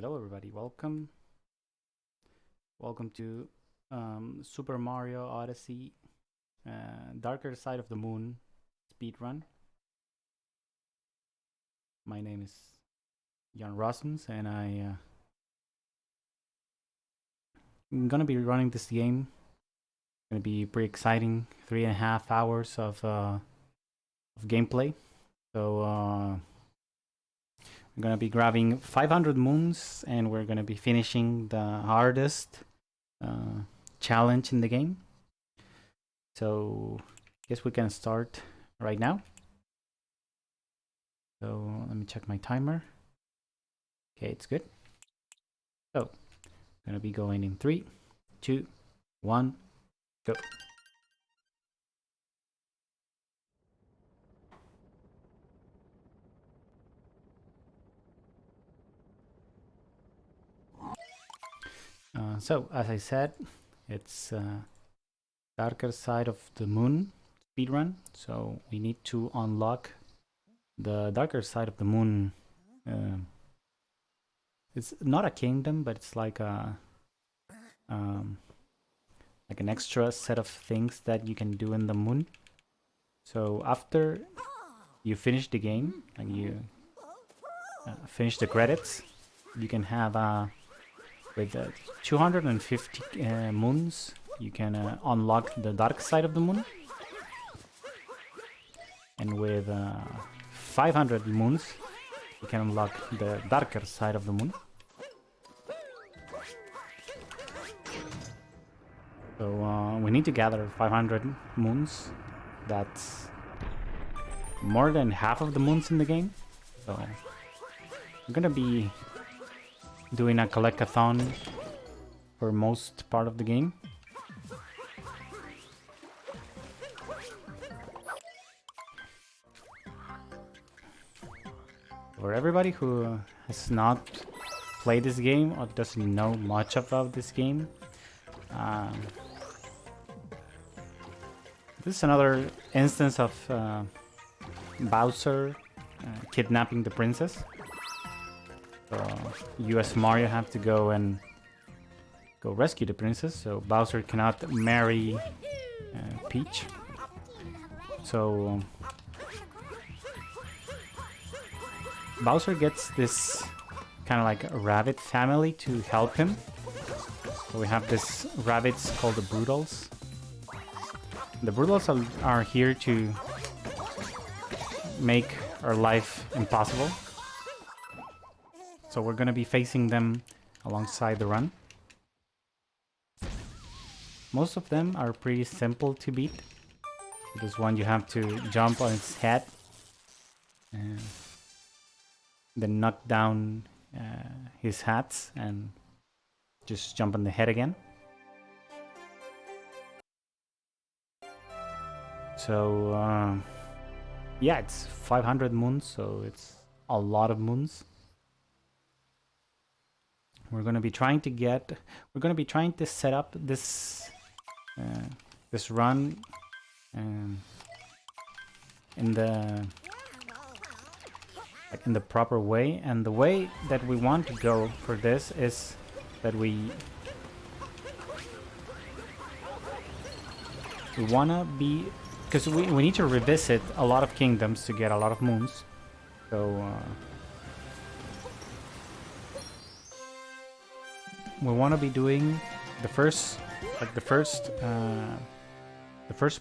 Hello everybody, welcome to Super Mario Odyssey Darker Side of the Moon speedrun. My name is JohnRossums and I'm gonna be running this game. It's gonna be pretty exciting, 3.5 hours of gameplay. So we're gonna be grabbing 500 moons and we're gonna be finishing the hardest challenge in the game. So I guess we can start right now. So let me check my timer. Okay, it's good. So I'm gonna be going in 3, 2, 1, go. So as I said, it's Darker Side of the Moon speedrun. So we need to unlock the Darker Side of the Moon. It's not a kingdom, but it's like an extra set of things that you can do in the moon. So after you finish the game and you finish the credits, you can have with 250 moons, you can unlock the dark side of the moon. And with 500 moons, you can unlock the darker side of the moon. So we need to gather 500 moons. That's more than half of the moons in the game. So I'm gonna be doing a collect-a-thon for most part of the game. For everybody who has not played this game or doesn't know much about this game, this is another instance of Bowser kidnapping the princess. So you as Mario have to go rescue the princess. So Bowser cannot marry Peach. So Bowser gets this kind of like a rabbit family to help him. So we have these rabbits called the Brutals. The Brutals are here to make our life impossible. So we're gonna be facing them alongside the run. Most of them are pretty simple to beat. This one you have to jump on its head and then knock down his hats and just jump on the head again. So yeah, it's 500 moons, so it's a lot of moons. We're gonna be trying to set up this this run in the proper way, and the way that we want to go for this is that we wanna be, because we need to revisit a lot of kingdoms to get a lot of moons. So we want to be doing the first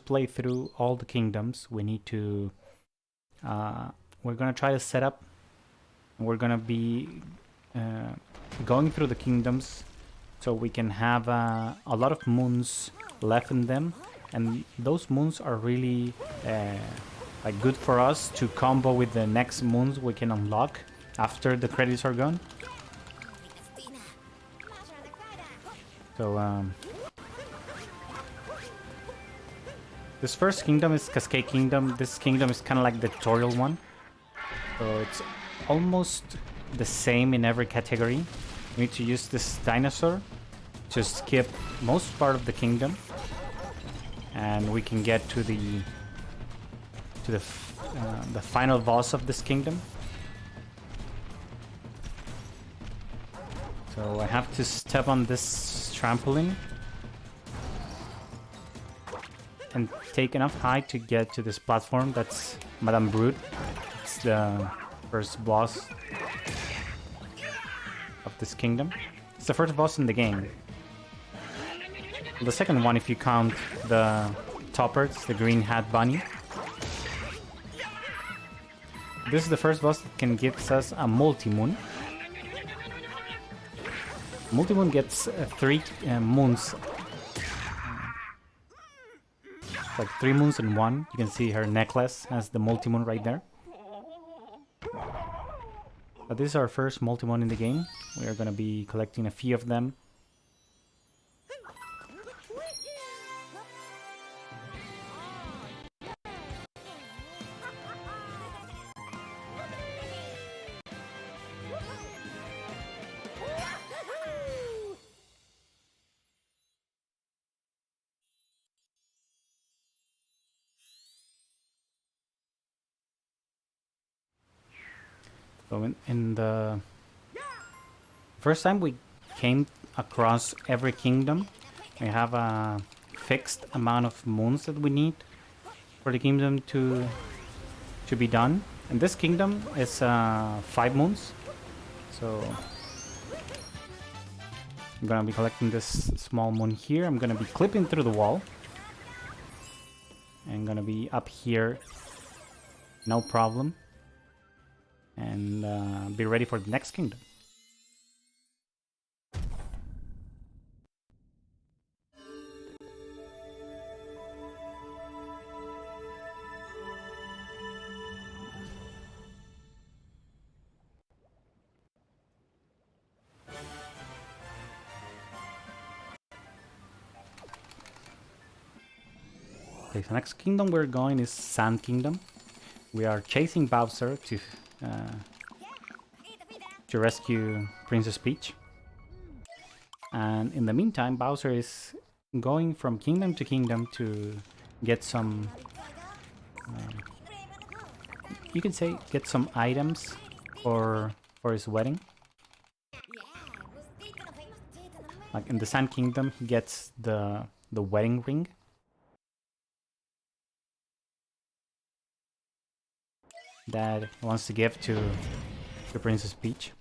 playthrough all the kingdoms. We need to we're gonna try to set up, and we're gonna be going through the kingdoms so we can have a lot of moons left in them, and those moons are really like good for us to combo with the next moons we can unlock after the credits are gone. So this first kingdom is Cascade Kingdom. This kingdom is kind of like the tutorial one. So it's almost the same in every category. We need to use this dinosaur to skip most part of the kingdom, and we can get to the final boss of this kingdom. So I have to step on this trampoline and take enough height to get to this platform. That's Madame Brute. It's the first boss of this kingdom. It's the first boss in the game. The second one, if you count the toppers, the green hat bunny. This is the first boss that can give us a multi-moon. Multi-moon gets 3 moons. Like 3 moons in one. You can see her necklace has the multi-moon right there. But this is our first multi-moon in the game. We are going to be collecting a few of them. So in the first time we came across every kingdom, we have a fixed amount of moons that we need for the kingdom to be done. And this kingdom is 5 moons. So I'm gonna be collecting this small moon here. I'm gonna be clipping through the wall. I'm gonna be up here, no problem. And be ready for the next kingdom. Okay, so next kingdom we're going is Sand Kingdom. We are chasing Bowser to rescue Princess Peach. And in the meantime, Bowser is going from kingdom to kingdom to get some, you can say, get some items for his wedding. Like in the Sand Kingdom, he gets the wedding ring. That he wants to give to Princess Peach.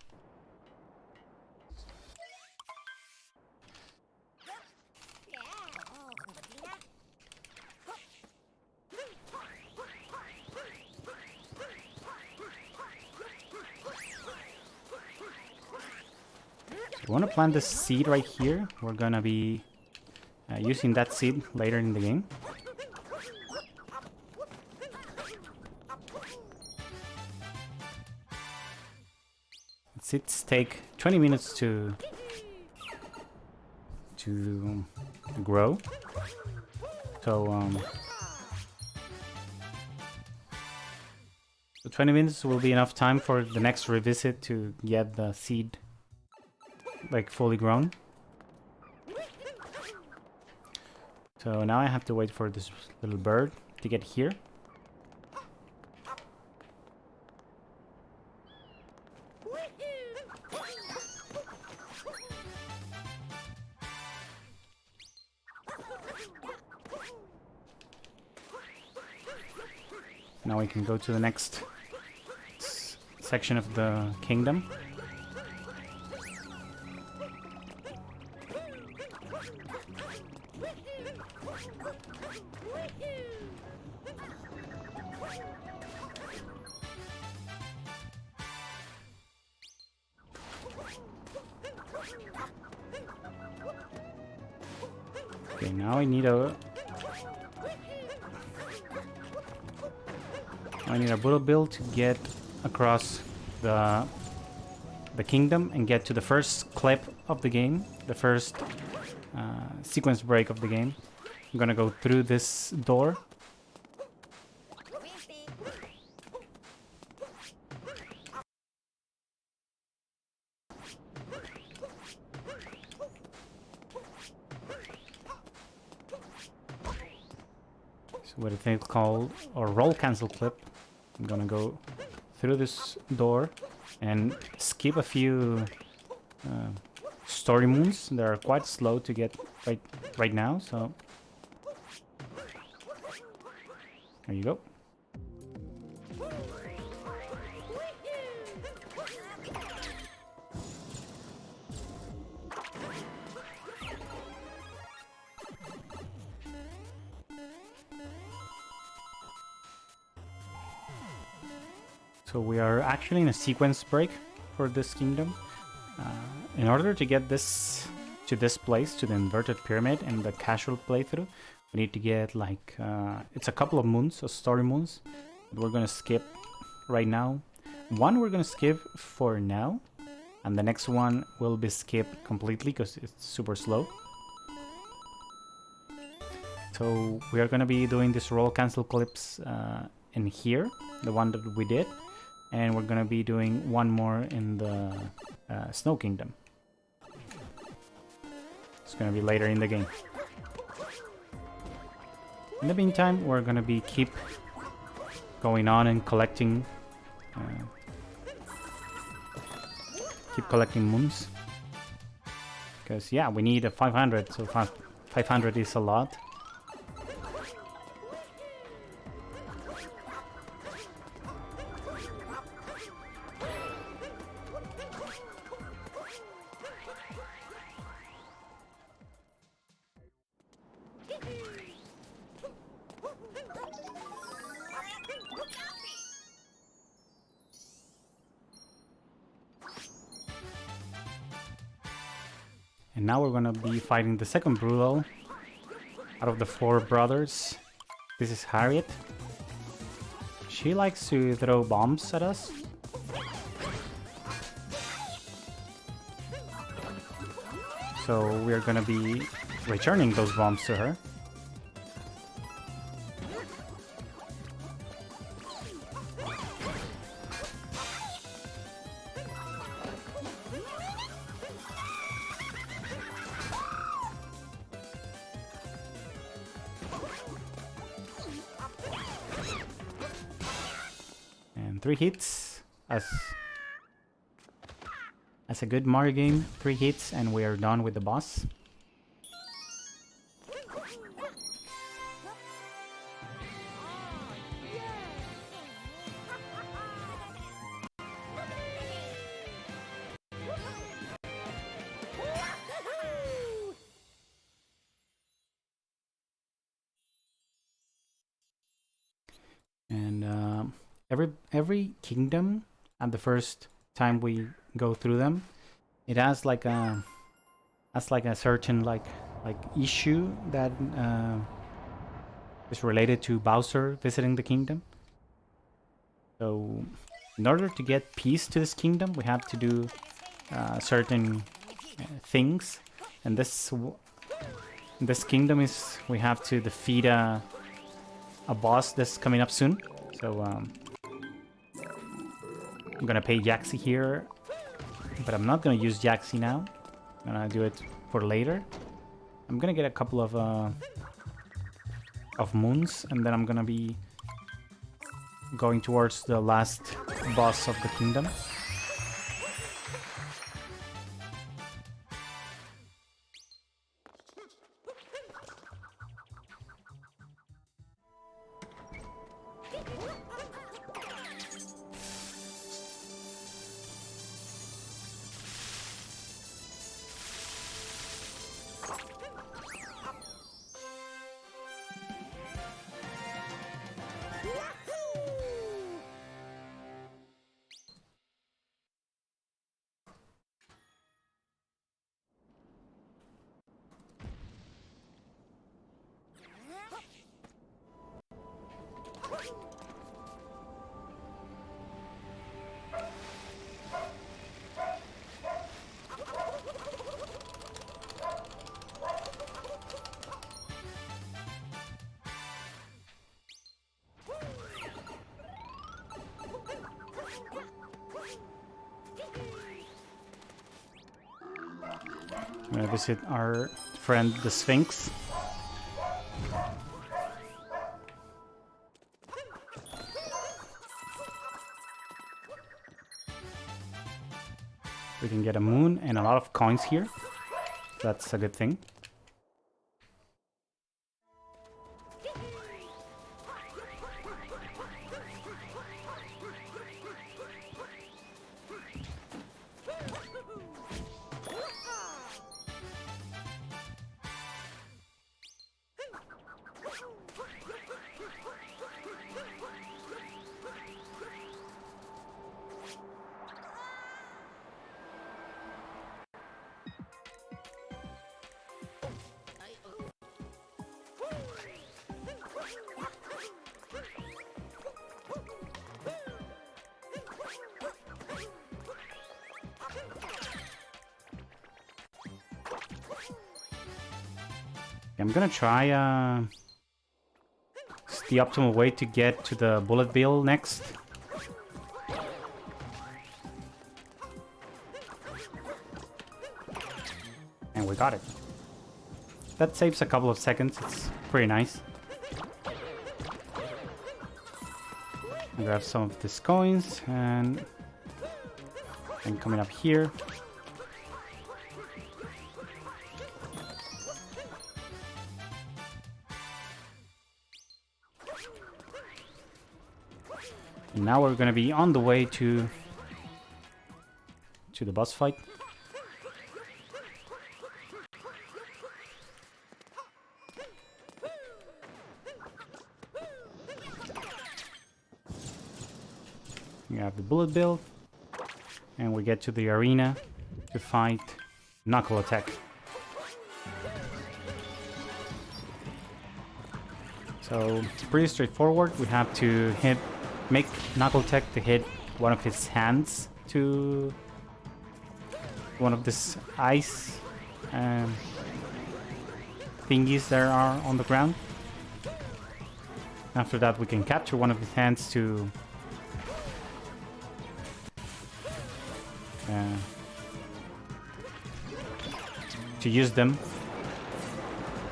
We want to plant this seed right here. We're gonna be using that seed later in the game. Seeds take 20 minutes to grow. So 20 minutes will be enough time for the next revisit to get the seed like fully grown. So now I have to wait for this little bird to get here. Now we can go to the next section of the kingdom. Okay, now I need a Buddha build to get across the kingdom and get to the first clip of the game, the first sequence break of the game. I'm gonna go through this door. So what I think it's called a roll cancel clip. I'm gonna go through this door and skip a few story moons. They are quite slow to get right now, so there you go. So we are actually in a sequence break for this kingdom. In order to get this to this place, to the inverted pyramid in the casual playthrough, we need to get like, it's a couple of moons, so story moons, that we're gonna skip right now. One we're gonna skip for now, and the next one will be skipped completely because it's super slow. So we are gonna be doing this roll cancel clips in here, the one that we did, and we're gonna be doing one more in the Snow Kingdom. It's gonna be later in the game. In the meantime, we're gonna be keep going on and collecting moons, because yeah, we need a 500, so 500 is a lot. And now we're gonna be fighting the second Brutal out of the 4 brothers. This is Harriet. She likes to throw bombs at us. So we're gonna be returning those bombs to her. And 3 hits as a good Mario game. 3 hits and we are done with the boss. And every kingdom, at the first time we go through them, it has like a certain like issue that is related to Bowser visiting the kingdom. So in order to get peace to this kingdom, we have to do certain things, and this kingdom is we have to defeat a boss that's coming up soon. So I'm gonna pay Jaxi here, but I'm not gonna use Jaxi now. I'm gonna do it for later. I'm gonna get a couple of moons, and then I'm gonna be going towards the last boss of the kingdom. I'm gonna visit our friend the Sphinx. We can get a moon and a lot of coins here. That's a good thing. I'm gonna try the optimal way to get to the bullet bill next. And we got it. That saves a couple of seconds. It's pretty nice. Grab some of these coins and coming up here. And now we're gonna be on the way to the boss fight. We have the bullet bill, and we get to the arena to fight Knuckle Attack. So it's pretty straightforward. We have to make Knuckle Attack to hit one of his hands to one of this ice thingies that are on the ground. After that, we can capture one of his hands to use them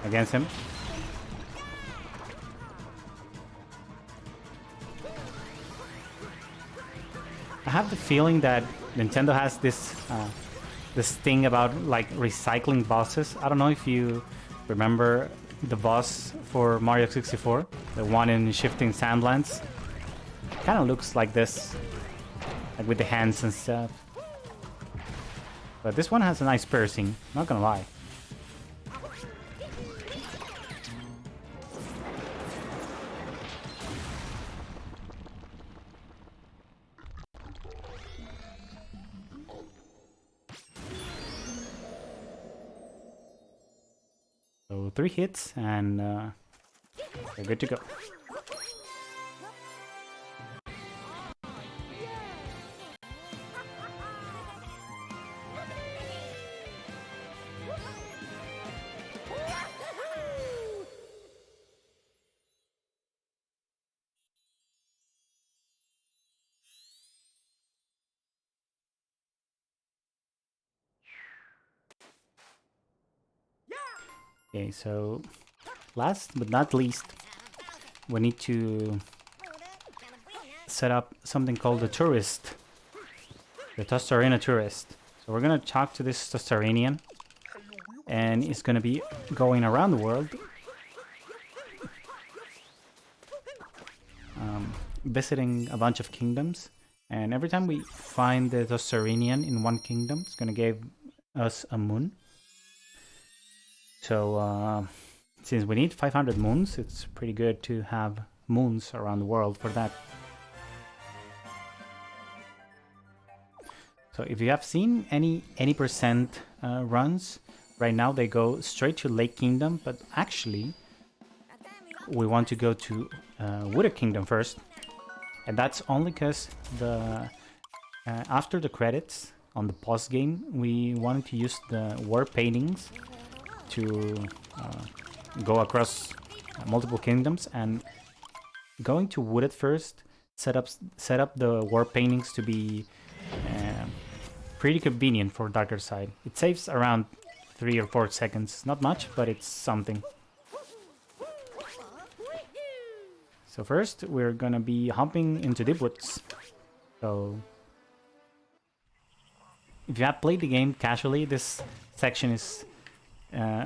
against him. I have the feeling that Nintendo has this thing about like recycling bosses. I don't know if you remember the boss for Mario 64, the one in Shifting Sandlands. Kind of looks like this, like with the hands and stuff. But this one has a nice piercing, not gonna lie. So 3 hits and we're good to go. Okay, so last but not least, we need to set up something called the tourist, the Tostarena tourist. So we're gonna talk to this Tostarenian, and it's gonna be going around the world, visiting a bunch of kingdoms. And every time we find the Tostarenian in one kingdom, it's gonna give us a moon. So since we need 500 moons, it's pretty good to have moons around the world for that. So if you have seen any percent runs, right now they go straight to Lake Kingdom, but actually we want to go to Wooded Kingdom first. And that's only because after the credits on the post game, we wanted to use the war paintings to go across multiple kingdoms, and going to Wooded first set up the war paintings to be pretty convenient for Darker Side. It saves around 3 or 4 seconds, not much, but it's something. So first we're gonna be hopping into Deep Woods. So if you have played the game casually, this section is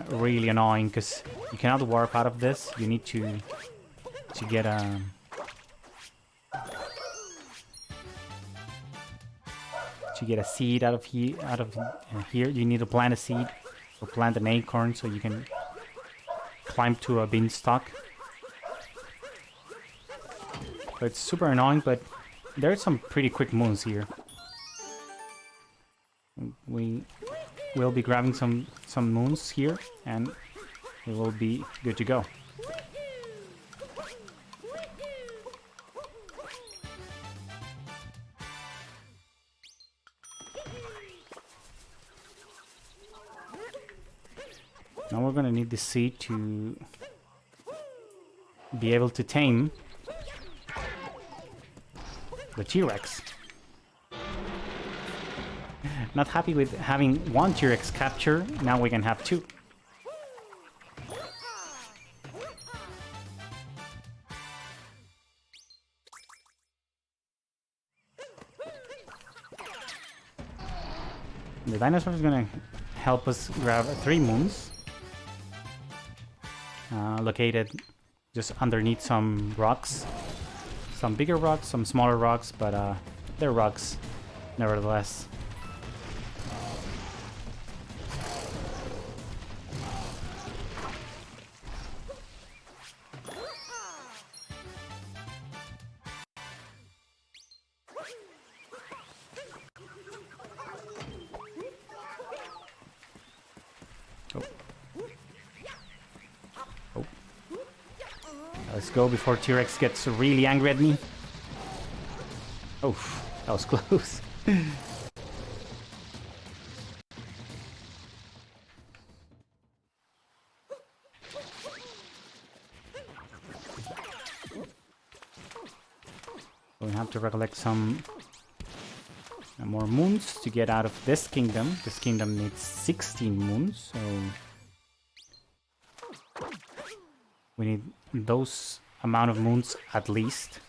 really annoying because you cannot warp out of this. You need to get a seed out of here. You need to plant a seed or plant an acorn so you can climb to a beanstalk. So it's super annoying, but there are some pretty quick moves here. We will be grabbing some moons here, and we will be good to go. Now we're gonna need the seed to be able to tame the T-Rex. Not happy with having one T-Rex capture, now we can have two. The dinosaur is gonna help us grab 3 moons. Located just underneath some rocks. Some bigger rocks, some smaller rocks, but they're rocks nevertheless. Let's go before T-Rex gets really angry at me. Oh, that was close. We have to recollect some more moons to get out of this kingdom. This kingdom needs 16 moons, so we need those amount of moons at least.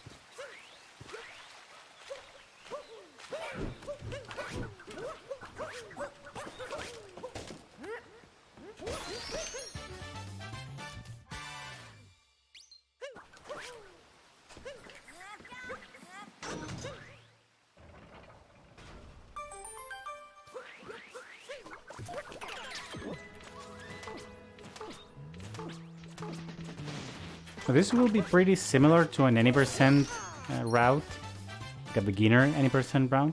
So this will be pretty similar to an any percent route, like a beginner any percent route,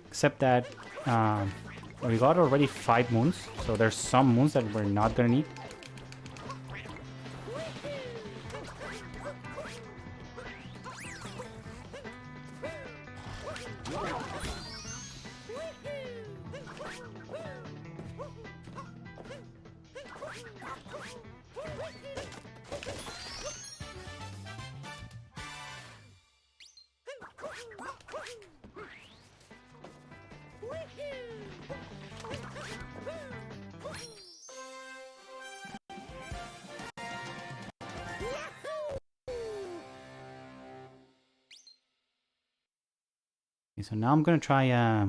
except that we got already 5 moons, so there's some moons that we're not gonna need. So now I'm gonna try a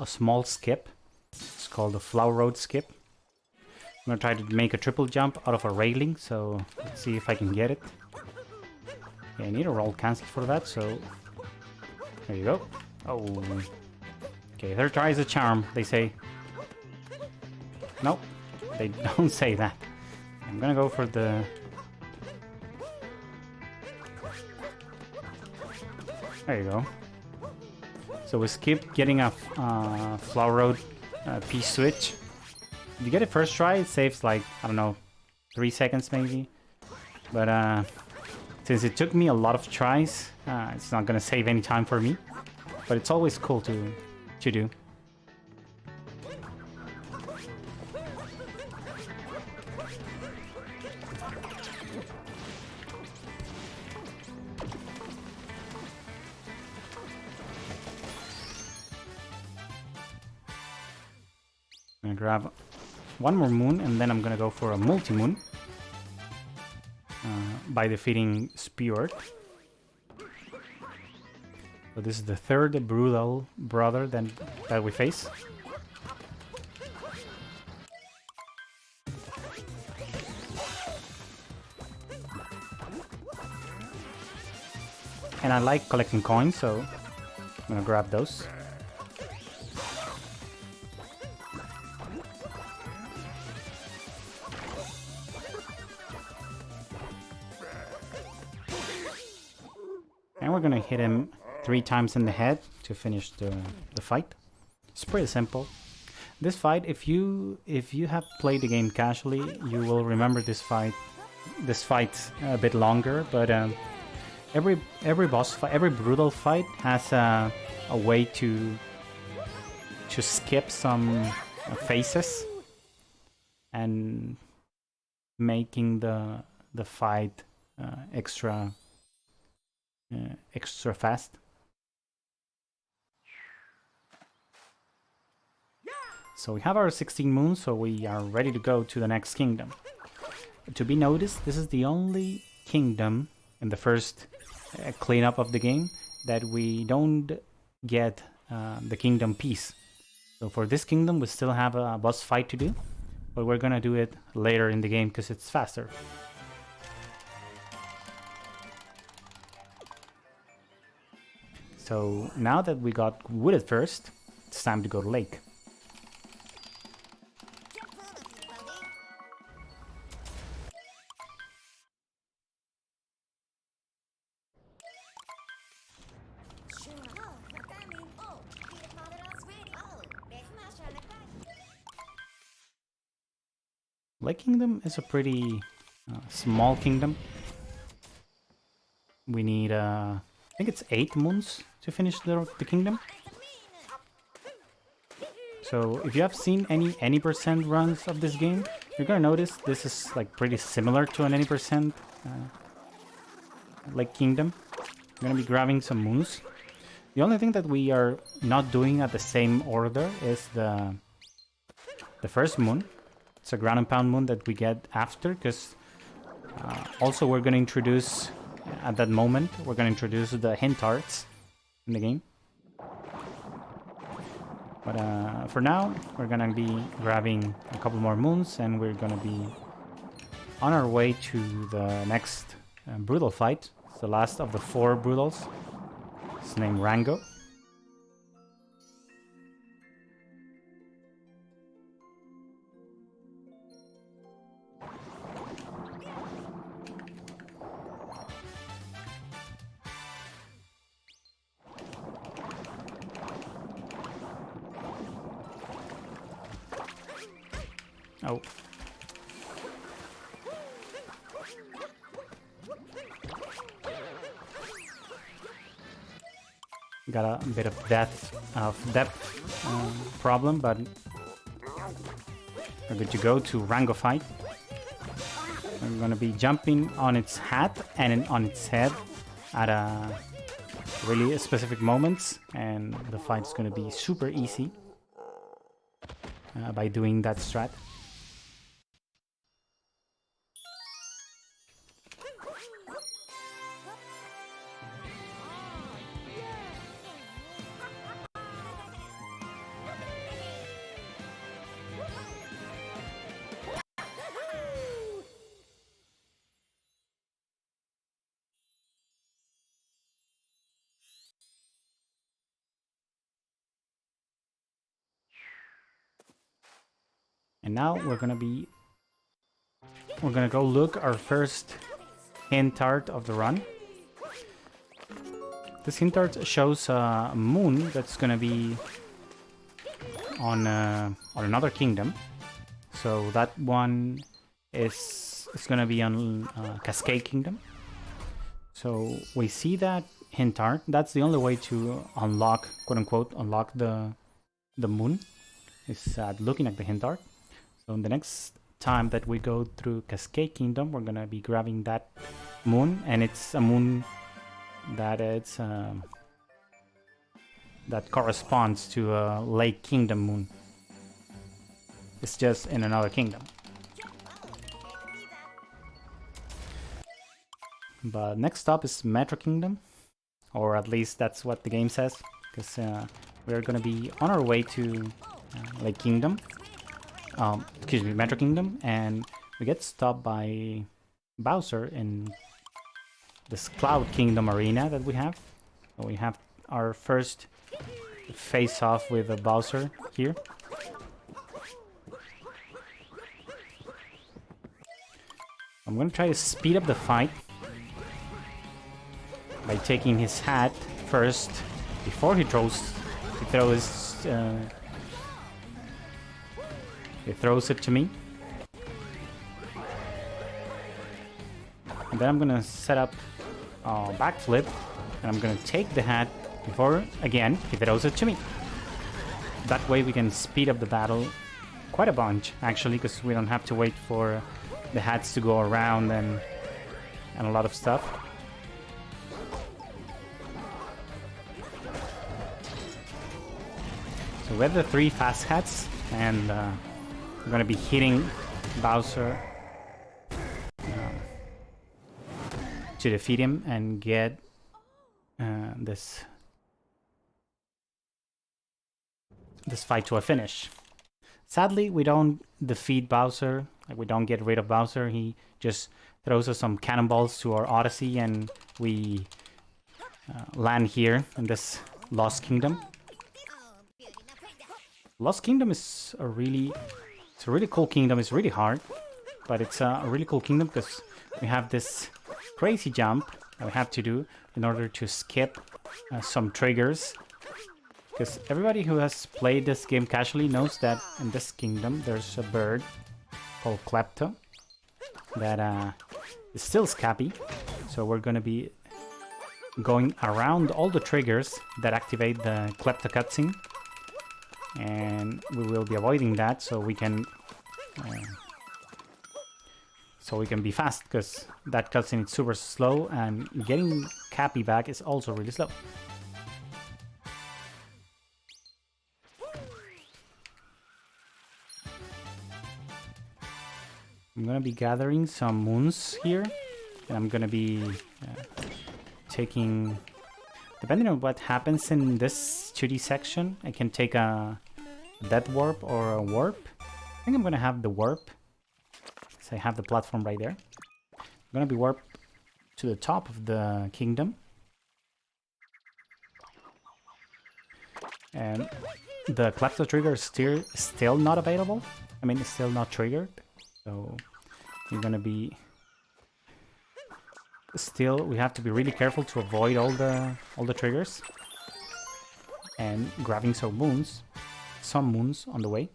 small skip. It's called the Flower Road skip. I'm gonna try to make a triple jump out of a railing, so let's see if I can get it. Yeah, I need a roll cancel for that, so there you go. Oh, okay, third try is a charm, they say. Nope, they don't say that. I'm gonna go for the... There you go. So we skip getting a Flower Road P-switch. If you get it first try, it saves like, I don't know, 3 seconds maybe. But since it took me a lot of tries, it's not gonna save any time for me. But it's always cool to do. I'm gonna grab one more moon, and then I'm gonna go for a multi-moon by defeating Spewart. So this is the third brutal brother that we face. And I like collecting coins, so I'm gonna grab those. And we're gonna hit him 3 times in the head to finish the fight. It's pretty simple. This fight, if you have played the game casually, you will remember this fight a bit longer. But every boss fight, every brutal fight has a way to skip some phases and making the fight extra fast. So we have our 16 moons, so we are ready to go to the next kingdom. To be noticed, this is the only kingdom in the first cleanup of the game that we don't get the kingdom piece. So for this kingdom, we still have a boss fight to do, but we're gonna do it later in the game because it's faster. So now that we got wooded first, it's time to go to lake. Lake Kingdom is a pretty small kingdom. We need, I think it's 8 moons to finish the kingdom. So if you have seen any percent runs of this game, you're gonna notice this is like pretty similar to an any percent Lake Kingdom. I'm gonna be grabbing some moons. The only thing that we are not doing at the same order is the first moon. It's a ground and pound moon that we get after, because also we're going to introduce, at that moment, we're going to introduce the hint arts in the game. But for now, we're going to be grabbing a couple more moons, and we're going to be on our way to the next brutal fight. It's the last of the 4 brutals. It's named Rango. Oh. Got a bit of depth problem, but we're good to go to Rango fight. I'm gonna be jumping on its hat and on its head at a really specific moments, and the fight's gonna be super easy by doing that strat. And now we're gonna go look our first hint art of the run. This hint art shows a moon that's gonna be on another kingdom. So that one is gonna be on Cascade Kingdom. So we see that hint art. That's the only way to unlock, quote unquote, unlock the moon, is looking at the hint art. So the next time that we go through Cascade Kingdom, we're gonna be grabbing that moon, and it's a moon that that corresponds to a Lake Kingdom moon. It's just in another kingdom. But next stop is Metro Kingdom, or at least that's what the game says, because we're gonna be on our way to Lake Kingdom, excuse me, Metro Kingdom, and we get stopped by Bowser in this Cloud Kingdom arena that we have. So we have our first face-off with Bowser here. I'm gonna try to speed up the fight by taking his hat first before he throws it to me. And then I'm gonna set up a backflip, and I'm gonna take the hat before, again, he throws it to me. That way we can speed up the battle quite a bunch, actually, because we don't have to wait for the hats to go around and a lot of stuff. So we have the 3 fast hats, and we're gonna be hitting Bowser to defeat him and get this fight to a finish. Sadly, we don't defeat Bowser. Like, we don't get rid of Bowser. He just throws us some cannonballs to our Odyssey, and we land here in this Lost Kingdom. Lost Kingdom is a really cool kingdom. It's really hard, but it's a really cool kingdom because we have this crazy jump that we have to do in order to skip some triggers. Because everybody who has played this game casually knows that in this kingdom there's a bird called Klepto that is still scabby. So we're gonna be going around all the triggers that activate the Klepto cutscene, and we will be avoiding that so we can be fast, because that cutscene is super slow, and getting Cappy back is also really slow. I'm gonna be gathering some moons here, and I'm gonna be taking, depending on what happens in this 2D section, I can take a death warp or a warp. I think I'm gonna have the warp, so I have the platform right there. I'm gonna be warped to the top of the kingdom, and the Klepto trigger is still not available. I mean, it's still not triggered. So you're gonna be still. We have to be really careful to avoid all the triggers, and grabbing some moons on the way.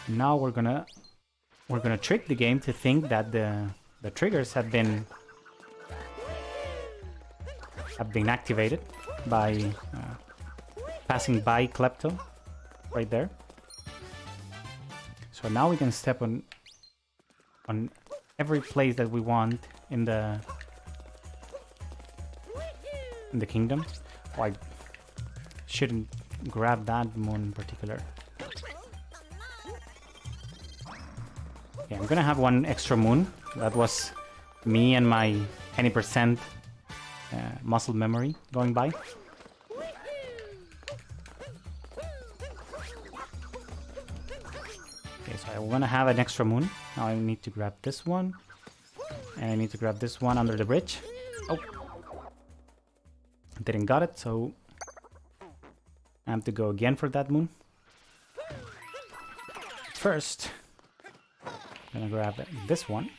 Now we're gonna trick the game to think that the triggers have been activated by passing by Klepto right there. So now we can step on every place that we want in the kingdom. Oh, I shouldn't grab that moon in particular. Okay, I'm gonna have one extra moon. That was me and my 20% muscle memory going by. Okay, so I'm gonna have an extra moon. Now I need to grab this one, and I need to grab this one under the bridge. Oh, didn't got it, so I have to go again for that moon. First, I'm gonna grab this one.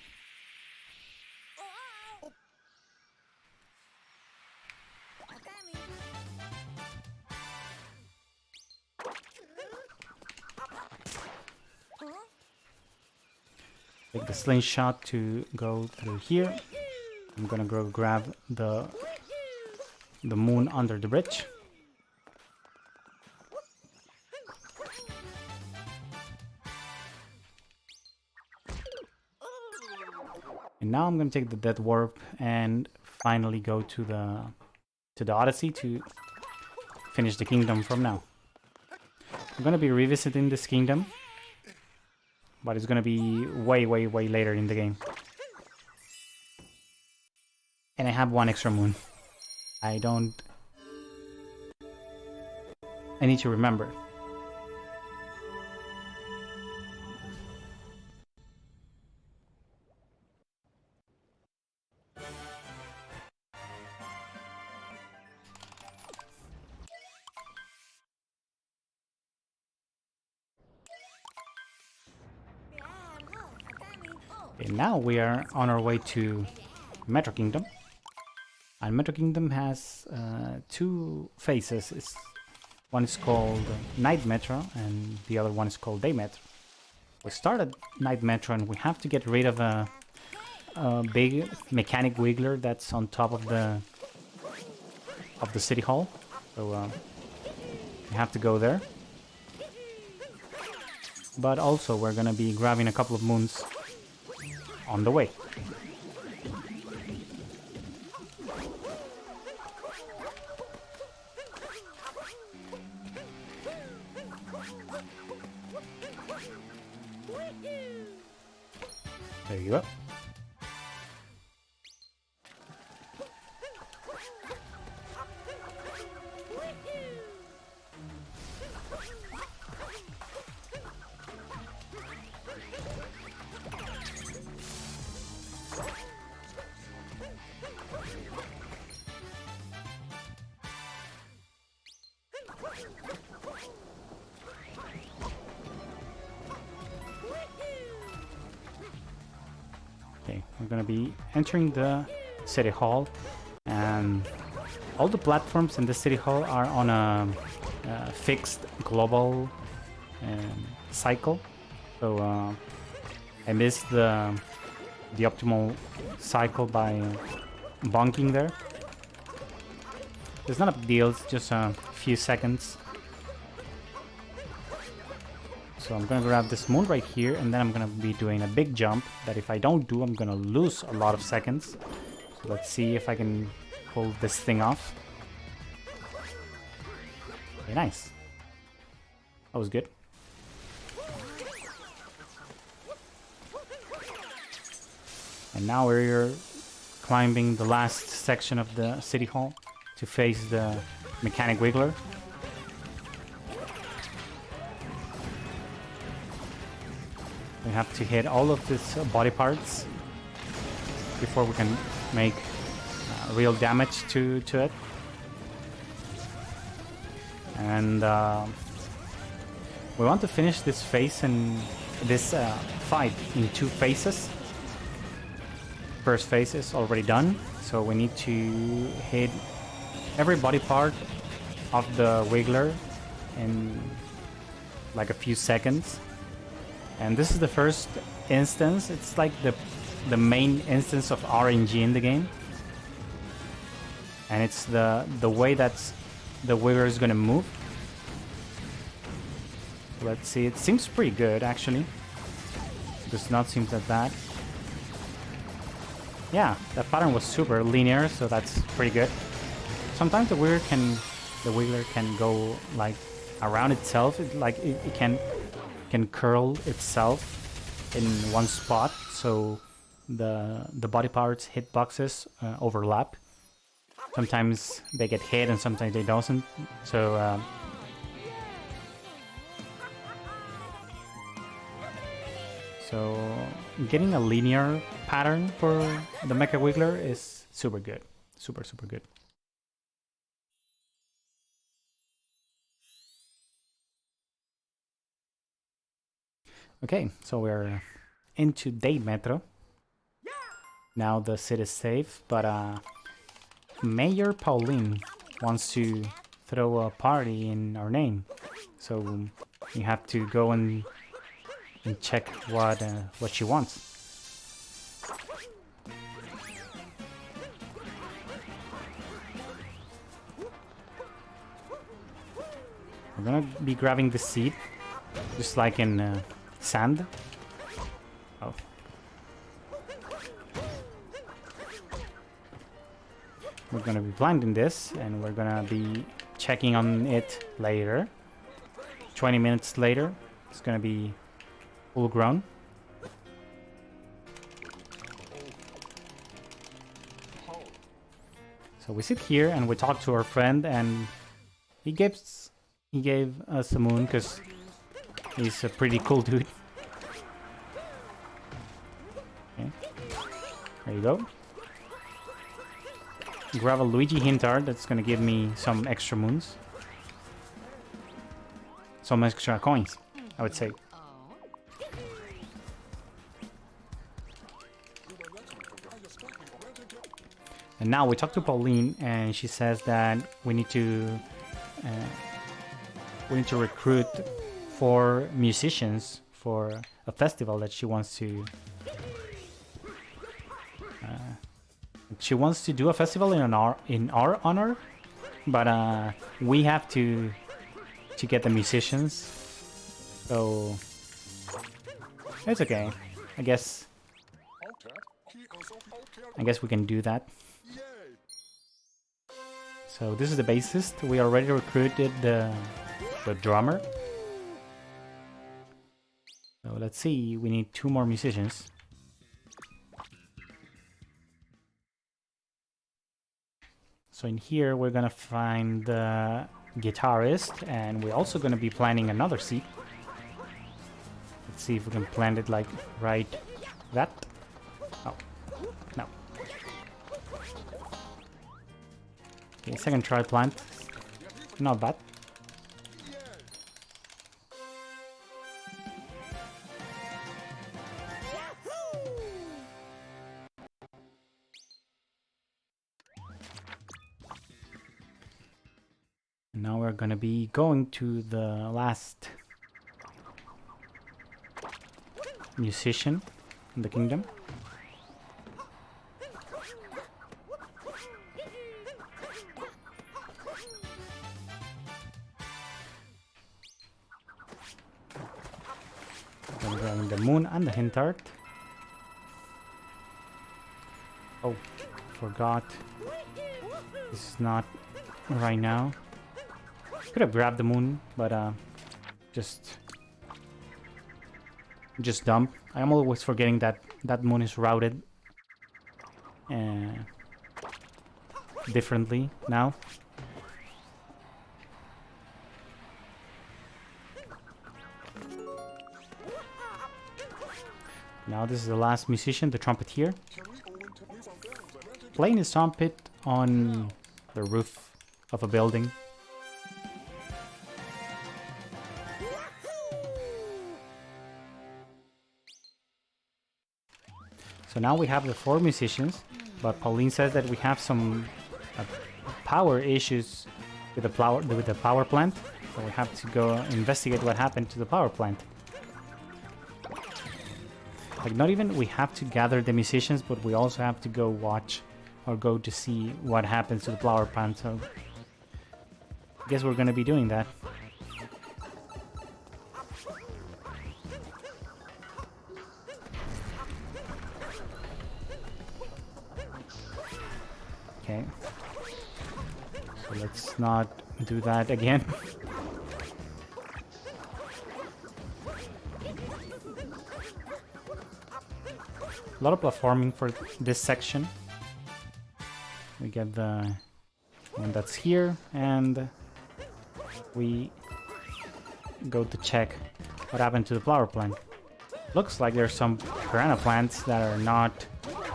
Take the slingshot to go through here. I'm gonna go grab the moon under the bridge. And now I'm gonna take the death warp and finally go to the Odyssey to finish the kingdom from now. I'm gonna be revisiting this kingdom but it's gonna be way later in the game. And I have one extra moon. I need to remember. Okay, now we are on our way to Metro Kingdom. And Metro Kingdom has two phases. One is called Night Metro and the other one is called Day Metro. We started Night Metro and we have to get rid of a big mechanic wiggler that's on top of the city hall. So we have to go there. But also we're gonna be grabbing a couple of moons on the way. There you go. Okay, we're gonna be entering the city hall, and all the platforms in the city hall are on a fixed global cycle. So I missed the optimal cycle by bonking there. It's not a big deal, it's just a few seconds. So I'm gonna grab this moon right here, and then I'm gonna be doing a big jump that if I don't do, I'm gonna lose a lot of seconds. So let's see if I can pull this thing off. Okay, nice. That was good. And now we're climbing the last section of the city hall to face the mechanic wiggler. We have to hit all of these body parts before we can make real damage to it. And we want to finish this phase and this fight in two phases. First phase is already done, so we need to hit every body part of the wiggler in like a few seconds. And this is the first instance. It's like the main instance of RNG in the game, and it's the way that the wiggler is gonna move. Let's see. It seems pretty good actually. It does not seem that bad. Yeah, that pattern was super linear, so that's pretty good. Sometimes the wiggler can go like around itself. It can curl itself in one spot, so the body parts hitboxes overlap. Sometimes they get hit and sometimes they don't. So getting a linear pattern for the Mecha Wiggler is super good. Super good. Okay, so we're into Day Metro. Now the city is safe, but Mayor Pauline wants to throw a party in our name. So you have to go and check what she wants. We're gonna be grabbing the seed, just like in sand. Oh. We're gonna be blinding this, and we're gonna be checking on it later. 20 minutes later, it's gonna be full grown. So we sit here and we talk to our friend, and he gave us a moon because he's a pretty cool dude. Okay. There you go. Grab a Luigi Hintard, that's gonna give me some extra moons. Some extra coins, I would say. And now we talk to Pauline, and she says that we need to recruit 4 musicians for a festival that she wants to. She wants to do a festival in our honor, but we have to get the musicians. So it's okay. I guess we can do that. So this is the bassist. We already recruited the drummer. So let's see. We need 2 more musicians. So in here we're gonna find the guitarist, and we're also gonna be planting another seed. Let's see if we can plant it like right that. Oh, no. Okay, second try plant. Not bad. Now we're gonna be going to the last musician in the kingdom. We're grabbing the moon and the hintart. Oh, forgot. This is not right now. Could have grabbed the moon, but just dump. I'm always forgetting that that moon is routed differently now. Now this is the last musician, the trumpeter. Playing his trumpet on the roof of a building. So now we have the 4 musicians, but Pauline says that we have some power issues with the power plant. So we have to go investigate what happened to the power plant. Like, not even we have to gather the musicians, but we also have to go watch or go to see what happens to the power plant. So I guess we're gonna be doing that. Okay. So let's not do that again. A lot of platforming for this section. We get the one that's here, and we go to check what happened to the flower plant. Looks like there's some piranha plants that are not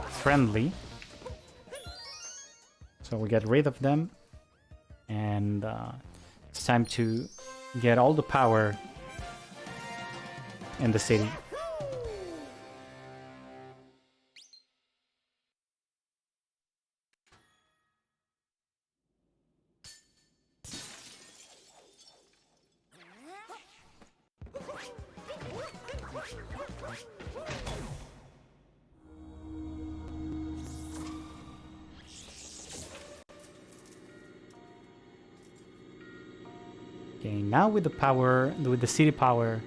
friendly. So we get rid of them, and it's time to get all the power in the city. Okay, now with the power, with the city power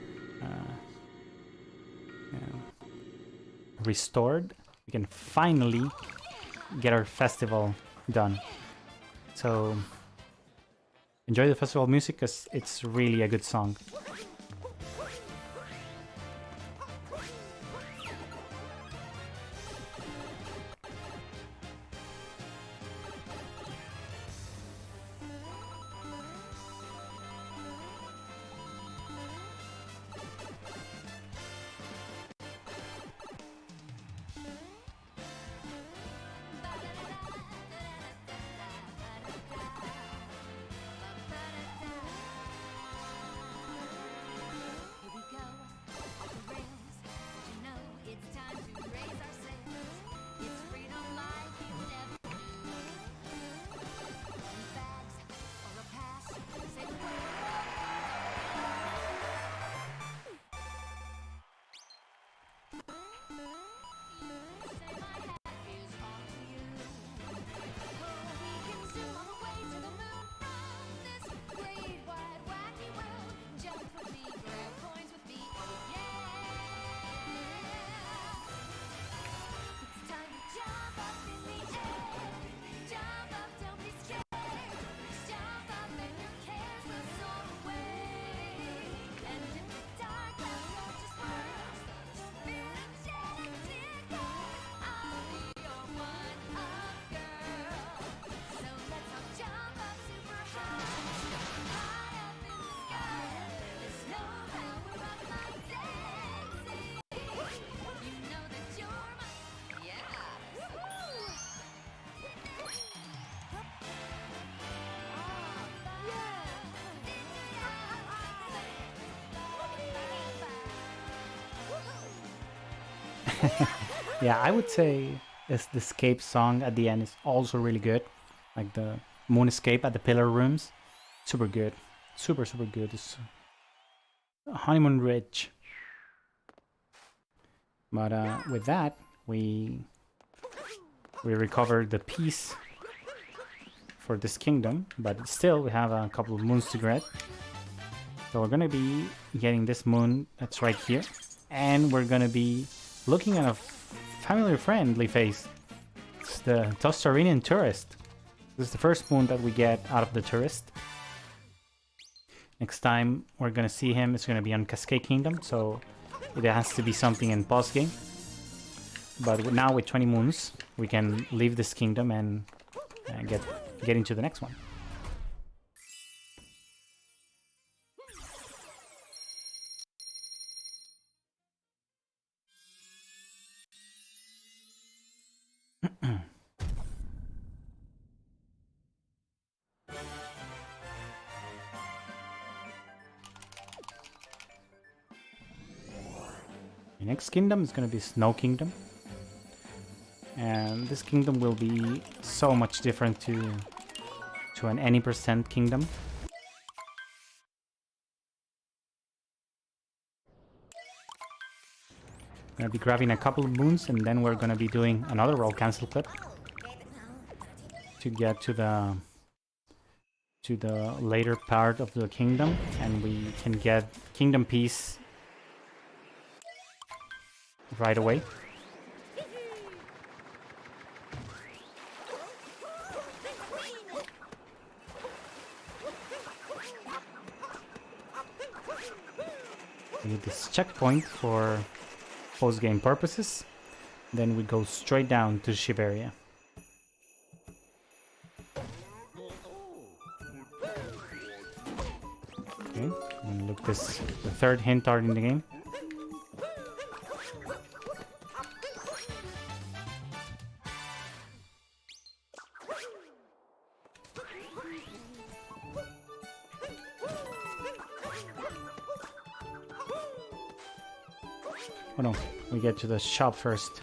restored, we can finally get our festival done. So enjoy the festival music, because it's really a good song. Yeah, I would say the escape song at the end is also really good. Like the moon escape at the pillar rooms. Super good. Super good. It's honeymoon rich. But with that, we recovered the peace for this kingdom, but still we have a couple of moons to get. So we're gonna be getting this moon that's right here, and we're gonna be looking at a familiar friendly face. It's the Tostarinian tourist. This is the first moon that we get out of the tourist. Next time we're gonna see him, it's gonna be on Cascade Kingdom, so it has to be something in post game. But now with 20 moons, we can leave this kingdom and get into the next one. The next kingdom is going to be Snow Kingdom. And this kingdom will be so much different to an any percent kingdom. I'm going to be grabbing a couple of moons, and then we're going to be doing another roll cancel clip to get to the later part of the kingdom, and we can get kingdom peace right away. We need this checkpoint for post-game purposes. Then we go straight down to Shiveria. Okay, I'm gonna look this the third hint art in the game. Oh no, we get to the shop first,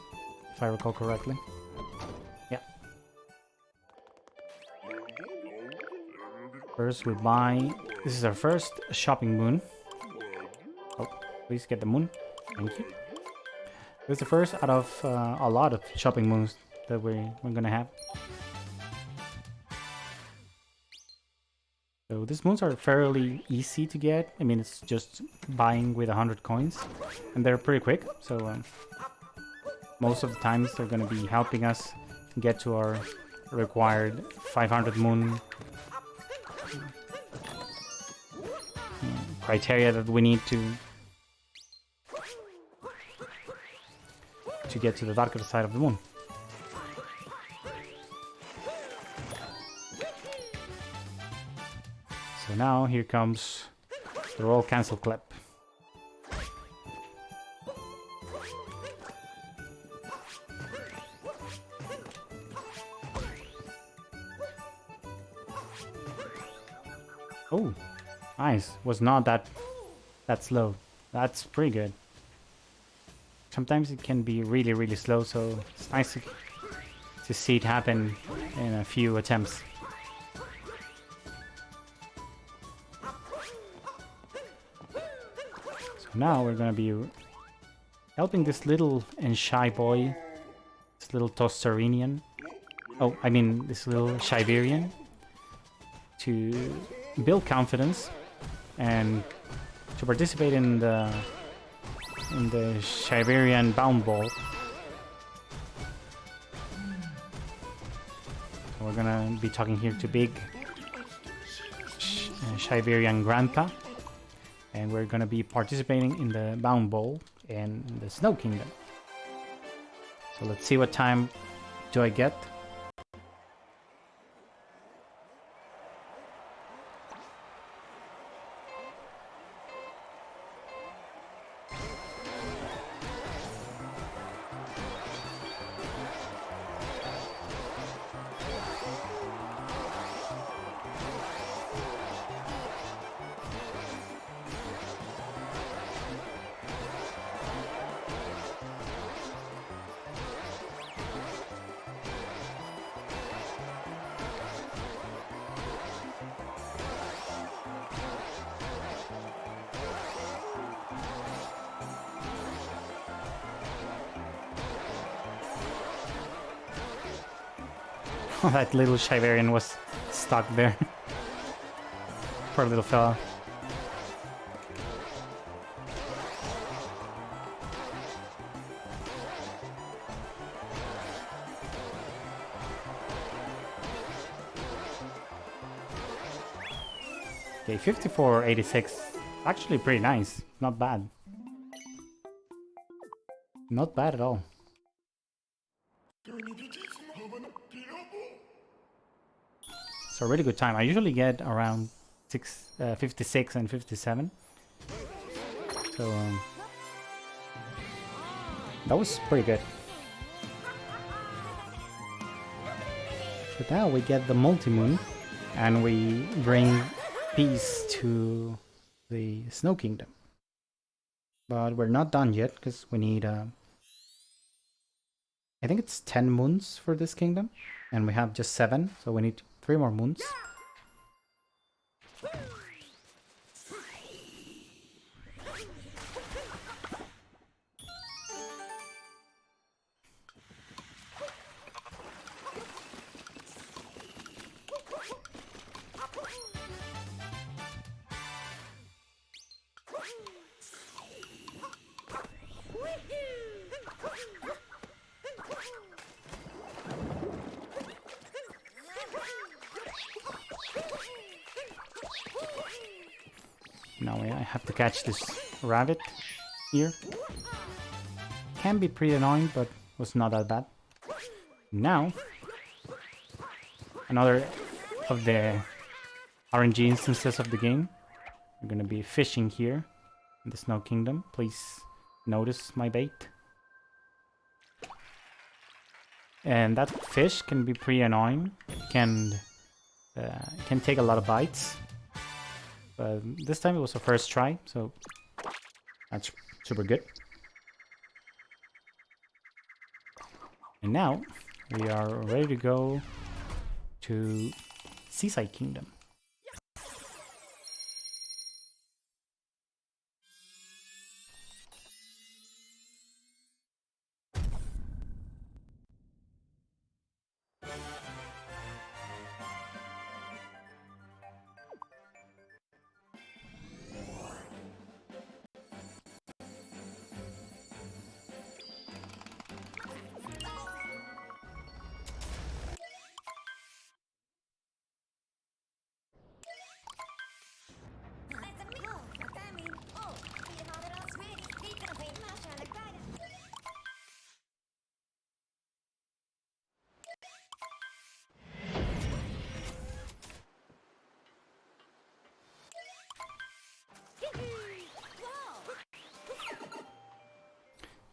if I recall correctly. Yeah. First we buy... This is our first shopping moon. Oh, please get the moon. Thank you. This is the first out of a lot of shopping moons that we're gonna have. So these moons are fairly easy to get. I mean, it's just buying with 100 coins, and they're pretty quick. So most of the times they're going to be helping us get to our required 500 moon criteria that we need to get to the darker side of the moon. So now here comes the roll cancel clip. Oh, nice. Was not that slow. That's pretty good. Sometimes it can be really slow, so it's nice to see it happen in a few attempts. Now we're gonna be helping this little and shy boy, this little Tostarinian. Oh, I mean this little Shiverian, to build confidence and to participate in the Shiverian Bound Ball. So we're gonna be talking here to big Shiverian Grandpa. And we're gonna be participating in the Bound Bowl in the Snow Kingdom. So let's see what time do I get. That little Shiverian was stuck there. Poor little fella. Okay, 5486. Actually pretty nice. Not bad. Not bad at all. It's a really good time. I usually get around 56 and 57. So that was pretty good. But now we get the multi-moon and we bring peace to the Snow Kingdom. But we're not done yet because we need I think it's 10 moons for this kingdom and we have just 7, so we need 3 more moons. Now I have to catch this rabbit here. Can be pretty annoying, but was not that bad. Now, another of the RNG instances of the game. We're gonna be fishing here in the Snow Kingdom. Please notice my bait. And that fish can be pretty annoying. Can take a lot of bites. But this time it was a first try, so that's super good. And now we are ready to go to Seaside Kingdom.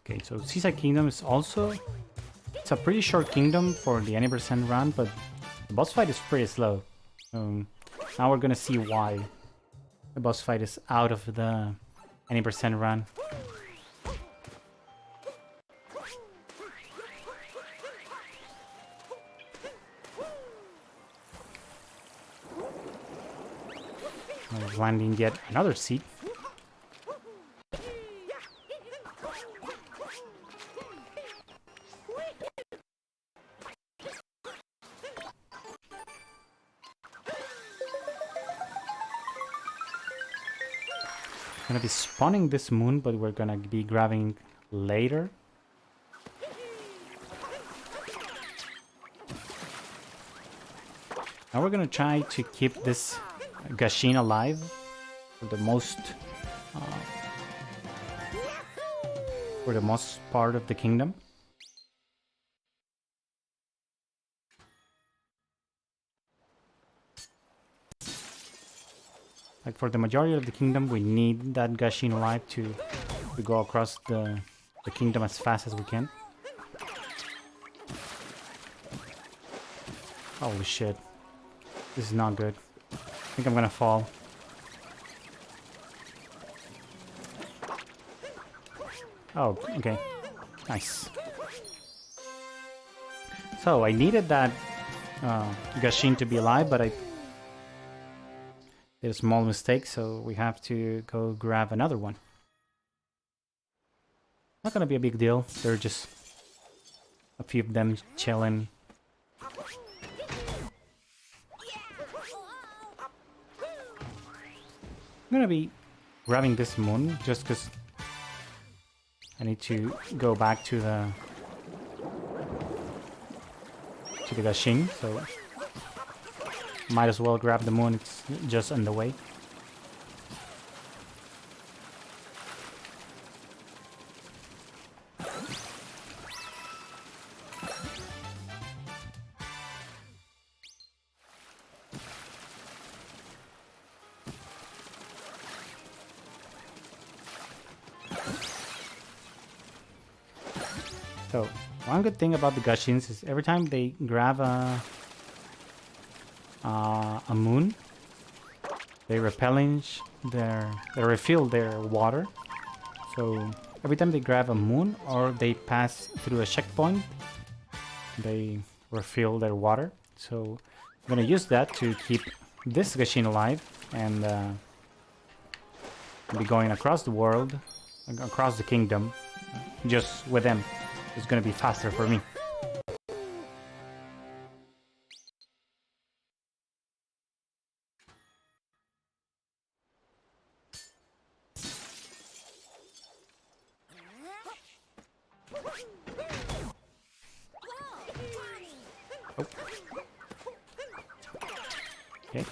Okay, so Seaside Kingdom is also... It's a pretty short kingdom for the 90% run, but the boss fight is pretty slow. Now we're gonna see why the boss fight is out of the 90% run. We're landing yet another seed. Gonna be spawning this moon, but we're gonna be grabbing later. Now we're gonna try to keep this Gashin alive for the most part of the kingdom. Like for the majority of the kingdom, we need that Gashin alive to go across the kingdom as fast as we can. Holy shit. This is not good. I think I'm gonna fall. Oh, okay. Nice. So I needed that Gashin to be alive, but I did a small mistake, so we have to go grab another one. Not gonna be a big deal. There are just a few of them chilling gonna be grabbing this moon just because I need to go back to the Gashin, so might as well grab the moon, it's just on the way. So, one good thing about the Gashins is every time they grab a moon, they refill their water. So every time they grab a moon or they pass through a checkpoint, they refill their water. So I'm gonna use that to keep this Gashin alive and be going across the world, across the kingdom, just with them. It's gonna be faster for me. Oh. Okay.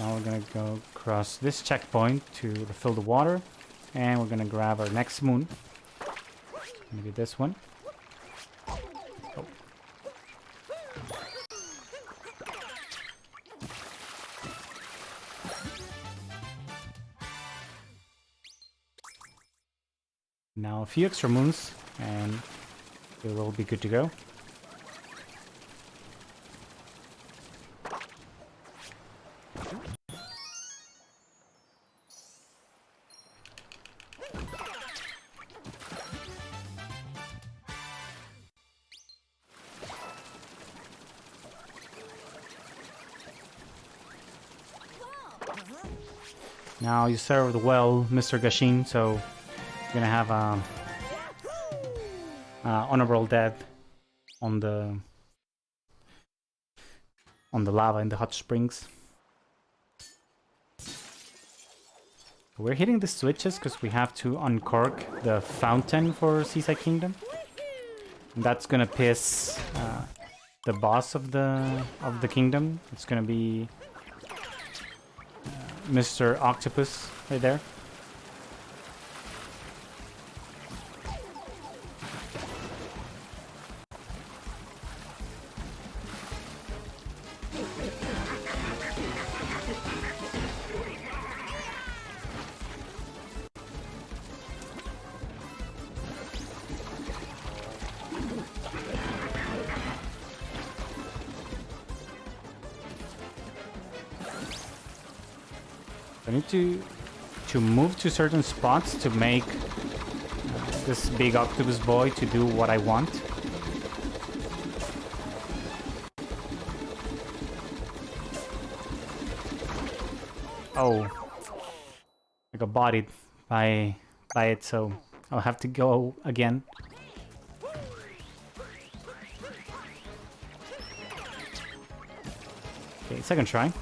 Now we're gonna go across this checkpoint to refill the water, and we're gonna grab our next moon. Maybe this one. Oh. Now a few extra moons and it will be good to go. Now you served well, Mr. Gashin, so you're gonna have honorable death on the lava in the hot springs. We're hitting the switches because we have to uncork the fountain for Seaside Kingdom. And that's gonna piss the boss of the kingdom. It's gonna be Mr. Octopus right there. I need to move to certain spots to make this big octopus boy to do what I want. Oh, I got bodied by it, so I'll have to go again. Okay, second try.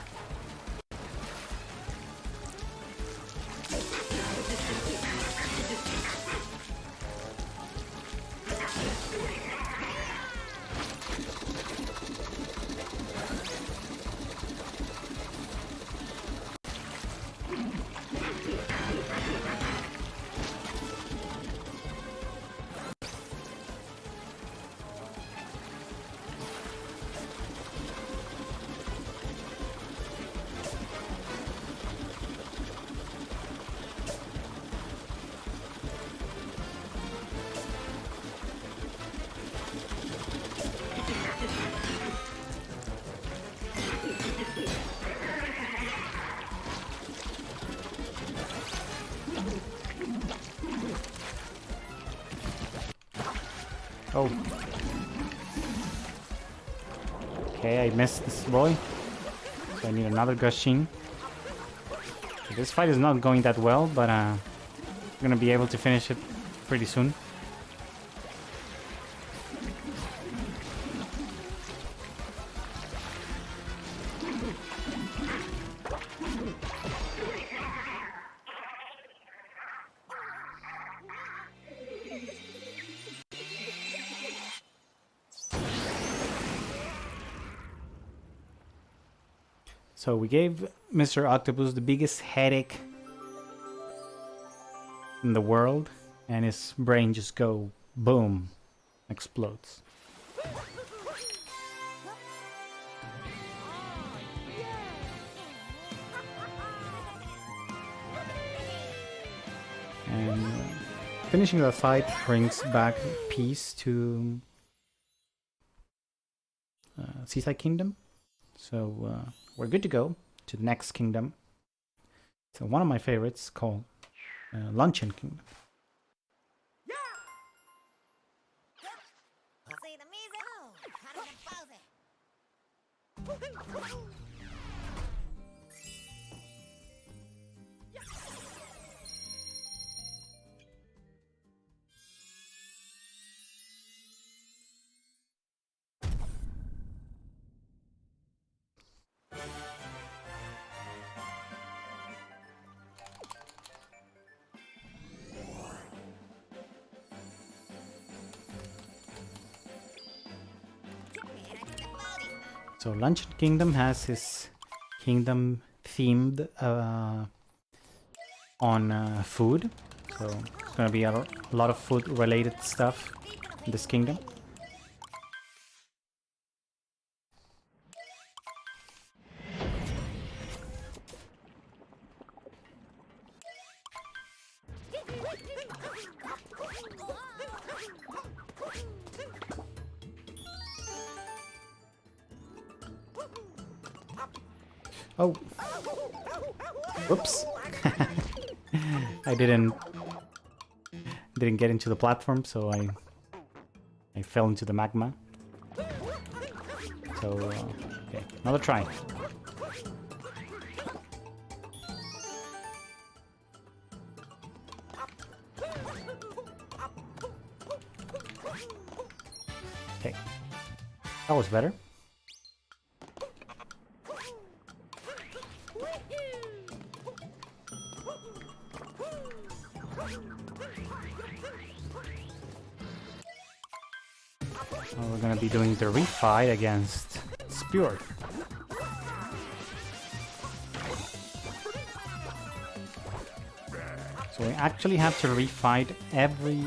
Oh. Okay, I missed this boy. So I need another Gashin. This fight is not going that well, but I'm gonna be able to finish it pretty soon. So we gave Mr. Octopus the biggest headache in the world, and his brain just go boom, explodes. And finishing the fight brings back peace to Seaside Kingdom. So we're good to go to the next kingdom. So one of my favorites called Luncheon Kingdom. So Luncheon Kingdom has his kingdom themed on food. So it's gonna be a lot of food related stuff in this kingdom. Oh, whoops! I didn't get into the platform, so I fell into the magma. So okay, another try. Okay, that was better. Well, we're gonna be doing the refight against Spewart. So we actually have to refight every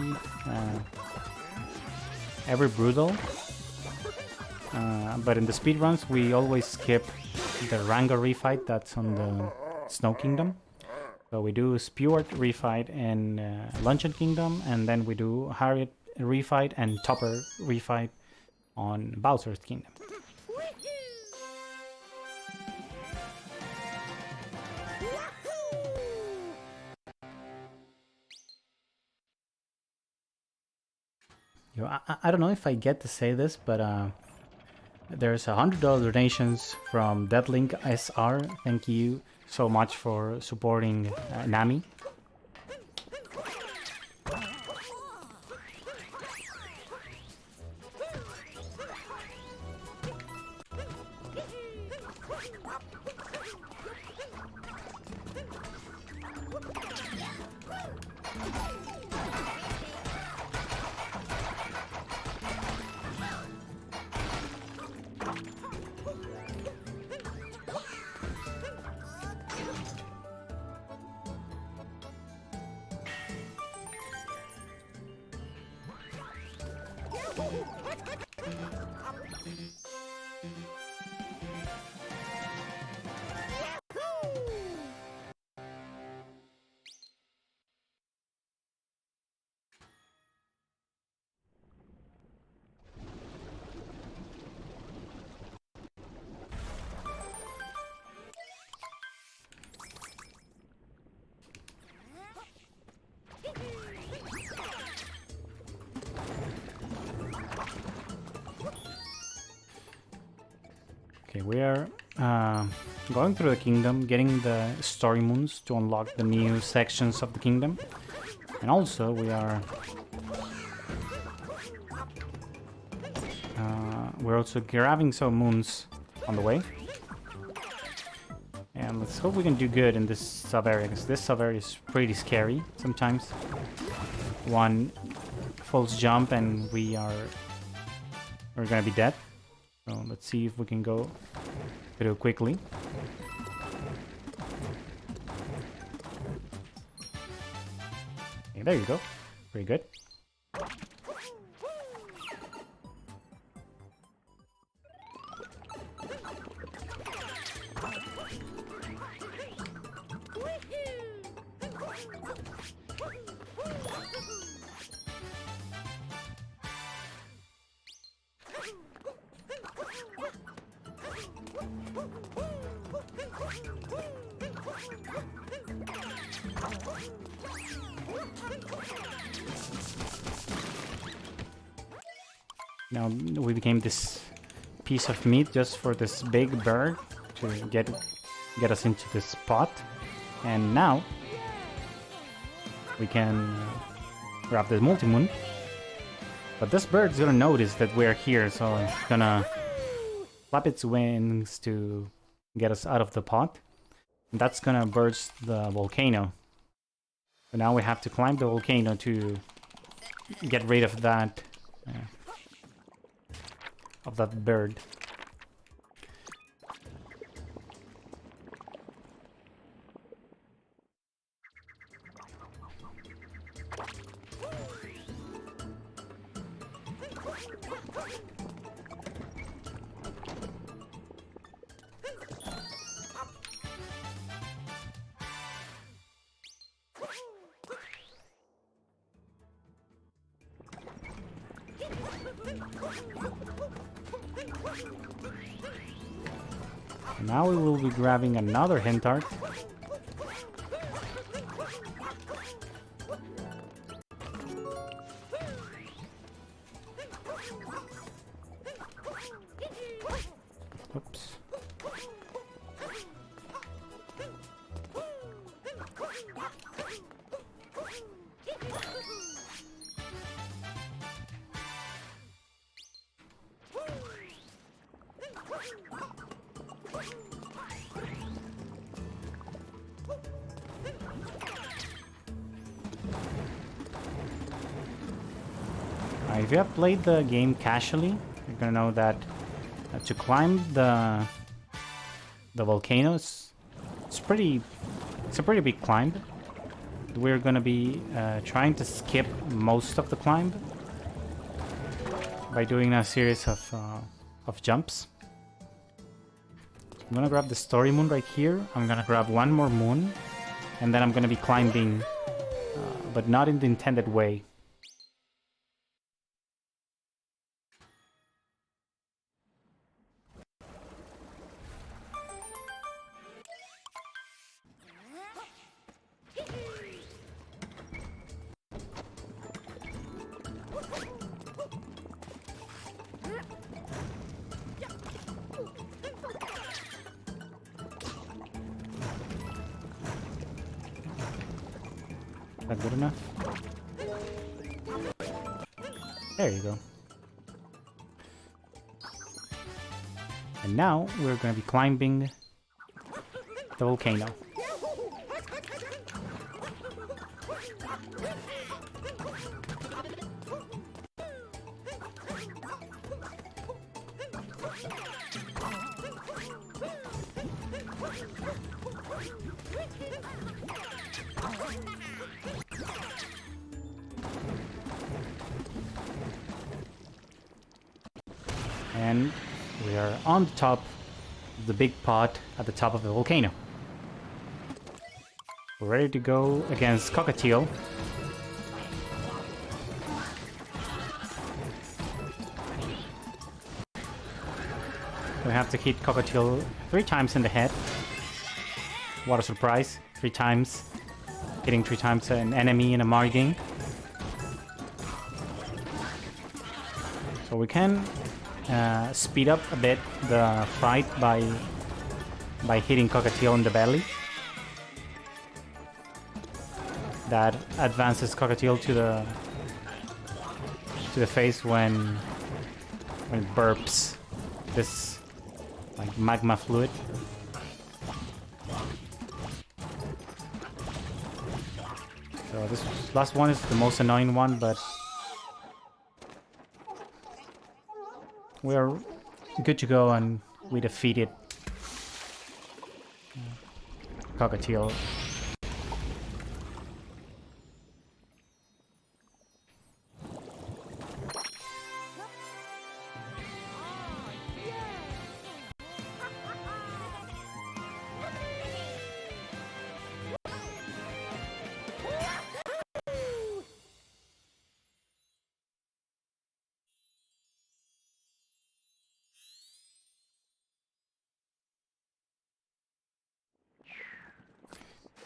Brutal, but in the speedruns we always skip the Rango refight that's on the Snow Kingdom. So we do Spewart refight in Luncheon Kingdom, and then we do Harriet refight and Topper refight on Bowser's Kingdom. You know, I don't know if I get to say this, but there's $100 donations from Deadlink SR. Thank you so much for supporting Nami. Okay, we are going through the kingdom, getting the story moons to unlock the new sections of the kingdom. And also we are we're also grabbing some moons on the way. And let's hope we can do good in this sub-area, because this sub-area is pretty scary sometimes. One false jump and we're gonna be dead. So let's see if we can go through quickly. Okay, there you go. Pretty good. Now we became this piece of meat just for this big bird to get us into this pot, and now we can grab the multi-moon. But this bird's gonna notice that we're here, so it's gonna flap its wings to get us out of the pot. And that's gonna burst the volcano. So now we have to climb the volcano to get rid of that bird. Now we will be grabbing another hint art. Oops. If you have played the game casually, you're gonna know that to climb the volcanoes, it's a pretty big climb. We're gonna be trying to skip most of the climb by doing a series of jumps. I'm gonna grab the story moon right here. I'm gonna grab one more moon, and then I'm gonna be climbing, but not in the intended way. Is that good enough? There you go. And now we're going to be climbing the volcano. And we are on the top of the big pot at the top of the volcano. We're ready to go against Cockatiel. We have to hit Cockatiel 3 times in the head. What a surprise. 3 times. Hitting 3 times an enemy in a Mario game. So we can speed up a bit the fight by hitting Cockatiel in the belly. That advances Cockatiel to the face when it burps this like magma fluid. So this last one is the most annoying one, but we're good to go, and we defeated Cockatiel.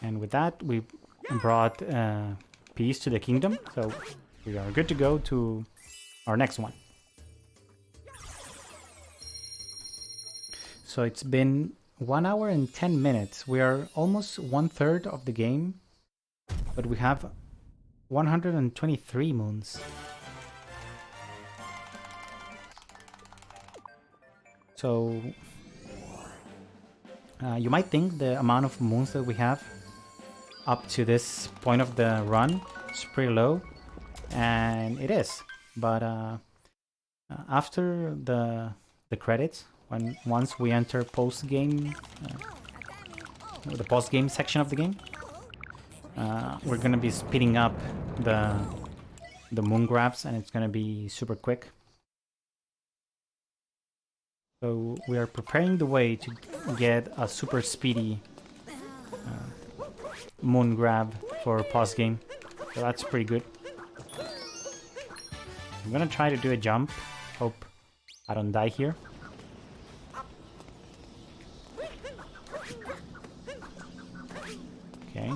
And with that, we brought peace to the kingdom, so we are good to go to our next one. So it's been 1 hour and 10 minutes. We are almost 1/3 of the game, but we have 123 moons. So you might think the amount of moons that we have up to this point of the run is pretty low, and it is. But after the credits, once we enter post-game, the post-game section of the game, we're gonna be speeding up the moon grabs, and it's gonna be super quick. So we are preparing the way to get a super speedy moon grab for post-game. So that's pretty good. I'm gonna try to do a jump. Hope I don't die here. Okay.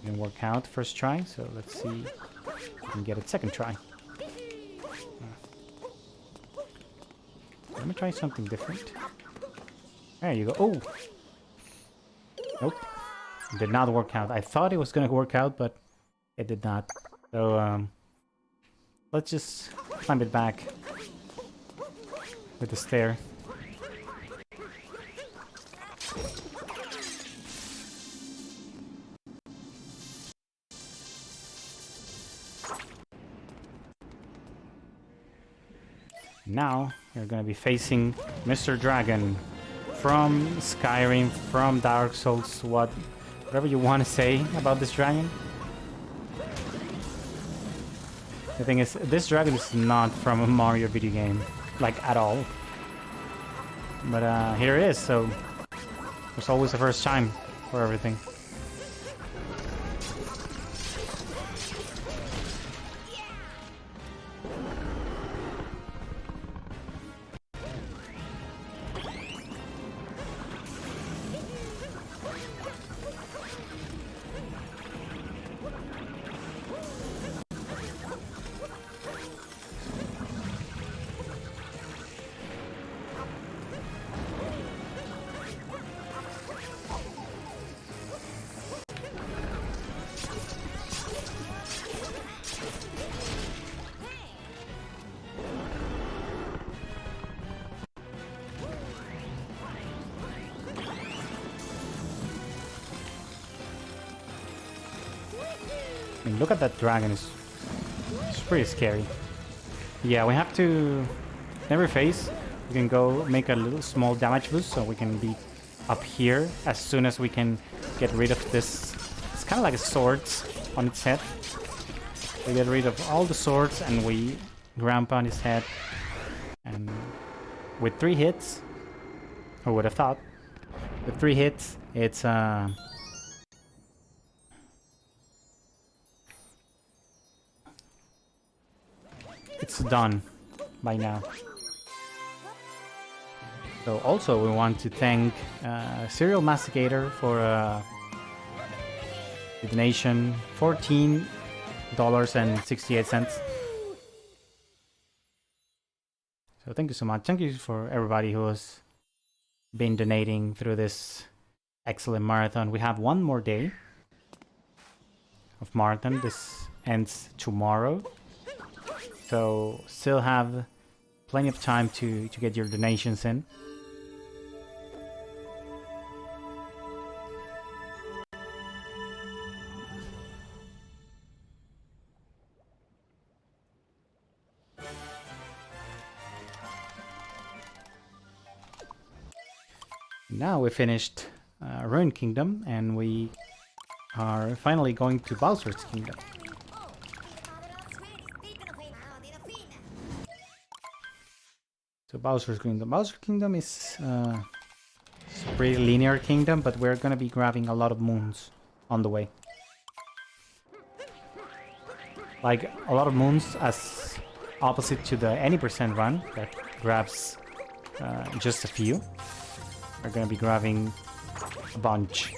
Didn't work out first try, so let's see if we can get it second try. Let me try something different. There you go. Oh! Nope. Did not work out. I thought it was gonna work out, but it did not. So, let's just climb it back with the stair. Now, you're gonna be facing Mr. Dragon from Skyrim, from Dark Souls, whatever you want to say about this dragon. The thing is, this dragon is not from a Mario video game, like at all. But here it is, so there's always a first time for everything. I mean, look at that dragon, it's pretty scary. Yeah, we have to... Every phase, we can go make a little small damage boost, so we can be up here as soon as we can get rid of this. It's kind of like a sword on its head. We get rid of all the swords and we ramp on his head. And with 3 hits, who would have thought? With 3 hits, it's done by now. So also we want to thank Serial Masticator for the donation, $14.68. So thank you so much. Thank you for everybody who has been donating through this excellent marathon. We have one more day of marathon. This ends tomorrow. So still have plenty of time to get your donations in. Now we finished Ruined Kingdom, and we are finally going to Bowser's Kingdom. So Bowser's Kingdom. Bowser's Kingdom is a pretty linear kingdom, but we're gonna be grabbing a lot of moons on the way. Like a lot of moons as opposite to the any percent run that grabs just a few. We're gonna be grabbing a bunch.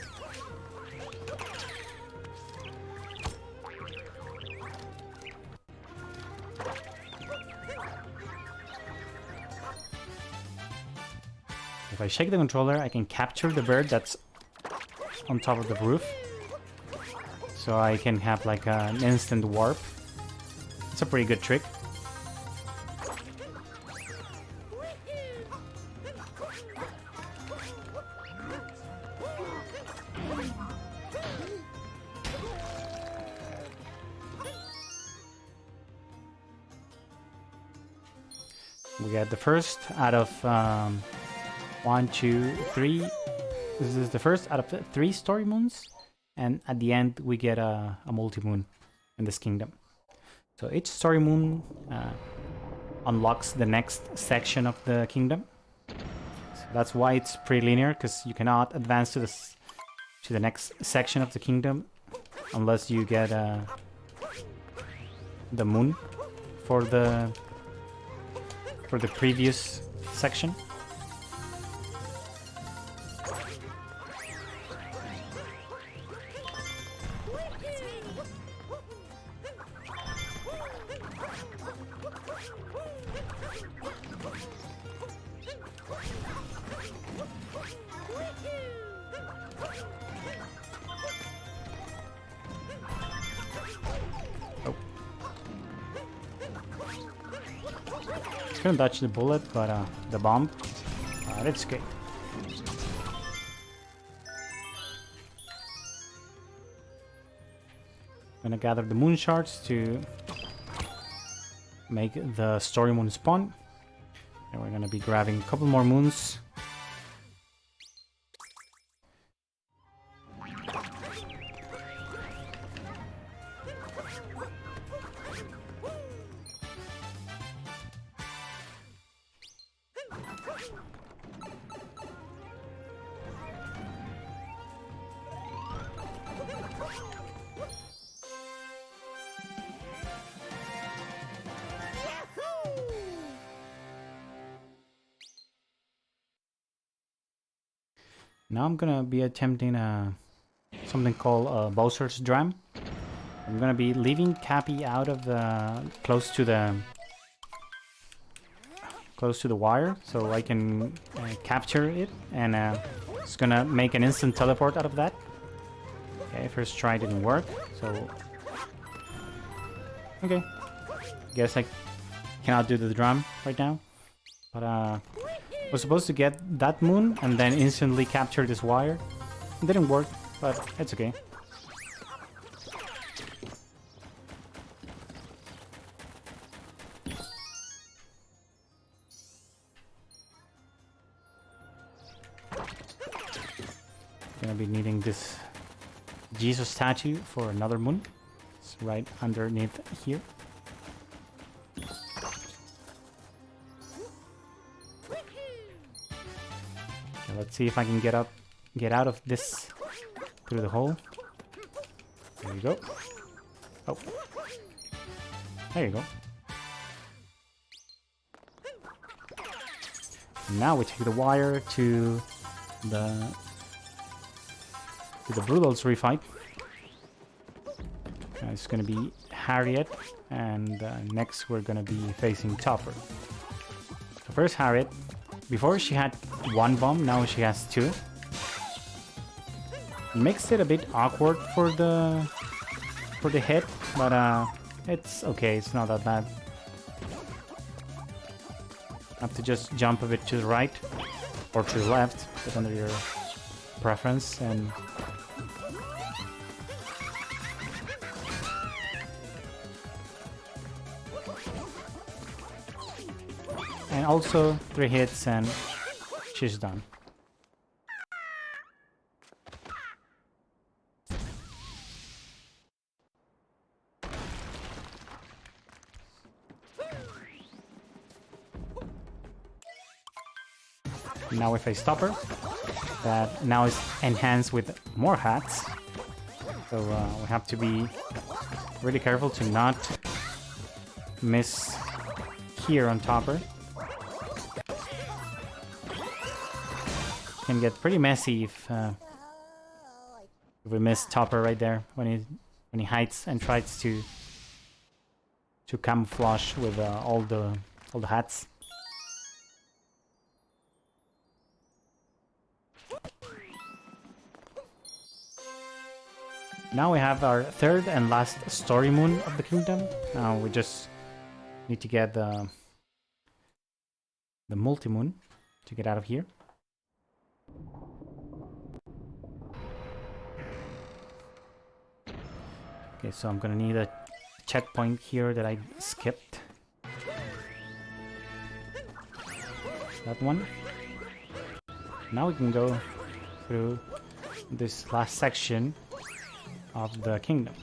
If I shake the controller, I can capture the bird that's on top of the roof. So I can have like an instant warp. It's a pretty good trick. We got the first out of 1, 2, 3. This is the first out of 3 story moons, and at the end we get a multi-moon in this kingdom. So each story moon unlocks the next section of the kingdom. So that's why it's pretty linear, because you cannot advance to the next section of the kingdom unless you get the moon for the previous section. Couldn't dodge the bullet, but the bomb, it's okay. I'm gonna gather the moon shards to make the story moon spawn, and we're gonna be grabbing a couple more moons. Now I'm gonna be attempting something called Bowser's Dram. I'm gonna be leaving Cappy out of the close to the wire, so I can capture it, and it's gonna make an instant teleport out of that. Okay, first try didn't work, so okay. Guess I cannot do the drum right now, but was supposed to get that moon and then instantly capture this wire. It didn't work, but it's okay. Gonna be needing this Jesus statue for another moon. It's right underneath here. Let's see if I can get out of this through the hole. There you go. Oh. There you go. Now we take the wire to the Brutal's refight. It's gonna be Harriet, and next we're gonna be facing Topper. So first Harriet. Before she had 1 bomb, now she has 2. Makes it a bit awkward for the hit, but it's okay. It's not that bad. Have to just jump a bit to the right or to the left, depending on your preference, and also 3 hits and she's done. Now we face Topper, that now is enhanced with more hats. So we have to be really careful to not miss here on Topper. Can get pretty messy if we miss Topper right there when he hides and tries to camouflage with all the hats. Now we have our third and last story moon of the kingdom. Now we just need to get the multi-moon to get out of here. Okay, so I'm gonna need a checkpoint here that I skipped. That one. Now we can go through this last section of the kingdom.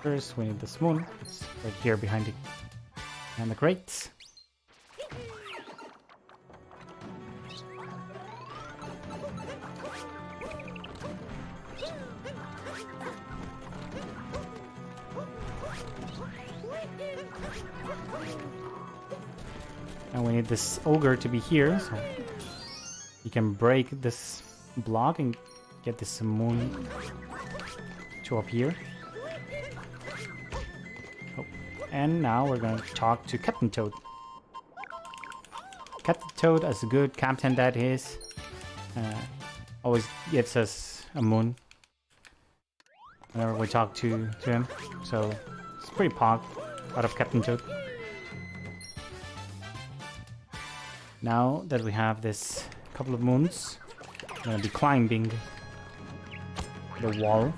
First, we need this moon. It's right here behind it. And the crates. And we need this ogre to be here, so you can break this block and get this moon to appear. Oh. And now we're going to talk to Captain Toad. Captain Toad, as a good captain that is, always gives us a moon whenever we talk to him. So it's pretty pog out of Captain Toad. Now that we have this couple of moons, I'm gonna be climbing the wall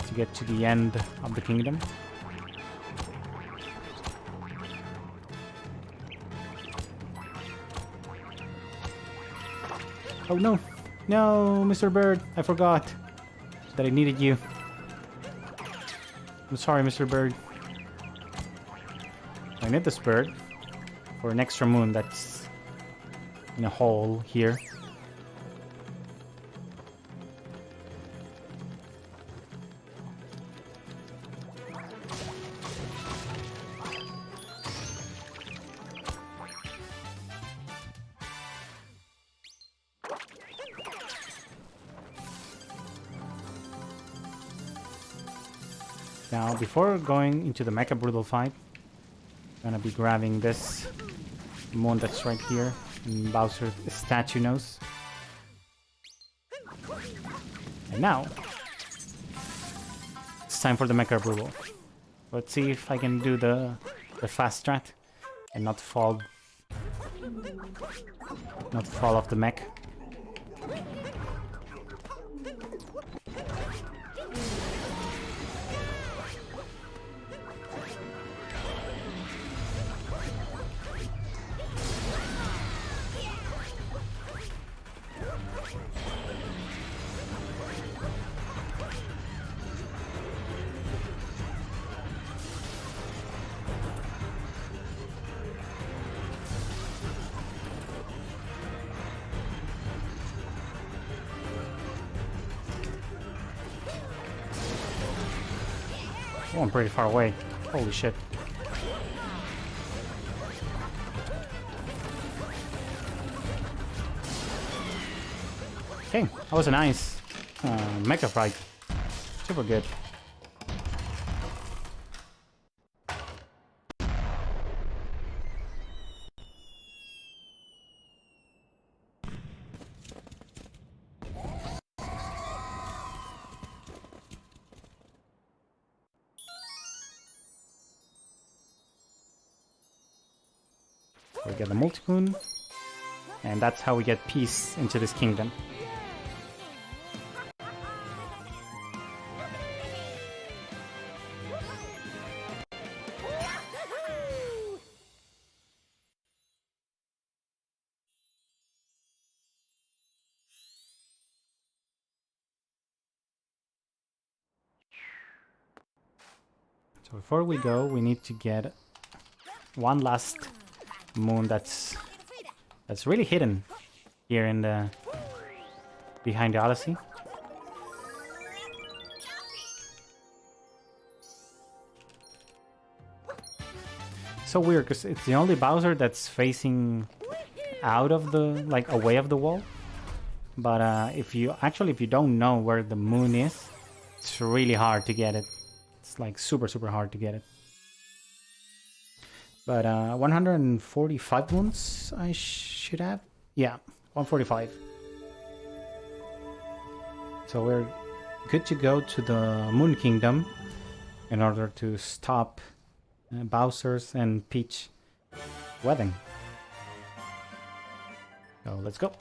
to get to the end of the kingdom. Oh no! No, Mr. Bird! I forgot that I needed you. I'm sorry, Mr. Bird. I need this bird for an extra moon that's in a hole here. Now, before going into the Mecha Brutal fight, I'm gonna be grabbing this moon that's right here in Bowser's statue nose. And now, it's time for the Mecha Brutal. Let's see if I can do the fast strat and not fall off the mech. Oh, I'm pretty far away. Holy shit. Okay, that was a nice mecha fight. Super good. We get the multi-moon, and that's how we get peace into this kingdom. So before we go, we need to get one last moon that's really hidden here in the behind the Odyssey. So weird because it's the only Bowser that's facing out of the away of the wall. But if you don't know where the moon is, it's really hard to get it. It's like super hard to get it. But 145 moons I should have. Yeah, 145. So we're good to go to the Moon Kingdom in order to stop Bowser's and Peach wedding. So let's go.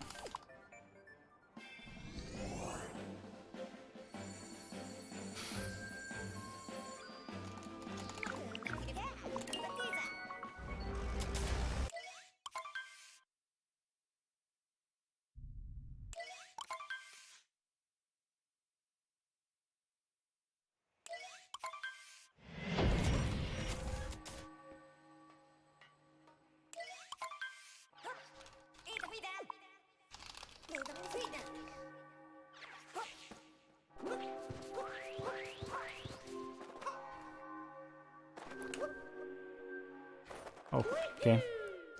Okay,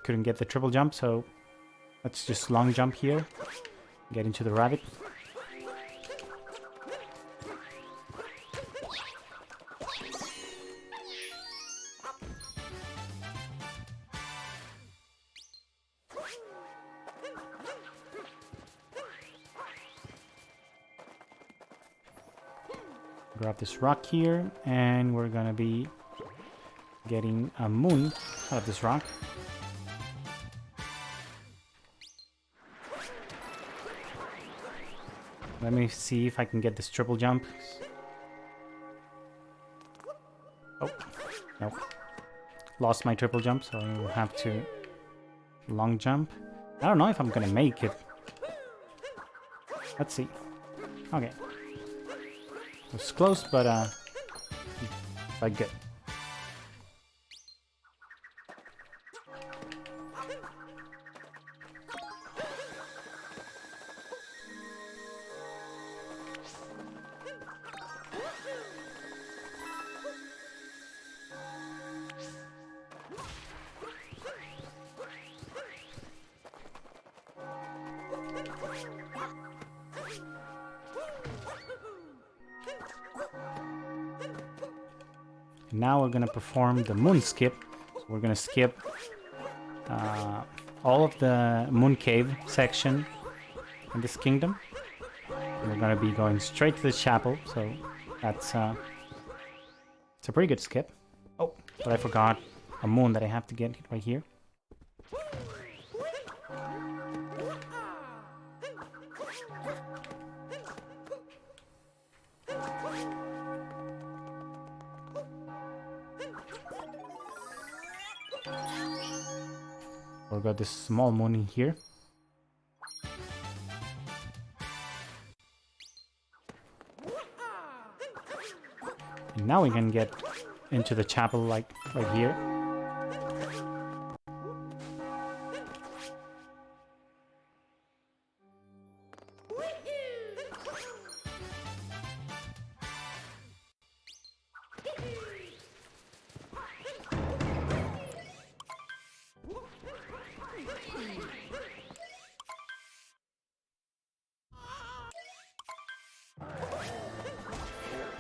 couldn't get the triple jump, so let's just long jump here, get into the rabbit. Grab this rock here, and we're gonna be getting a moon out of this rock. Let me see if I can get this triple jump. Oh, no. Lost my triple jump, so I will have to long jump. I don't know if I'm gonna make it. Let's see. Okay. It was close, but quite good. Now we're gonna perform the moon skip. So we're gonna skip all of the moon cave section in this kingdom. And we're gonna be going straight to the chapel, so that's it's a pretty good skip. Oh, but I forgot a moon that I have to get right here. We've got this small moon in here. And now we can get into the chapel like right here.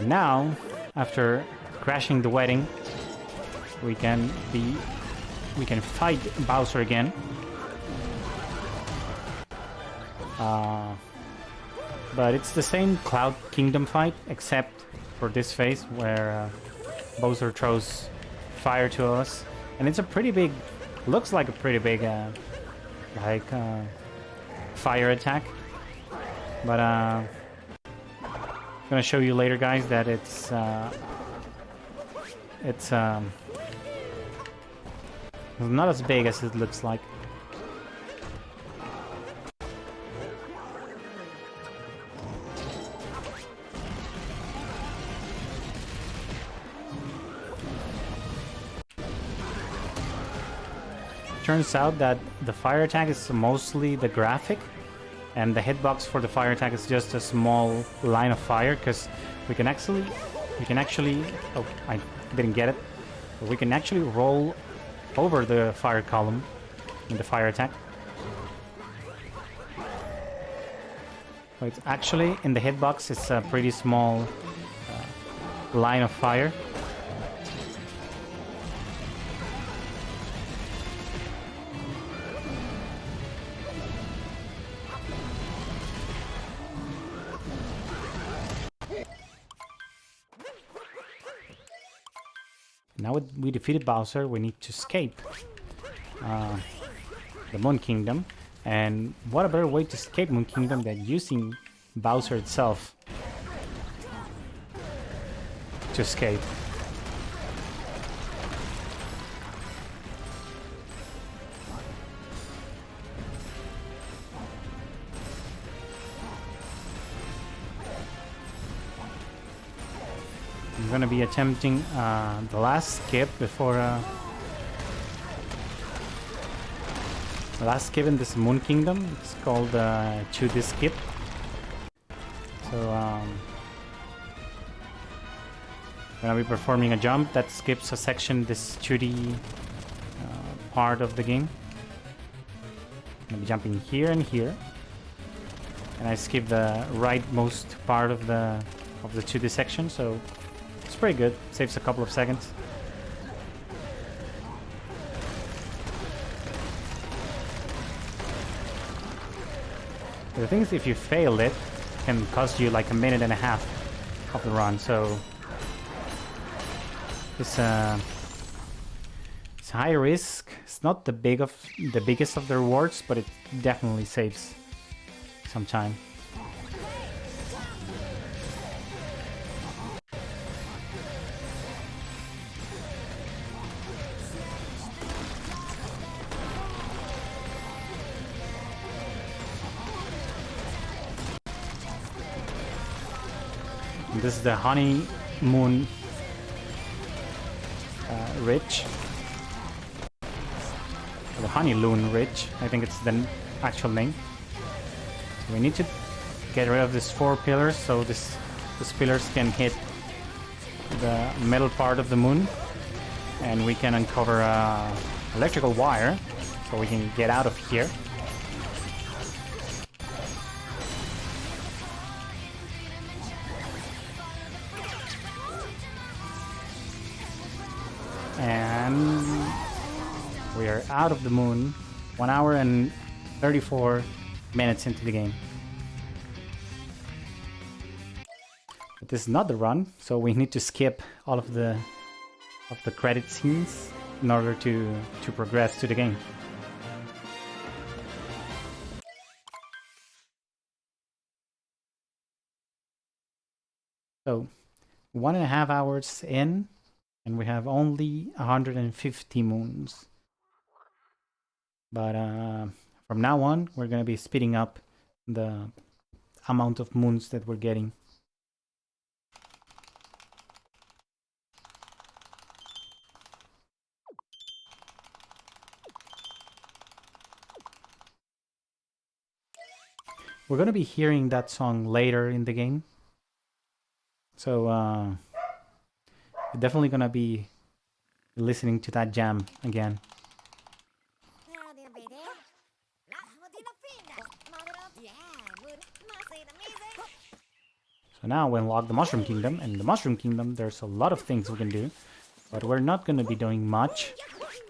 Now, after crashing the wedding, we can fight Bowser again. But it's the same Cloud Kingdom fight, except for this phase where Bowser throws fire to us, and it's a pretty big, looks like a pretty big fire attack. But I'm gonna show you later, guys, that it's not as big as it looks like. turns out that the fire attack is mostly the graphic, and the hitbox for the fire attack is just a small line of fire, because we can actually, oh, I didn't get it. But we can actually roll over the fire column in the fire attack. So it's actually, in the hitbox, it's a pretty small line of fire. Now we defeated Bowser, we need to escape the Moon Kingdom. And what a better way to escape Moon Kingdom than using Bowser itself to escape. I'm gonna be attempting the last skip before the last skip in this Moon Kingdom. It's called to skip. So I'm gonna be performing a jump that skips a section, this 2D part of the game. I'm gonna be jumping here and here, and I skip the rightmost part of the 2D section, so it's pretty good. Saves a couple of seconds. The thing is, if you fail it, it can cost you like a minute and a half of the run, so it's high risk. It's not the biggest of the rewards, but it definitely saves some time. This is the Honeymoon Ridge. Or the Honeyloon Ridge, I think it's the actual name. So we need to get rid of these 4 pillars, so these pillars can hit the middle part of the moon. And we can uncover electrical wire, so we can get out of here. And we are out of the moon, 1 hour and 34 minutes into the game. But this is not the run, so we need to skip all of the credit scenes in order to progress to the game. So 1.5 hours in, and we have only 150 moons. But from now on, we're going to be speeding up the amount of moons that we're getting. We're going to be hearing that song later in the game. So we're definitely going to be listening to that jam again. So now we unlock the Mushroom Kingdom, and in the Mushroom Kingdom there's a lot of things we can do, but we're not going to be doing much.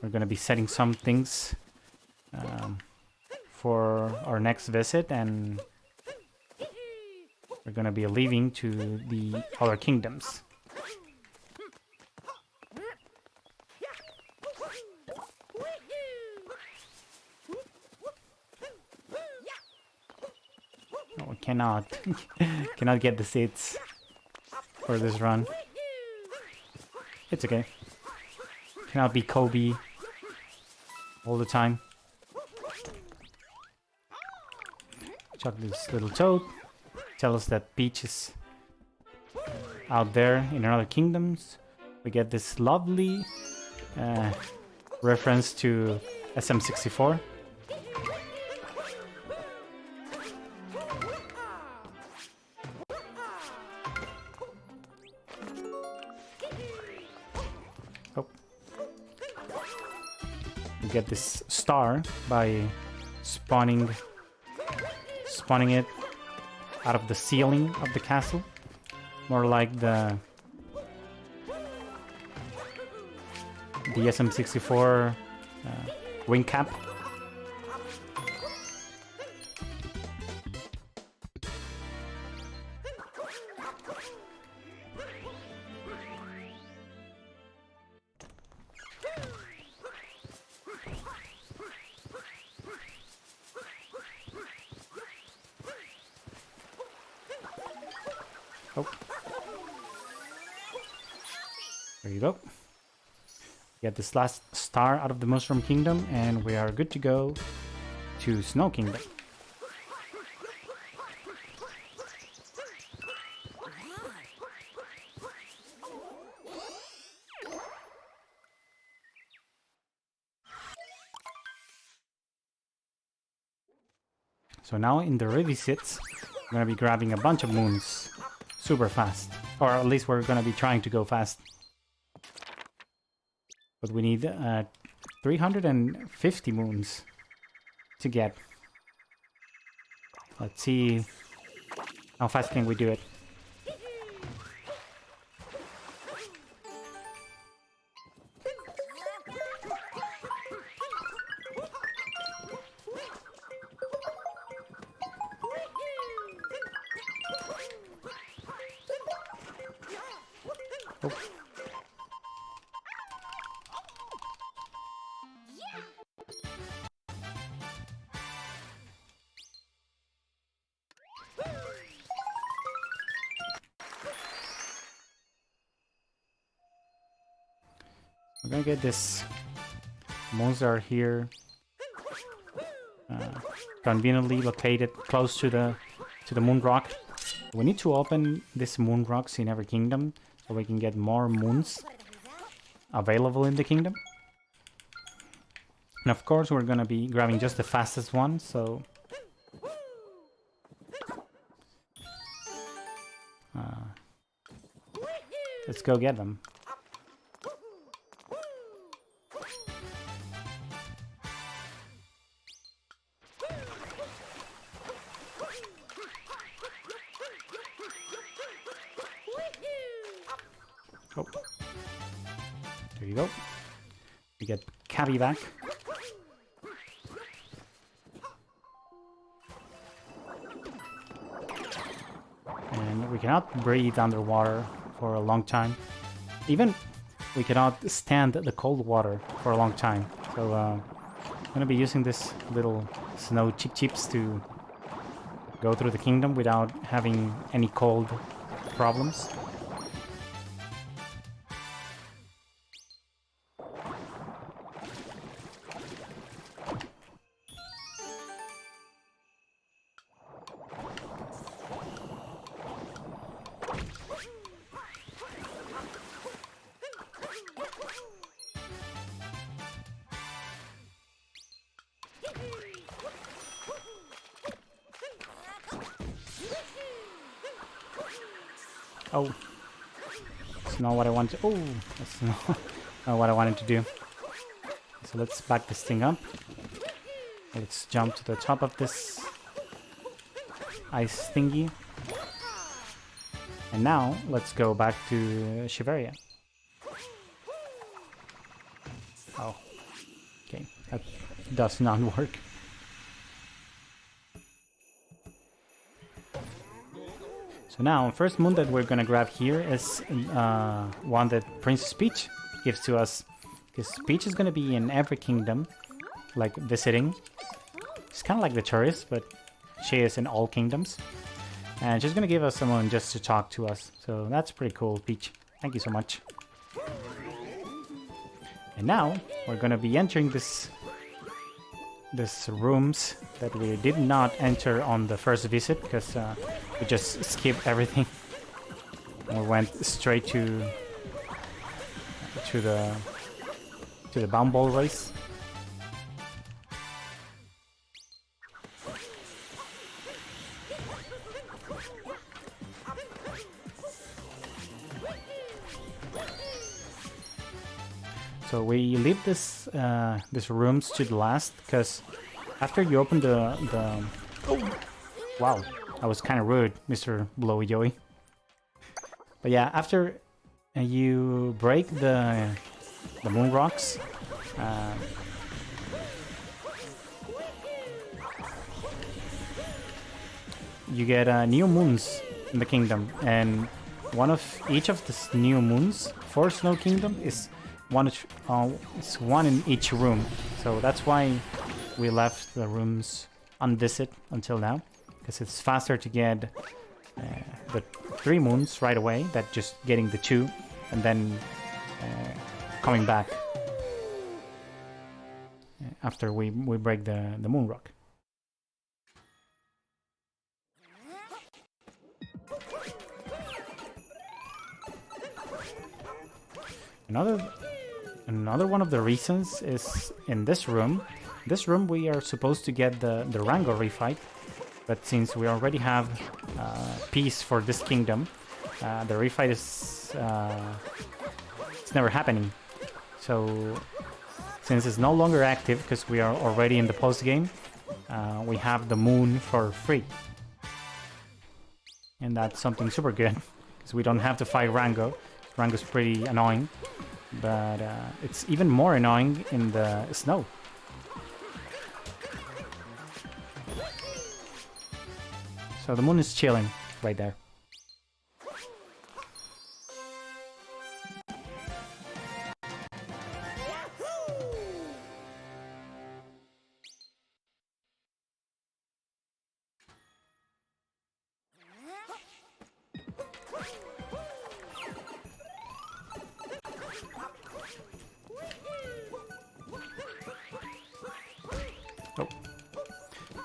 We're going to be setting some things for our next visit, and we're going to be leaving to the other kingdoms. No, we cannot get the seats for this run. It's okay. Cannot be Kobe all the time. Chuck this little toad. Tell us that Peach is out there in another kingdoms. We get this lovely reference to SM64. Oh. We get this star by spawning it out of the ceiling of the castle. More like the SM64 wing cap. Oh. There you go. Get this last star out of the Mushroom Kingdom, and we are good to go to Snow Kingdom. So now in the revisits, I'm gonna be grabbing a bunch of moons super fast, or at least we're gonna be trying to go fast. But we need 350 moons to get. Let's see how fast can we do it. Oh. We're gonna get this monster here, conveniently located close to the moon rock. We need to open this moon rocks in every kingdom so we can get more moons available in the kingdom. And of course we're gonna be grabbing just the fastest one, so let's go get them. Oh. There you go. We get Cabby back. And we cannot breathe underwater for a long time. Even we cannot stand the cold water for a long time. So I'm gonna be using this little snow chips to go through the kingdom without having any cold problems. Oh, that's not what I wanted. Oh, that's not what I wanted to do. So let's back this thing up. Let's jump to the top of this ice thingy. And now let's go back to Shiveria. Oh, okay, that does not work. So now, first moon that we're gonna grab here is one that Princess Peach gives to us. Because Peach is gonna be in every kingdom, like visiting. She's kind of like the tourist, but she is in all kingdoms. And she's gonna give us someone just to talk to us. So that's pretty cool, Peach. Thank you so much. And now, we're gonna be entering this rooms that we did not enter on the first visit because we just skipped everything. And we went straight to the Bound Ball race. So we leave this rooms to the last, because after you open the oh, wow, that was kind of rude, Mr. Blowy Joey. But yeah, after you break the moon rocks, you get new moons in the kingdom, and each of these new moons for Snow Kingdom is one in each room. So that's why we left the rooms unvisited until now, because it's faster to get the 3 moons right away than just getting the 2 and then coming back after we break the moon rock. Another one of the reasons is in this room. This room we are supposed to get the Rango refight, but since we already have peace for this kingdom, the refight is it's never happening. So since it's no longer active because we are already in the post game, we have the moon for free, and that's something super good because we don't have to fight Rango. Rango's pretty annoying, but it's even more annoying in the snow. So the moon is chilling right there.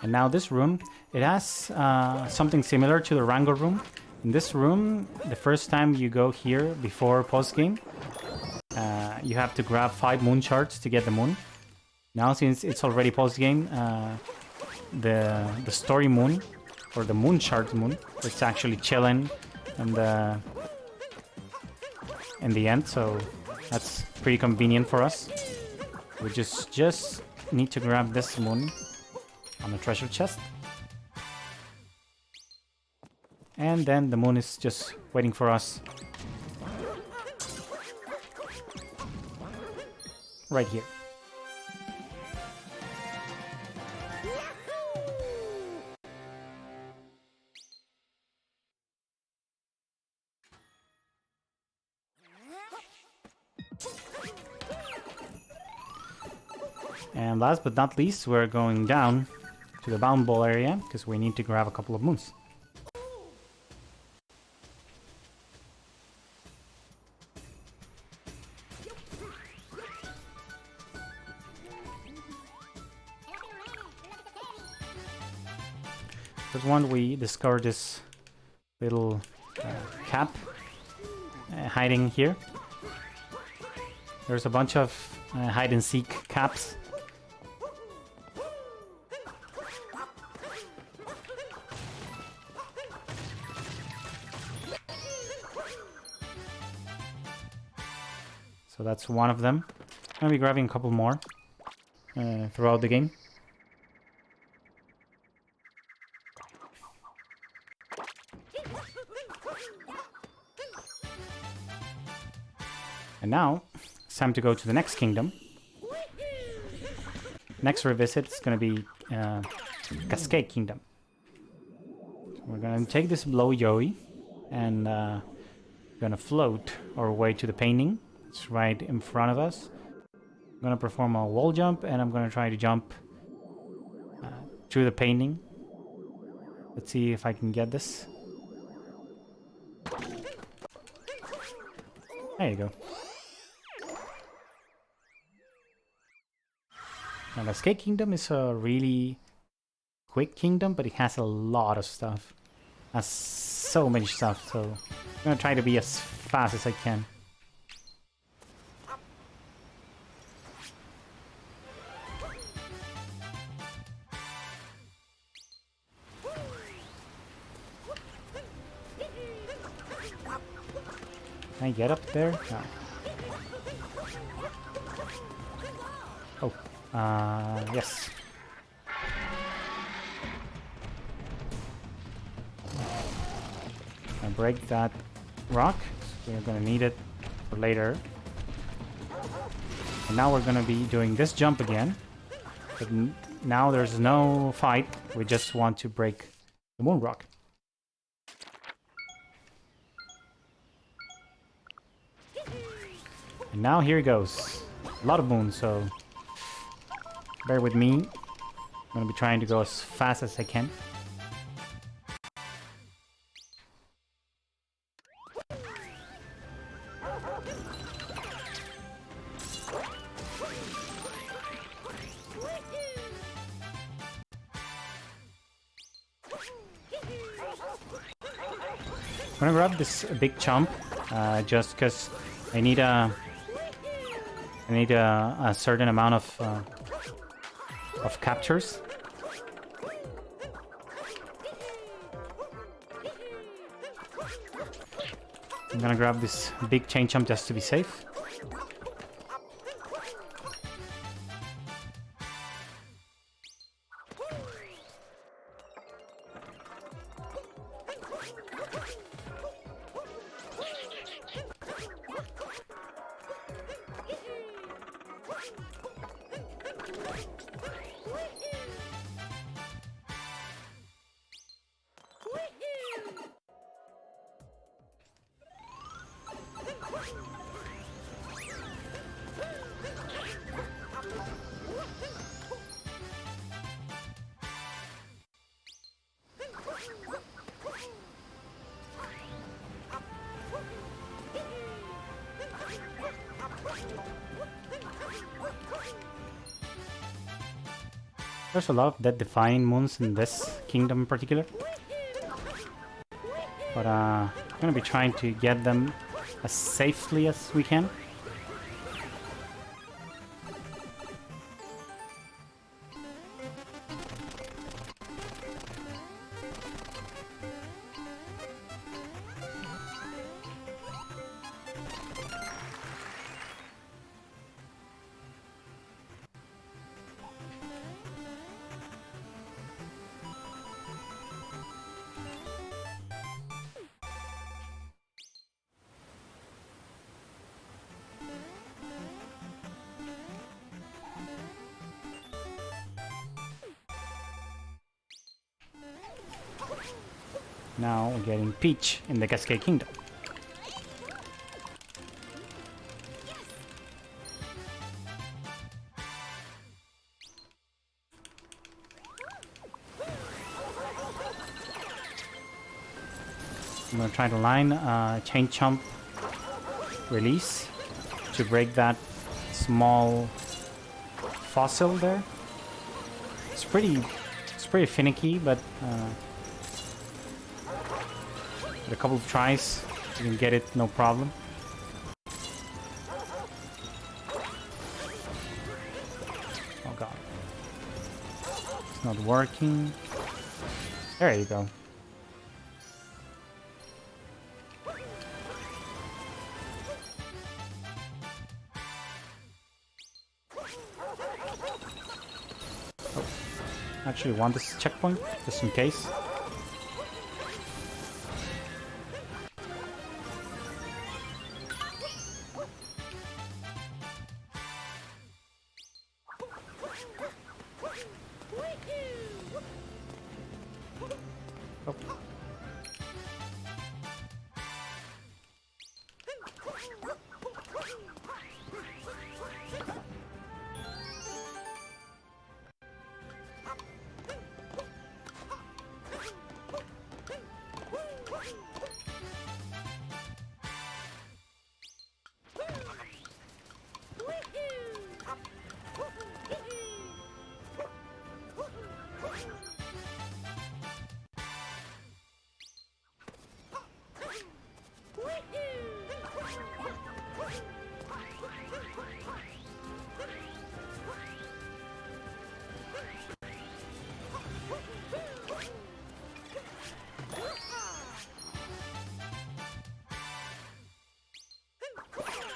And now this room, it has something similar to the Rango room. In this room, the first time you go here before post-game, you have to grab 5 moon shards to get the moon. Now since it's already post-game, the story moon, or the moon shard moon, it's actually chilling in the end, so that's pretty convenient for us. We just need to grab this moon on the treasure chest, and then the moon is just waiting for us right here. And last but not least, we're going down to the bound ball area because we need to grab a couple of moons. First one, we discovered this little cap hiding here. There's a bunch of hide and seek caps. So that's one of them. I'm gonna be grabbing a couple more throughout the game. And now it's time to go to the next kingdom. Next revisit is gonna be Cascade Kingdom. So we're gonna take this Blowy Joey and gonna float our way to the painting. It's right in front of us. I'm gonna perform a wall jump, and I'm gonna try to jump through the painting. Let's see if I can get this. There you go. Now, the Skate Kingdom is a really quick kingdom, but it has a lot of stuff. It has so many stuff, so I'm gonna try to be as fast as I can. Can I get up there? No. Oh, yes. I break that rock. So we're gonna need it for later. And now we're gonna be doing this jump again. But now there's no fight. We just want to break the moon rock. And now here it goes. A lot of moons, so bear with me. I'm gonna be trying to go as fast as I can. I'm gonna grab this big chump, just because I need a certain amount of captures. I'm gonna grab this big chain chump just to be safe. There's a lot of death-defying moons in this kingdom in particular. But I'm gonna be trying to get them as safely as we can. Now we're getting Peach in the Cascade Kingdom. I'm gonna try to line chain chump release to break that small fossil there. It's pretty finicky, but with a couple of tries, you can get it no problem. Oh god. It's not working. There you go. Oh. Actually want this checkpoint, just in case. Oh.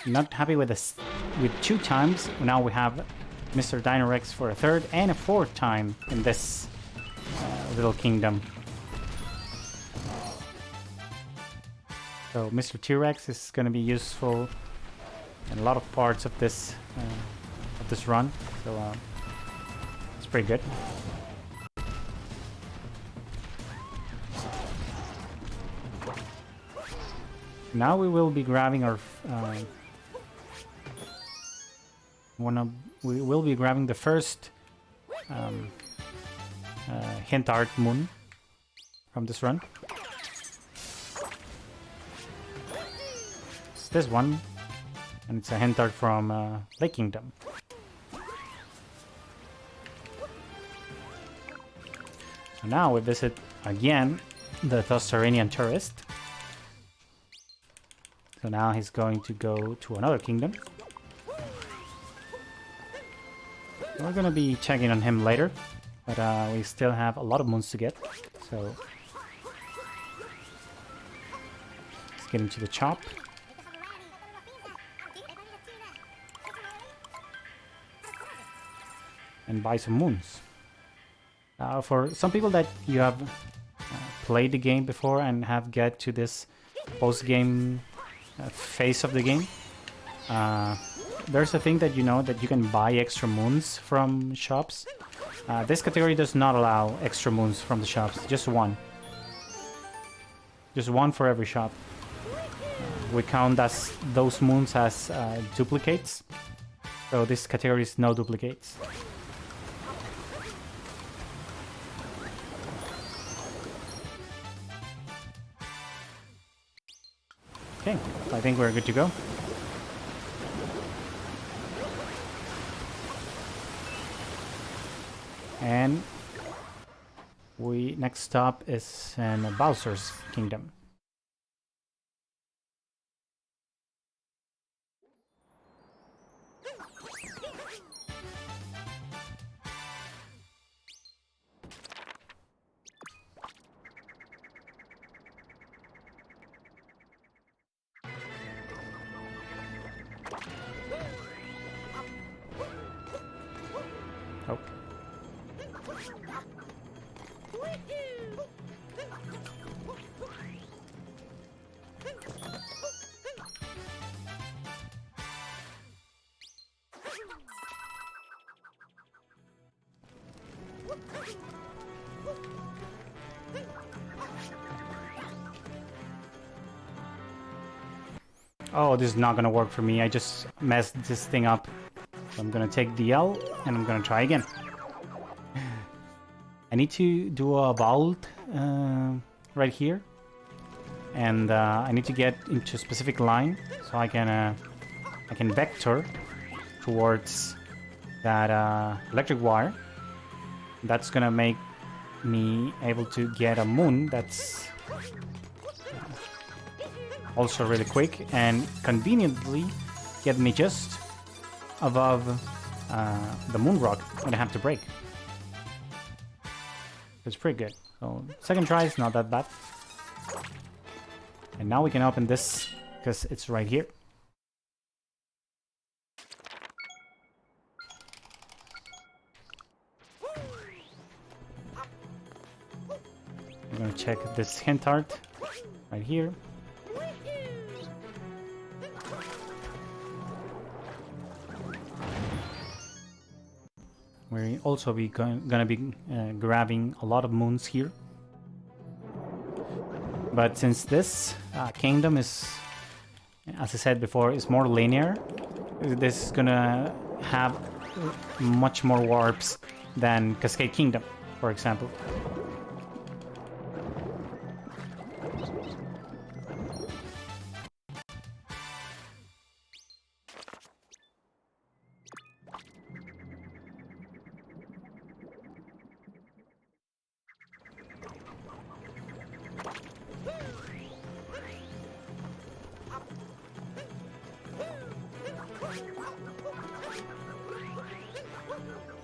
Not happy with this. With 2 times, now we have Mr. Dinorex for a third and a fourth time in this little kingdom. So Mr. T-Rex is going to be useful in a lot of parts of this run. So it's pretty good. Now we will be grabbing our we will be grabbing the first hint art moon from this run. It's this one, and it's a hint art from Lake Kingdom. So now we visit again the Thostaranian tourist. So now he's going to go to another kingdom. We're gonna be checking on him later, but we still have a lot of moons to get. So let's get into the shop. And buy some moons. For some people that you have played the game before and have get to this post-game phase of the game, there's a thing that you know that you can buy extra moons from shops. This category does not allow extra moons from the shops, just one. Just one for every shop. We count those moons as duplicates, so this category is no duplicates. Okay, I think we're good to go. And next stop is in Bowser's Kingdom. Oh. Oh, this is not gonna work for me. I just messed this thing up. So I'm gonna take the L and I'm gonna try again. I need to do a vault right here, and I need to get into a specific line so I can vector towards that electric wire. That's gonna make me able to get a moon that's also really quick and conveniently get me just above the moon rock that I have to break. It's pretty good. So second try is not that bad. And now we can open this because it's right here. I'm gonna check this hint art right here. We're also gonna be grabbing a lot of moons here. But since this kingdom is, as I said before, is more linear, this is gonna have much more warps than Cascade Kingdom, for example.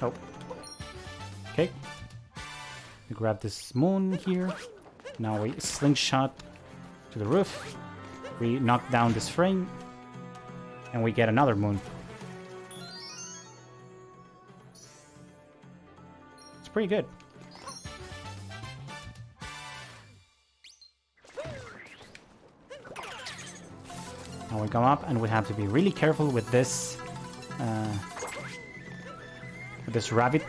Oh. Okay. We grab this moon here. Now we slingshot to the roof. We knock down this frame. And we get another moon. pretty good. Now we come up and we have to be really careful with this rabbit.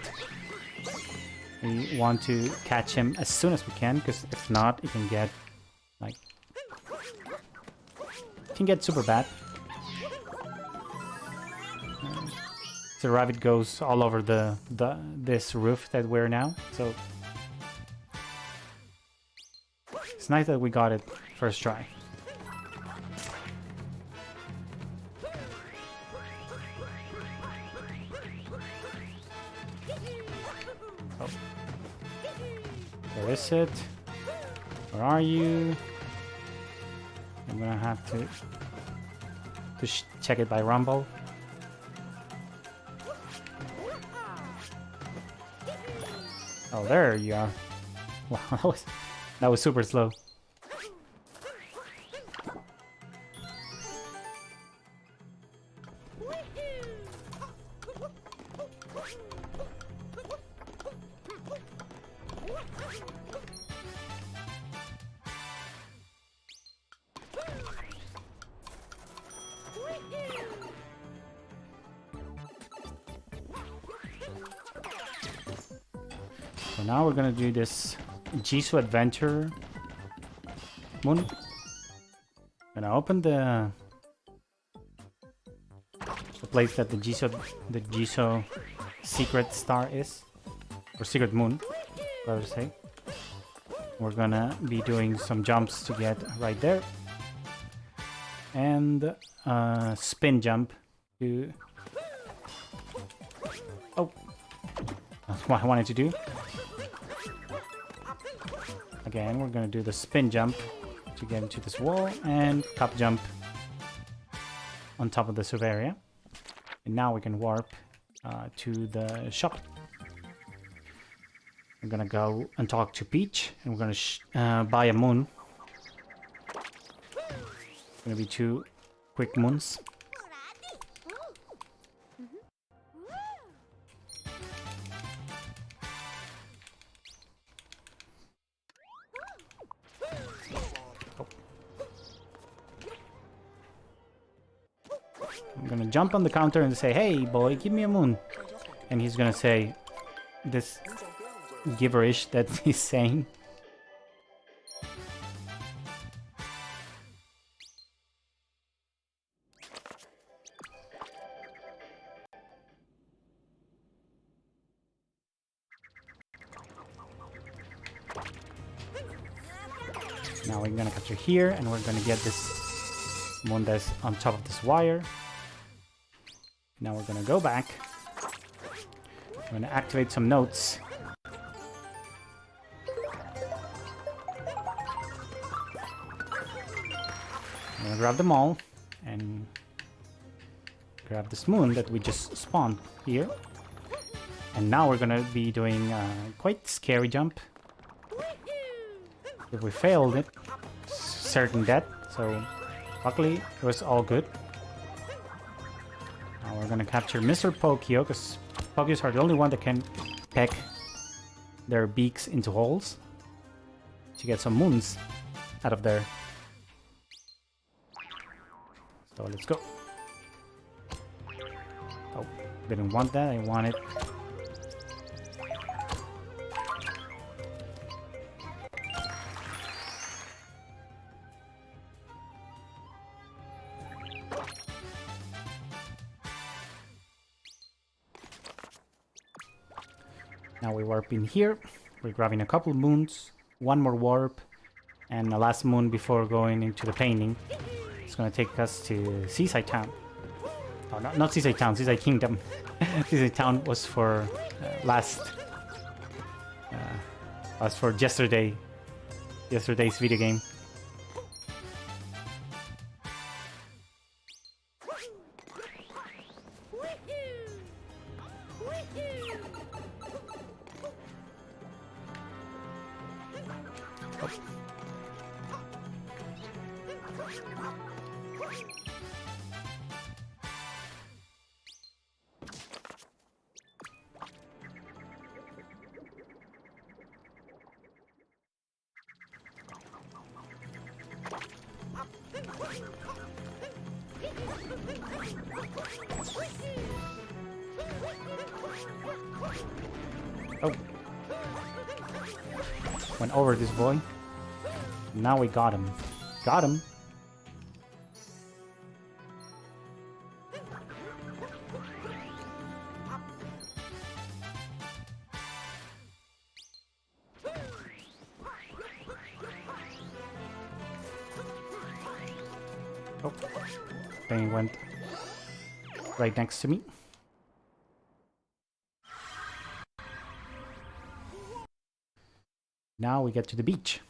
We want to catch him as soon as we can, because if not, it can get like super bad. The rabbit goes all over this roof that we're now, so it's nice that we got it first try. Oh. Where is it? Where are you? I'm gonna have to check it by rumble. Oh, there you are. Wow, that was super slow. So now we're gonna do this Jisoo Adventure Moon. Gonna open the place that the Jisoo secret star is, or secret moon, I would say. We're gonna be doing some jumps to get right there, and spin jump to. Oh, that's what I wanted to do. Again, we're gonna do the spin jump to get into this wall, and cup jump on top of the serve area. And now we can warp to the shop. We're gonna go and talk to Peach, and we're gonna buy a moon. Gonna be 2 quick moons. I'm gonna jump on the counter and say, "Hey boy, give me a moon." And he's gonna say this gibberish that he's saying. Now we're gonna capture here, and we're gonna get this moon that's on top of this wire. Now we're gonna go back. I'm gonna activate some notes. I'm gonna grab them all and grab this moon that we just spawned here. And now we're gonna be doing a quite scary jump. If we failed it, certain death. So luckily it was all good. Now we're gonna capture Mr. Pokio, because Pokios are the only one that can peck their beaks into holes to get some moons out of there. So let's go. Oh, didn't want that, I wanted. Now we warp in here. We're grabbing a couple moons, 1 more warp, and a last moon before going into the painting. It's gonna take us to Seaside Town. Oh, not Seaside Town, Seaside Kingdom. Seaside Town was for yesterday's video game. Oh. Went over this boy. Now we got him. Got him. Oh. Thing went right next to me. Now we get to the beach.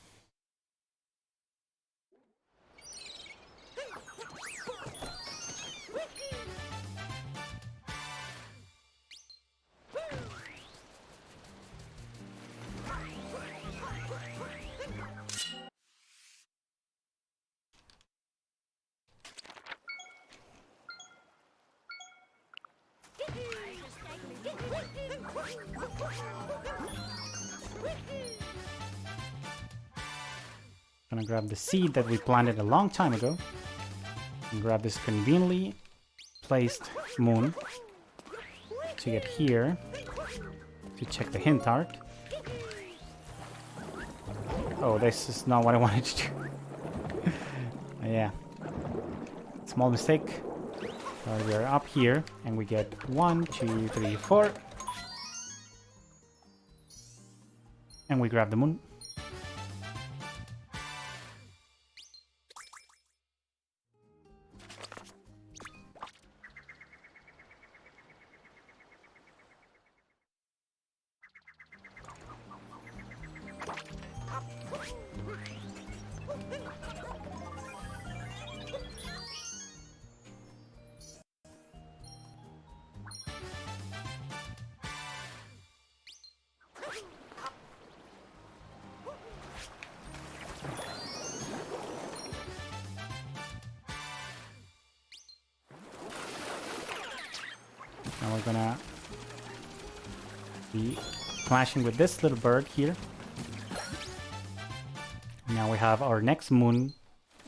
Gonna grab the seed that we planted a long time ago and grab this conveniently placed moon to get here to check the hint art. Oh, this is not what I wanted to do. Yeah, small mistake. We are up here and we get 1, 2, 3, 4, and we grab the moon. Now we're gonna be clashing with this little bird here. Now we have our next moon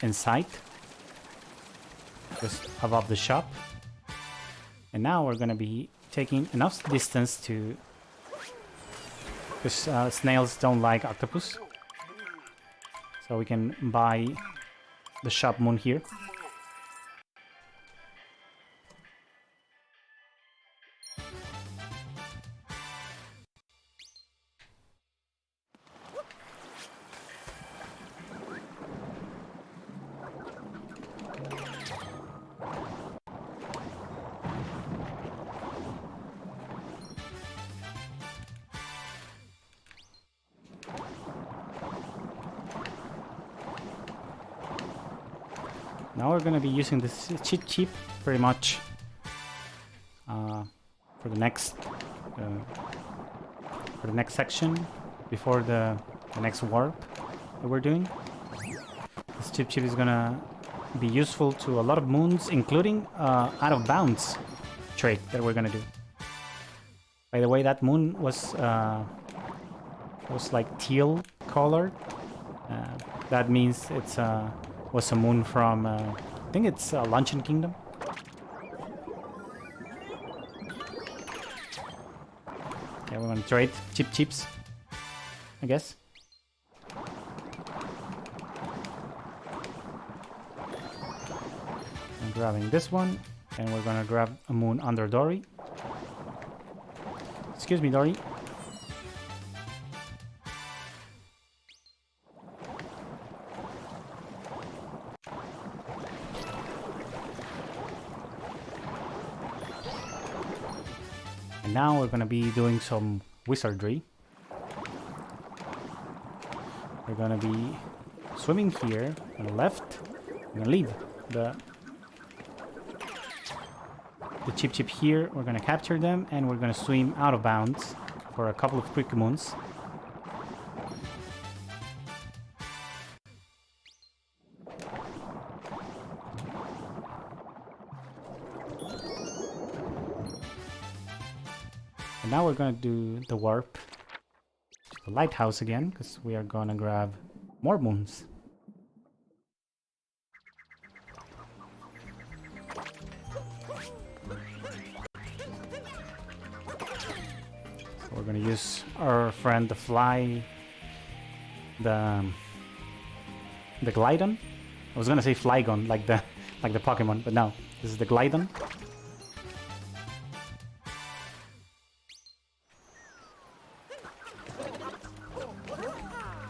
in sight, just above the shop. And now we're gonna be taking enough distance to... because snails don't like octopus. So we can buy the shop moon here. Now we're gonna be using this cheap pretty much for the next section before the next warp that we're doing. This cheap is gonna be useful to a lot of moons, including out of bounds trade that we're gonna do. By the way, that moon was like teal colored. That means it's was a moon from, I think it's Luncheon Kingdom. Yeah, we're gonna trade chips, I guess. I'm grabbing this one, and we're gonna grab a moon under Dory. Excuse me, Dory. And now we're gonna be doing some wizardry. We're gonna be swimming here on the left. We're gonna leave the chip here. We're gonna capture them and we're gonna swim out of bounds for a couple of quick moons. And now we're gonna do the warp to the lighthouse again, because we are gonna grab more moons. We're gonna use our friend the fly, the Glidon. I was gonna say Flygon, like the Pokemon, but no, this is the Glidon.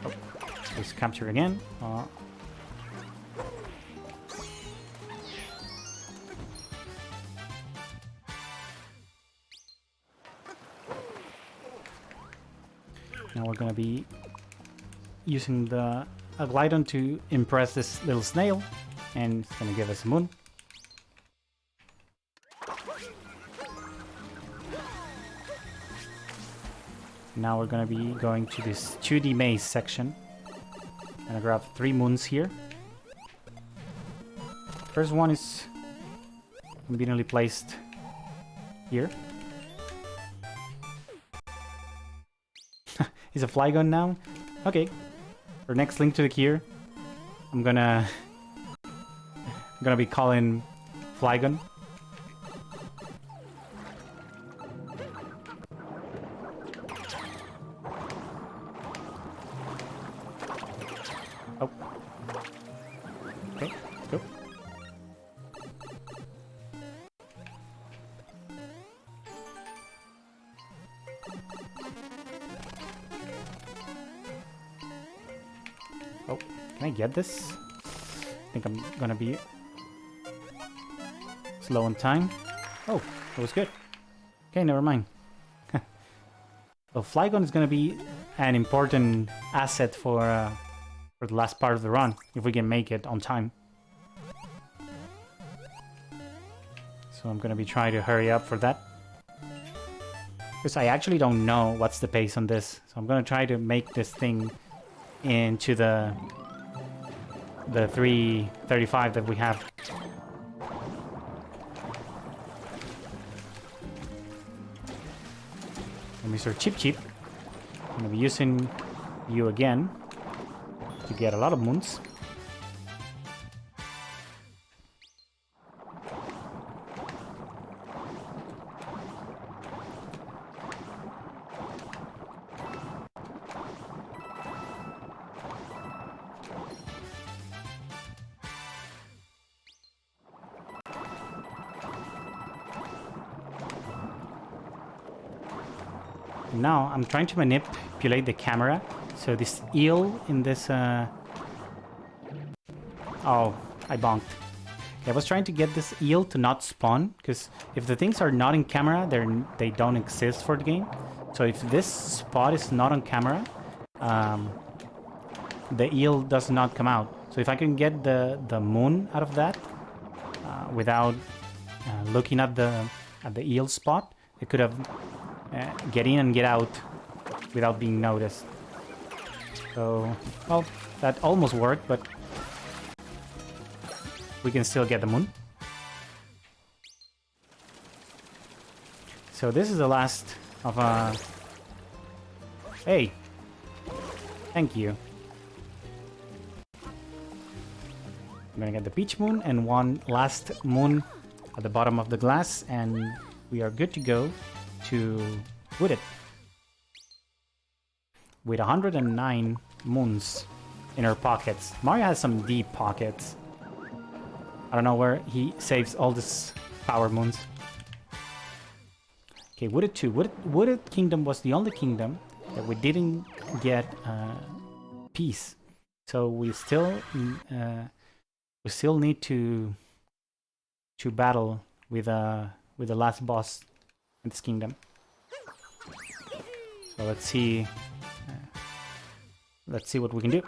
Oh, let's capture again. Now we're gonna be using the Glidon to impress this little snail, and it's gonna give us a moon. Now we're gonna be going to this 2D maze section. I'm gonna grab 3 moons here. First one is conveniently placed here. He's a Flygon now? Okay. For next Link to the Cure, I'm gonna be calling Flygon. Oh. Okay, let's go. Oh, can I get this? I think I'm gonna be slow on time. Oh, that was good. Okay, never mind. Well, Flygon is gonna be an important asset for the last part of the run, if we can make it on time. So I'm gonna be trying to hurry up for that. Because I actually don't know what's the pace on this. So I'm gonna try to make this thing into the 3:35 that we have. And Mr. Chip Chip, I'm gonna be using you again to get a lot of moons. Now I'm trying to manipulate the camera, so this eel in this oh, I bonked. Okay, I was trying to get this eel to not spawn, because if the things are not in camera, they don't exist for the game. So if this spot is not on camera, the eel does not come out. So if I can get the moon out of that without looking at the eel spot, it could have get in and get out without being noticed. So, well, that almost worked, but we can still get the moon. So this is the last of hey, thank you. I'm gonna get the peach moon and one last moon at the bottom of the glass, and we are good to go to Wood It with 109 moons in our pockets. Mario has some deep pockets. I don't know where he saves all this power moons. Okay, Wooded 2. Wooded Kingdom was the only kingdom that we didn't get peace. So we still need to battle with the last boss in this kingdom. So let's see what we can do.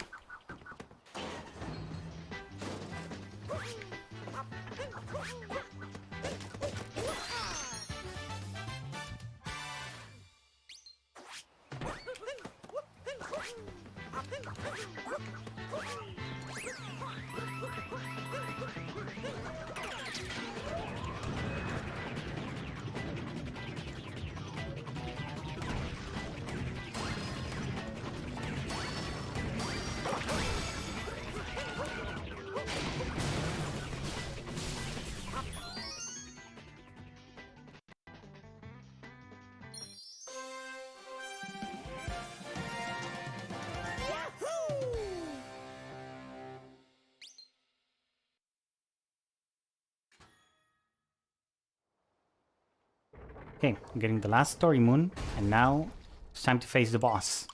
Okay, I'm getting the last story moon, and now it's time to face the boss.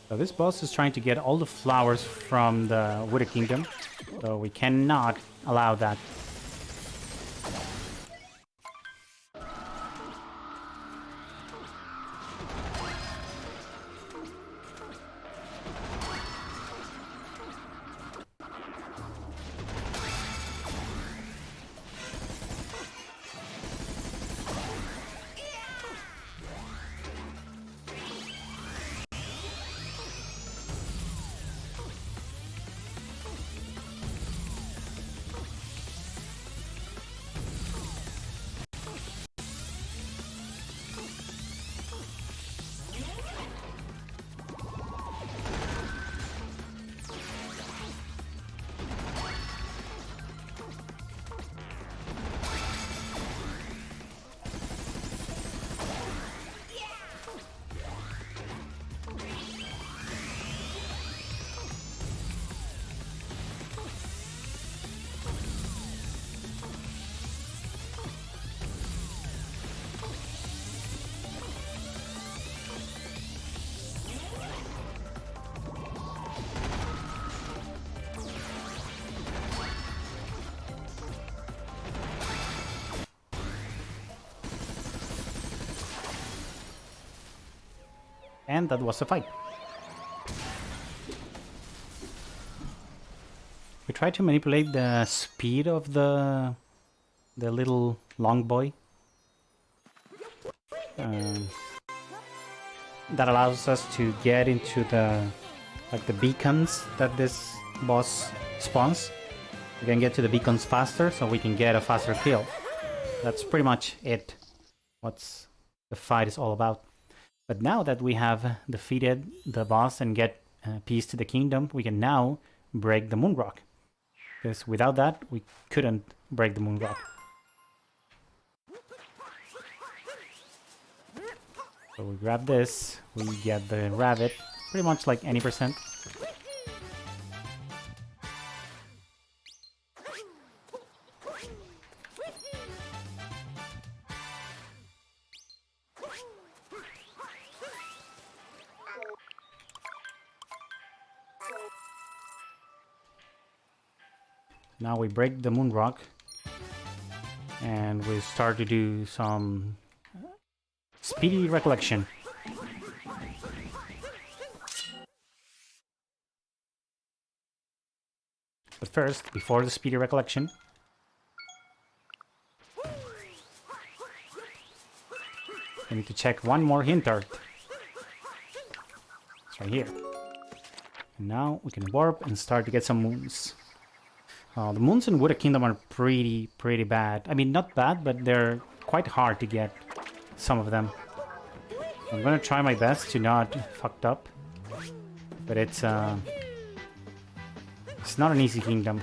So this boss is trying to get all the flowers from the Wooded Kingdom, so we cannot allow that. And that was a fight. We tried to manipulate the speed of the little long boy. That allows us to get into the beacons that this boss spawns. We can get to the beacons faster, so we can get a faster kill. That's pretty much it. What the fight is all about. But now that we have defeated the boss and get peace to the kingdom, we can now break the moon rock. Because without that, we couldn't break the moon rock. So we grab this, we get the rabbit, pretty much like any percent. Now we break the moon rock and we start to do some speedy recollection. But first, before the speedy recollection, we need to check one more hint art. It's right here. And now we can warp and start to get some moons. The moons in Wooded Kingdom are pretty bad. I mean, not bad, but they're quite hard to get, some of them. I'm gonna try my best to not fucked up, but it's not an easy kingdom.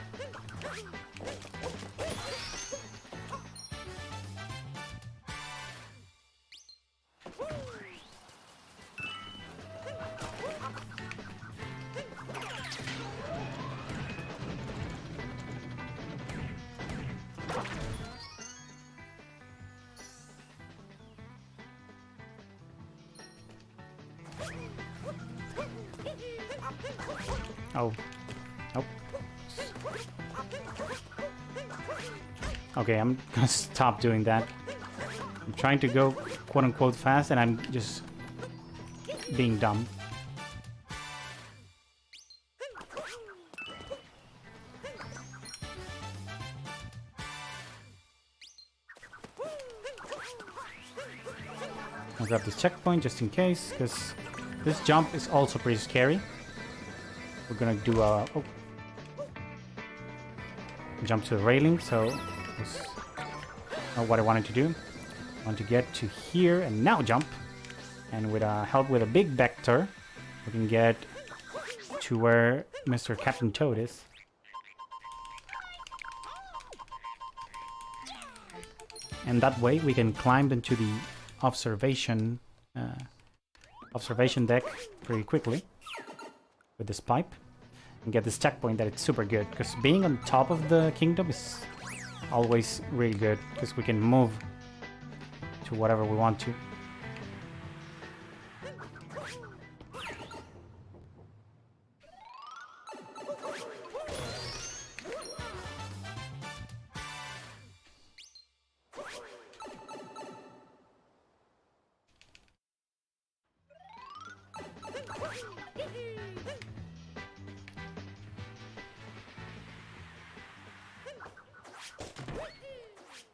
Oh. Nope. Okay, I'm gonna stop doing that. I'm trying to go quote-unquote fast and I'm just being dumb. I'll grab this checkpoint just in case, because this jump is also pretty scary. We're gonna do a jump to the railing, so that's not what I wanted to do. I want to get to here and now jump, and with help with a big vector, we can get to where Mr. Captain Toad is. And that way we can climb into the observation observation deck pretty quickly with this pipe and get this checkpoint that it's super good, because being on top of the kingdom is always really good because we can move to whatever we want to.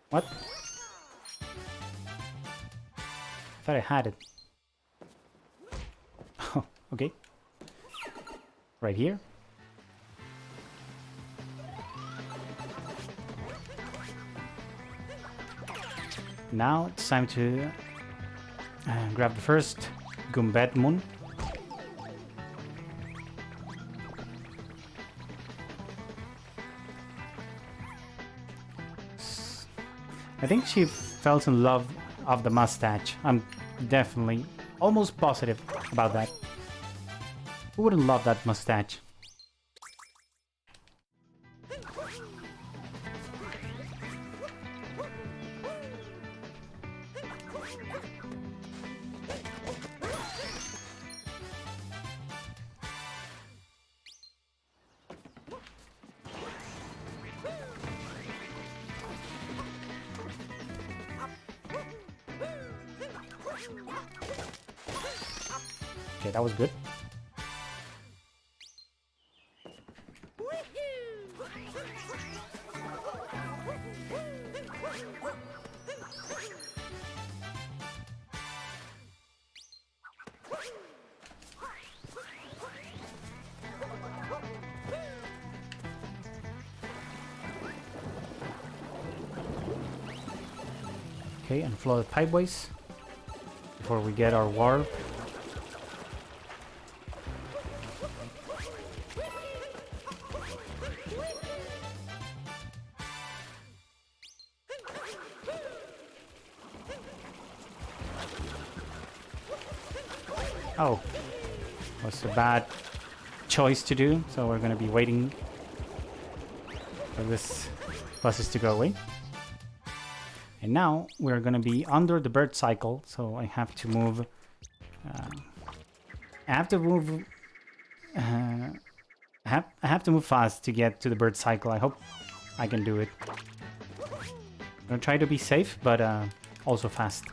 What? I thought I had it. Oh, okay. Right here. Now it's time to grab the first Gumbet Moon. I think she fell in love of the mustache. I'm definitely almost positive about that. Who wouldn't love that mustache? Okay, that was good. Okay, and flow the pipeways before we get our warp. Oh, was a bad choice to do, so we're gonna be waiting for this buses to go away. And now we're gonna be under the bird cycle, so I have to move. I have to move. I have to move fast to get to the bird cycle. I hope I can do it. I'm gonna try to be safe, but also fast.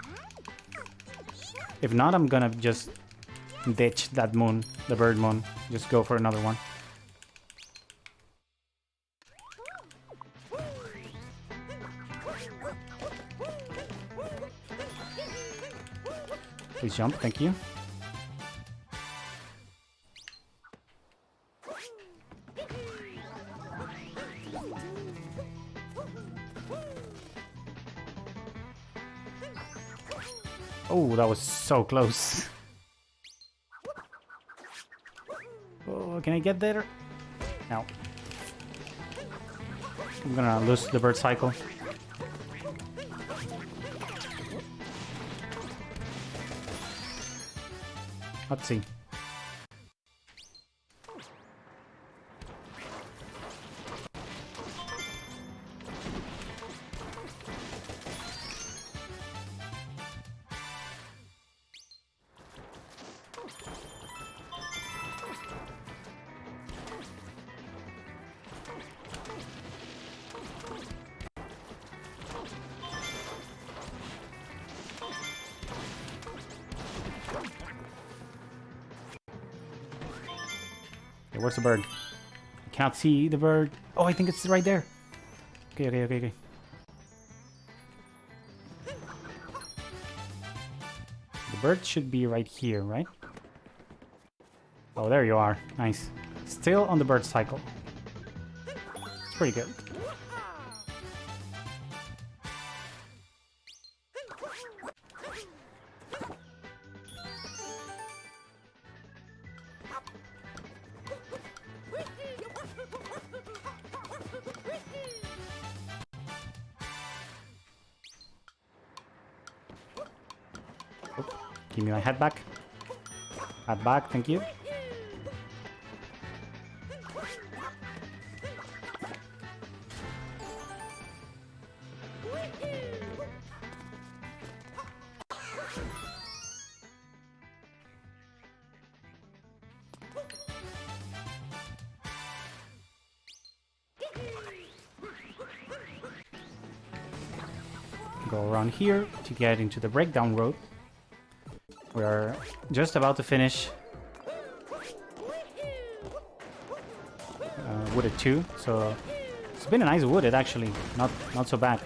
If not, I'm gonna just ditch that moon, the bird moon. Just go for another one. Please jump, thank you. Oh, that was so close. Oh, can I get there? No. I'm gonna lose the bird cycle. Let's see. Where's the bird? I can't see the bird. Oh, I think it's right there. Okay. The bird should be right here, right? Oh, there you are. Nice. Still on the bird cycle. It's pretty good. Give me my head back. Hat back, thank you. Go around here to get into the breakdown road. We're just about to finish Wooded 2, so it's been a nice Wooded actually, not so bad.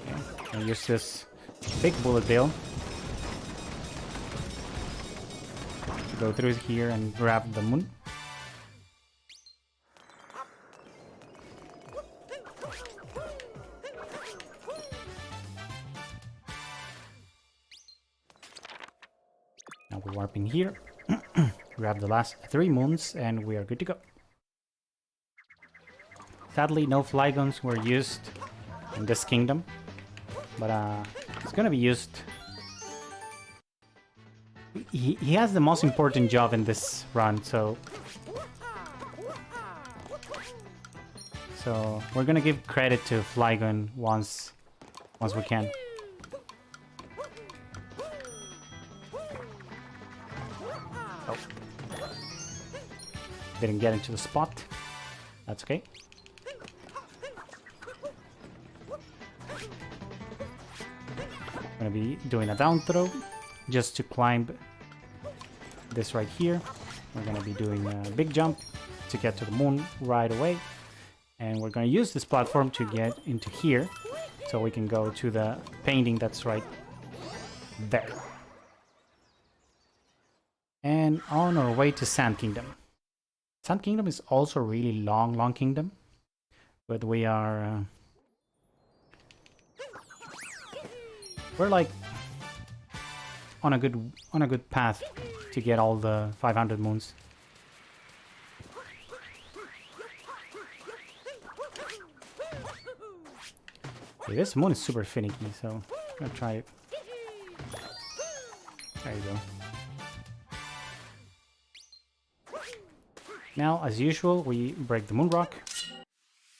Okay. I'll use this big bullet bill. Go through here and grab the moon. Now we warp in here, grab the last 3 moons, and we are good to go. Sadly, no Flygons were used in this kingdom, but it's gonna be used. He has the most important job in this run, so we're gonna give credit to Flygon once we can. Oh. Didn't get into the spot. That's okay. Gonna be doing a down throw just to climb this right here. We're gonna be doing a big jump to get to the moon right away, and we're gonna use this platform to get into here so we can go to the painting that's right there. And on our way to Sand Kingdom. Sand Kingdom is also a really long kingdom, but we are we're like on a good path to get all the 500 moons. Okay, this moon is super finicky, so I'm gonna try it. There you go. Now, as usual, we break the moon rock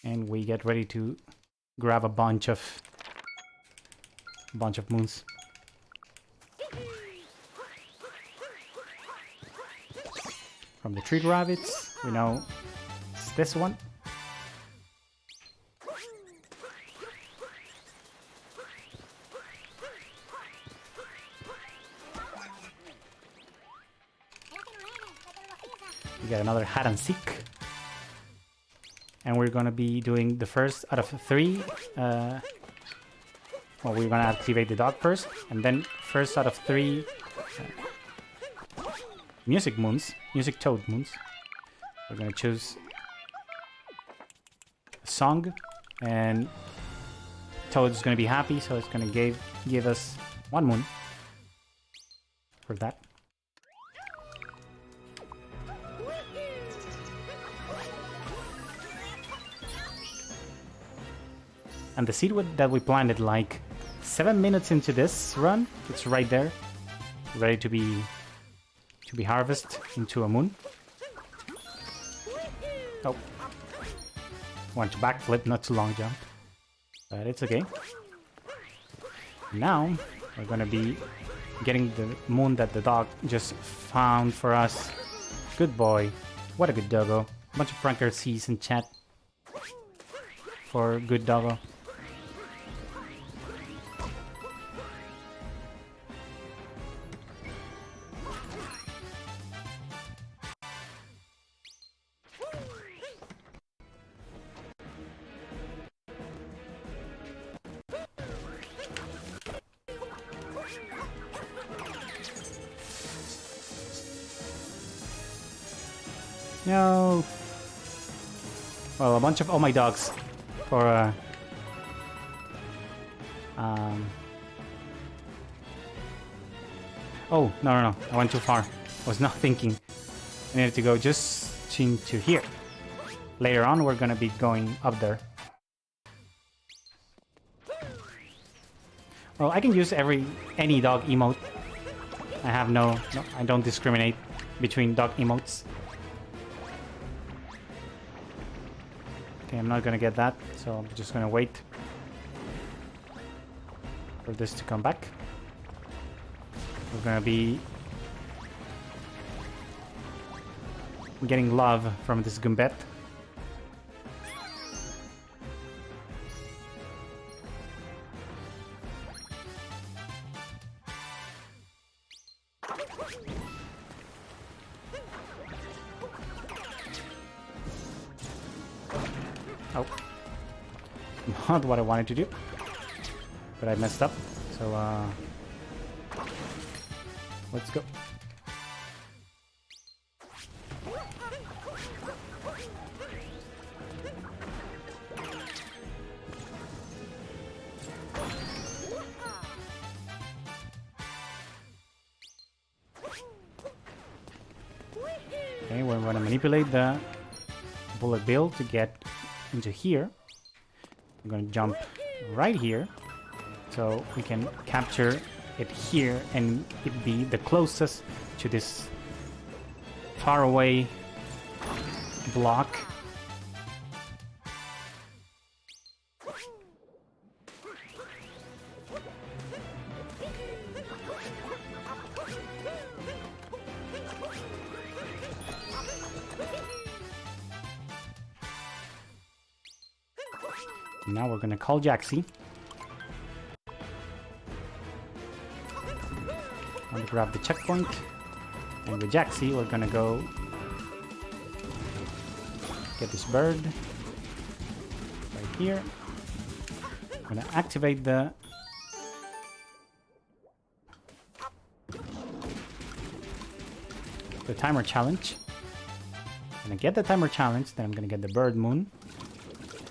and we get ready to grab a bunch of moons. From the tree rabbits, we know it's this one. We got another hide and seek. And we're gonna be doing the first out of 3. Well, we're gonna activate the dog first, and then first out of 3 music toad moons. We're gonna choose a song, and Toad's gonna be happy, so it's gonna give us 1 moon for that. And the seed that we planted like 7 minutes into this run, it's right there, ready to be harvested into a moon. Oh, want to backflip, not too long jump, but it's okay. Now we're gonna be getting the moon that the dog just found for us. Good boy, what a good doggo. Bunch of Franker C's in chat for good doggo. No. Well, a bunch of oh my dogs for oh, no. I went too far. I was not thinking. I needed to go just into here. Later on, we're gonna be going up there. Oh, I can use any dog emote. I have no, I don't discriminate between dog emotes. Okay, I'm not gonna get that, so I'm just gonna wait for this to come back. We're gonna be getting love from this Gumbet. Oh. Not what I wanted to do. But I messed up. So, let's go. Okay, we're going to manipulate the bullet bill to get into here. I'm going to jump right here so we can capture it here and it be the closest to this faraway block. Now we're gonna call Jaxi. I'm gonna grab the checkpoint. And with Jaxi, we're gonna go get this bird right here. I'm gonna activate the timer challenge. I'm gonna get the timer challenge, then I'm gonna get the bird moon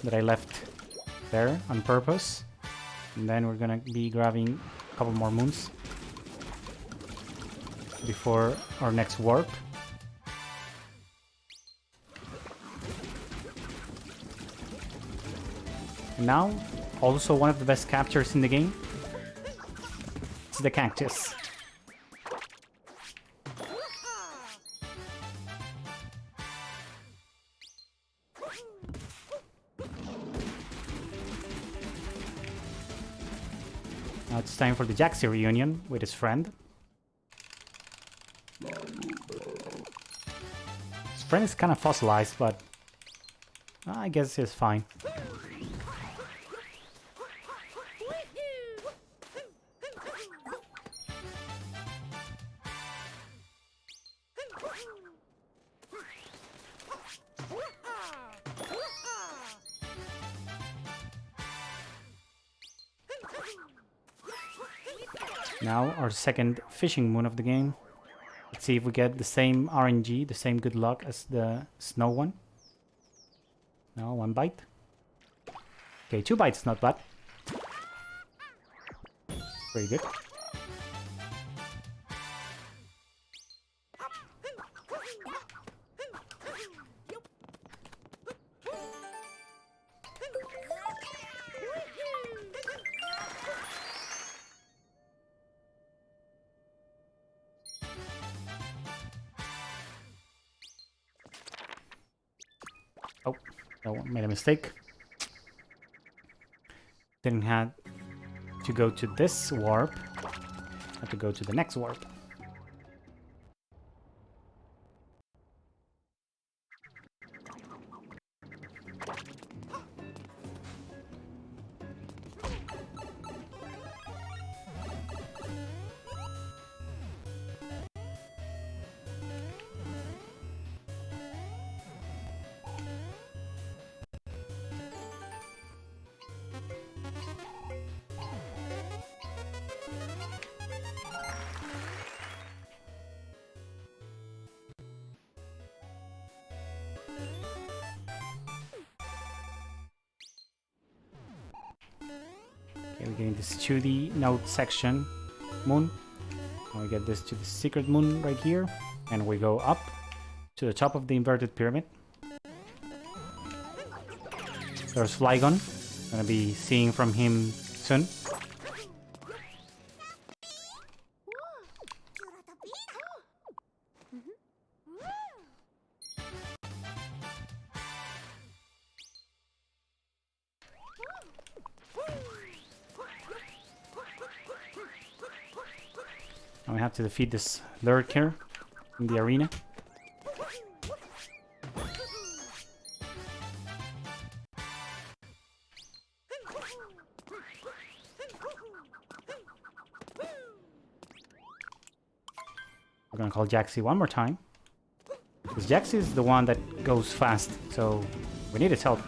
that I left there on purpose, and then we're gonna be grabbing a couple more moons before our next warp. And now, also one of the best captures in the game, it's the cactus. Now it's time for the Jaxi reunion with his friend. His friend is kind of fossilized, but I guess he's fine. Now our second fishing moon of the game. Let's see if we get the same RNG, the same good luck as the snow one. No, one bite. Okay, 2 bites, not bad. Very good. Oh, I made a mistake. Didn't have to go to this warp. Have to go to the next warp. Okay, we're getting this to the node section moon. And we get this to the secret moon right here. And we go up to the top of the inverted pyramid. There's Flygon. Gonna be seeing from him soon. Now we have to defeat this lurker in the arena. We're gonna call Jaxi one more time. Because Jaxi is the one that goes fast, so we need its help.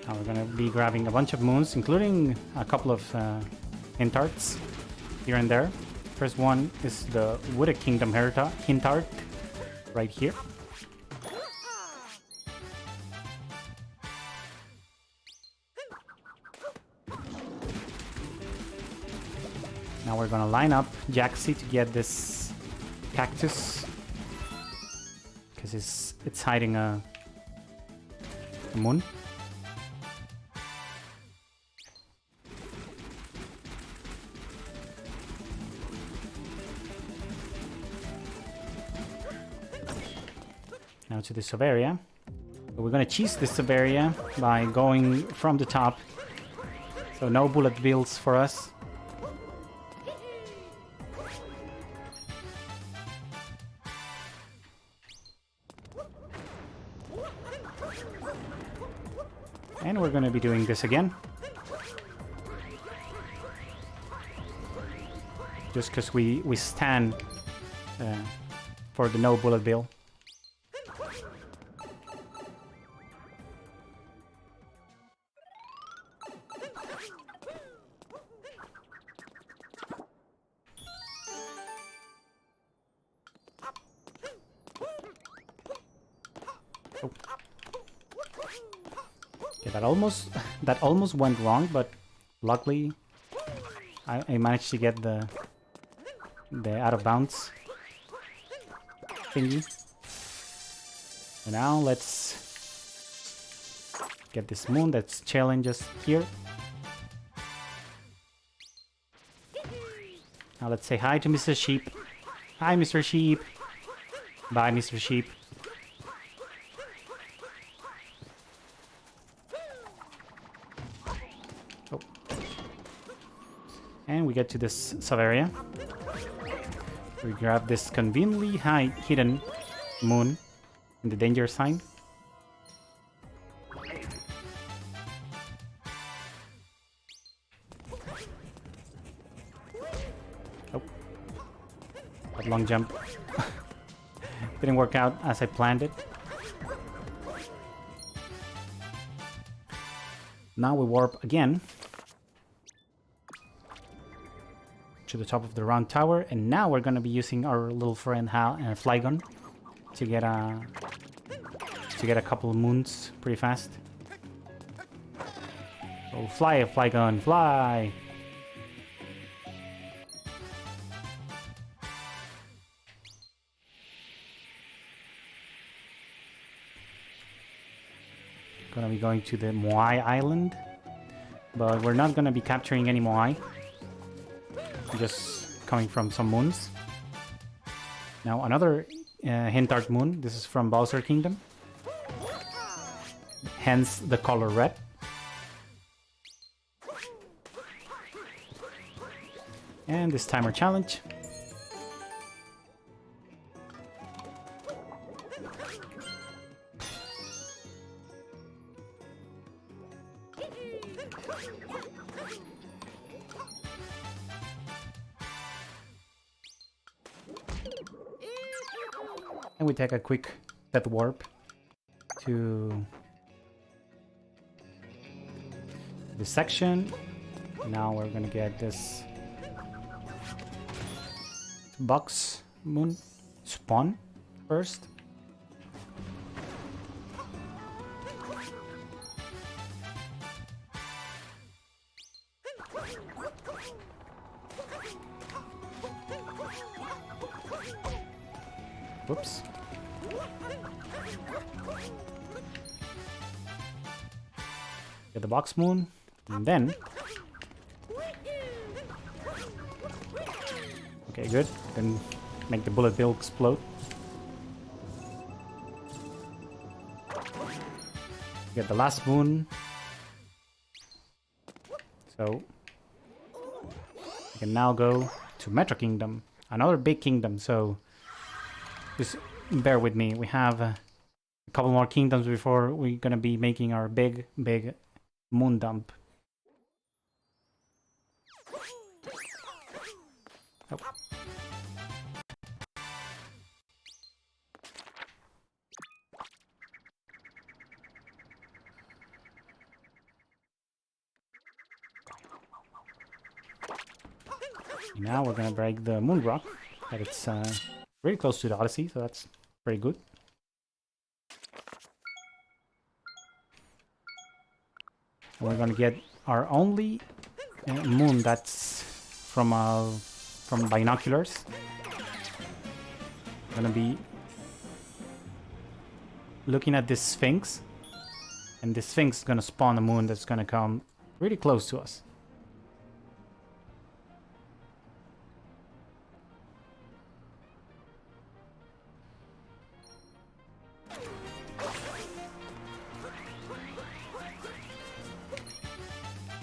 Now we're gonna be grabbing a bunch of moons, including a couple of hint arts here and there. First one is the Wooded Kingdom hint art right here. Now we're gonna line up Jaxi to get this cactus, because it's hiding a moon. Now to the Severia. So we're gonna cheese the Severia by going from the top. So no bullet bills for us. And we're gonna be doing this again. Just because we stand for the no bullet bill. Oh. Okay, that almost went wrong, but luckily I managed to get the out of bounds thingy. So now let's get this moon that's challenges here. Now let's say hi to Mr. Sheep. Hi, Mr. Sheep. Bye, Mr. Sheep. Oh. And we get to this Severia. We grab this conveniently hidden moon in the danger sign. Oh. That long jump didn't work out as I planned it. Now we warp again to the top of the round tower, and now we're gonna be using our little friend Flygon to get a couple of moons pretty fast. So fly, Flygon, fly! Gonna be going to the Moai Island, but we're not gonna be capturing any Moai. Just coming from some moons. Now another hint art moon. This is from Bowser Kingdom. Hence the color red. And this timer challenge. And we take a quick death warp to this section. Now we're gonna get this box moon spawn first. Whoops. Get the box moon, and then Okay, good. Then make the bullet bill explode. Get the last moon. So we can now go to Metro Kingdom, another big kingdom. So just bear with me. We have a couple more kingdoms before we're gonna be making our big moon dump. Oh. Now we're gonna break the moon rock, but it's really close to the Odyssey, so that's pretty good. And we're gonna get our only moon that's from binoculars. We're gonna be looking at this Sphinx, and this Sphinx is gonna spawn a moon that's gonna come really close to us.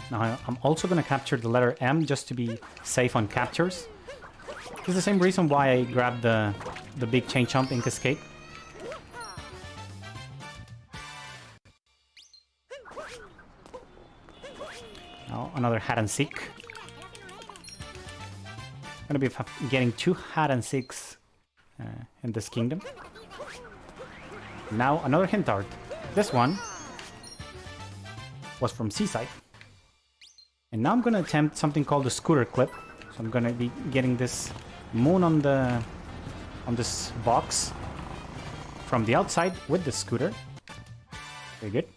Now I'm also going to capture the letter M just to be safe on captures. This is the same reason why I grabbed the big chain chomp in Cascade. Now another hat and seek. I'm going to be getting 2 hat and seeks in this kingdom. Now another hint art. This one was from Seaside. And now I'm gonna attempt something called the scooter clip. So I'm gonna be getting this moon on this box from the outside with the scooter. Very good.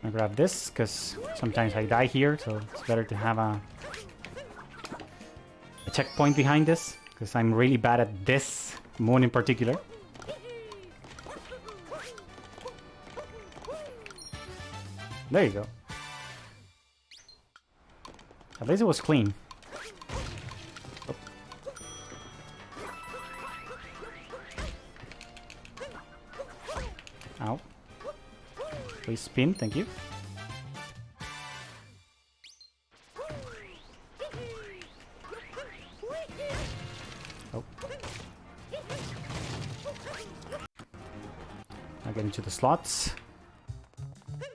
I grab this because sometimes I die here, so it's better to have a checkpoint behind this because I'm really bad at this moon in particular. There you go. At least it was clean. Oh. Ow. Please spin, thank you. Oh. Now get into the slots.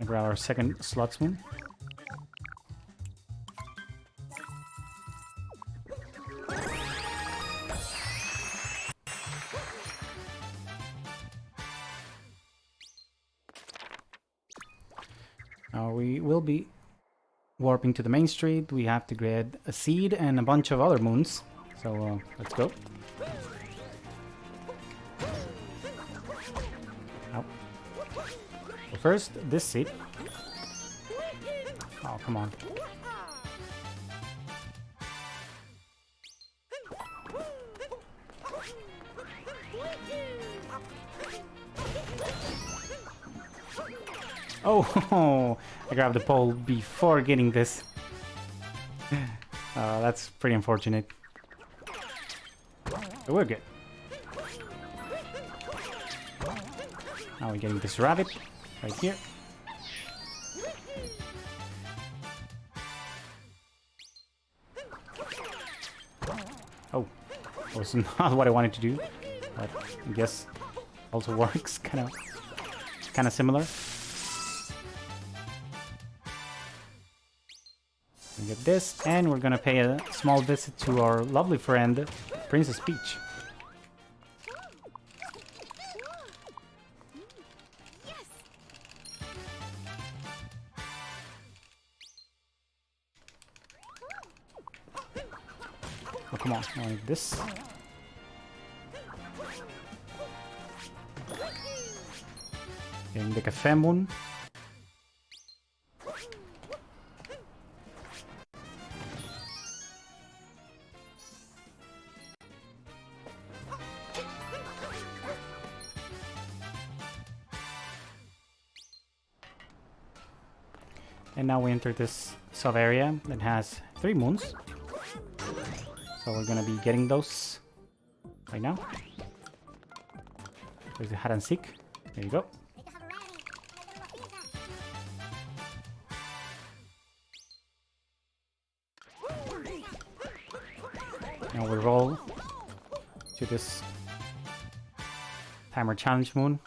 And grab our second slots moon. Now we will be warping to the main street. We have to get a seed and a bunch of other moons. So let's go. Ow. So first, this seed. Oh, come on. Oh, I grabbed the pole before getting this. That's pretty unfortunate. But we're good. Now we're getting this rabbit right here. Oh, that was not what I wanted to do, but I guess also works. Kind of similar. We get this, and we're gonna pay a small visit to our lovely friend, Princess Peach. Oh, come on, I want this. Getting the cafe moon. And now we enter this sub-area that has 3 moons. So we're gonna be getting those right now. There's the hide and seek. There you go. Now we roll to this timer challenge moon.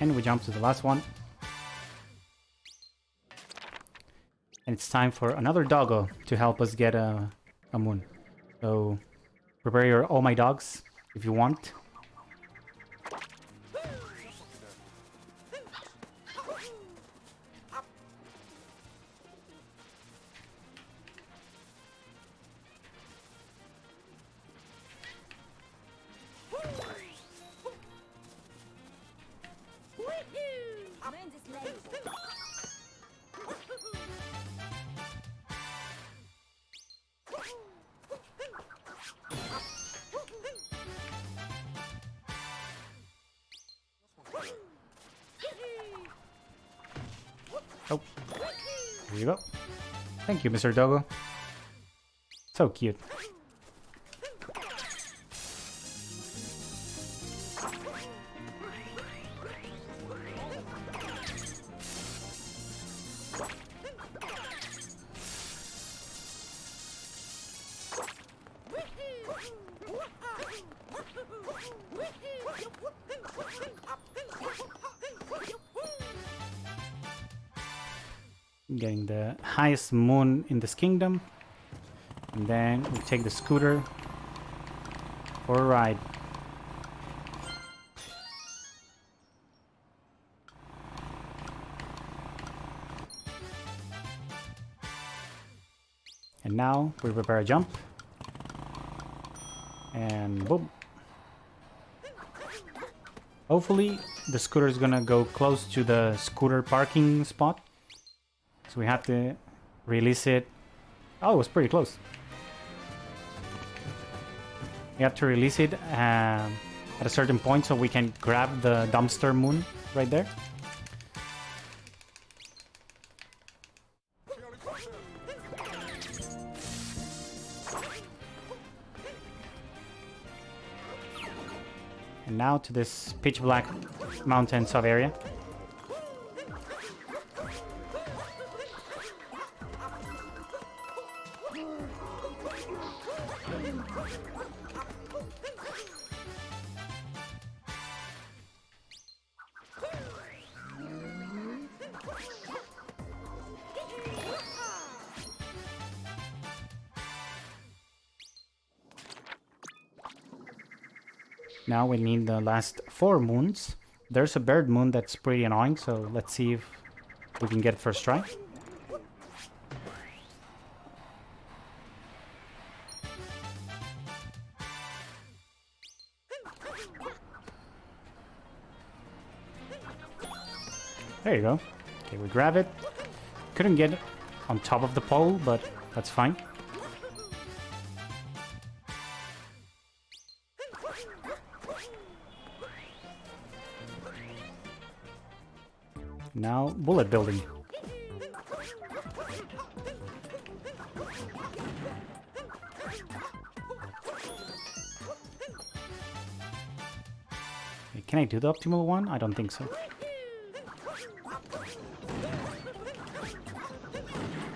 And we jump to the last one. And it's time for another doggo to help us get a moon. So prepare your all my dogs if you want. Oh, here you go. Thank you, Mr. Doggo. So cute. Getting the highest moon in this kingdom, and then we take the scooter for a ride. And now we prepare a jump, and boom. Hopefully the scooter is gonna go close to the scooter parking spot. So we have to release it. Oh, it was pretty close. We have to release it at a certain point so we can grab the dumpster moon right there. And now to this pitch black mountain sub area. Now we need the last 4 moons. There's a bird moon that's pretty annoying, so let's see if we can get it first try. There you go. Okay, we grab it. Couldn't get it on top of the pole, but that's fine. Now, bullet building. Can I do the optimal one? I don't think so.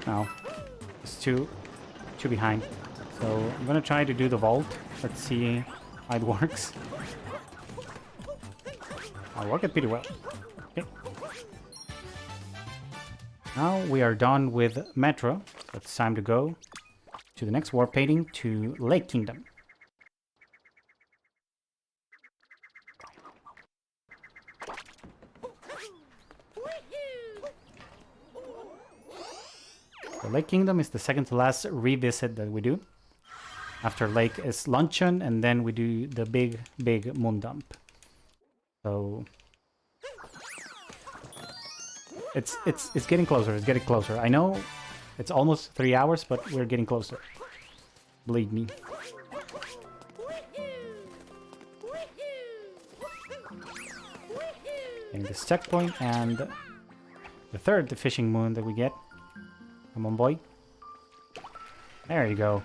No, it's too behind. So I'm gonna try to do the vault. Let's see how it works. I'll work it pretty well. Okay. Now we are done with Metro. So it's time to go to the next warp painting to Lake Kingdom. The Lake Kingdom is the second to last revisit that we do. After Lake is Luncheon, and then we do the big moon dump. So it's getting closer. It's getting closer. I know it's almost 3 hours, but we're getting closer. Believe me. Getting this checkpoint and the third fishing moon that we get. Come on, boy. There you go.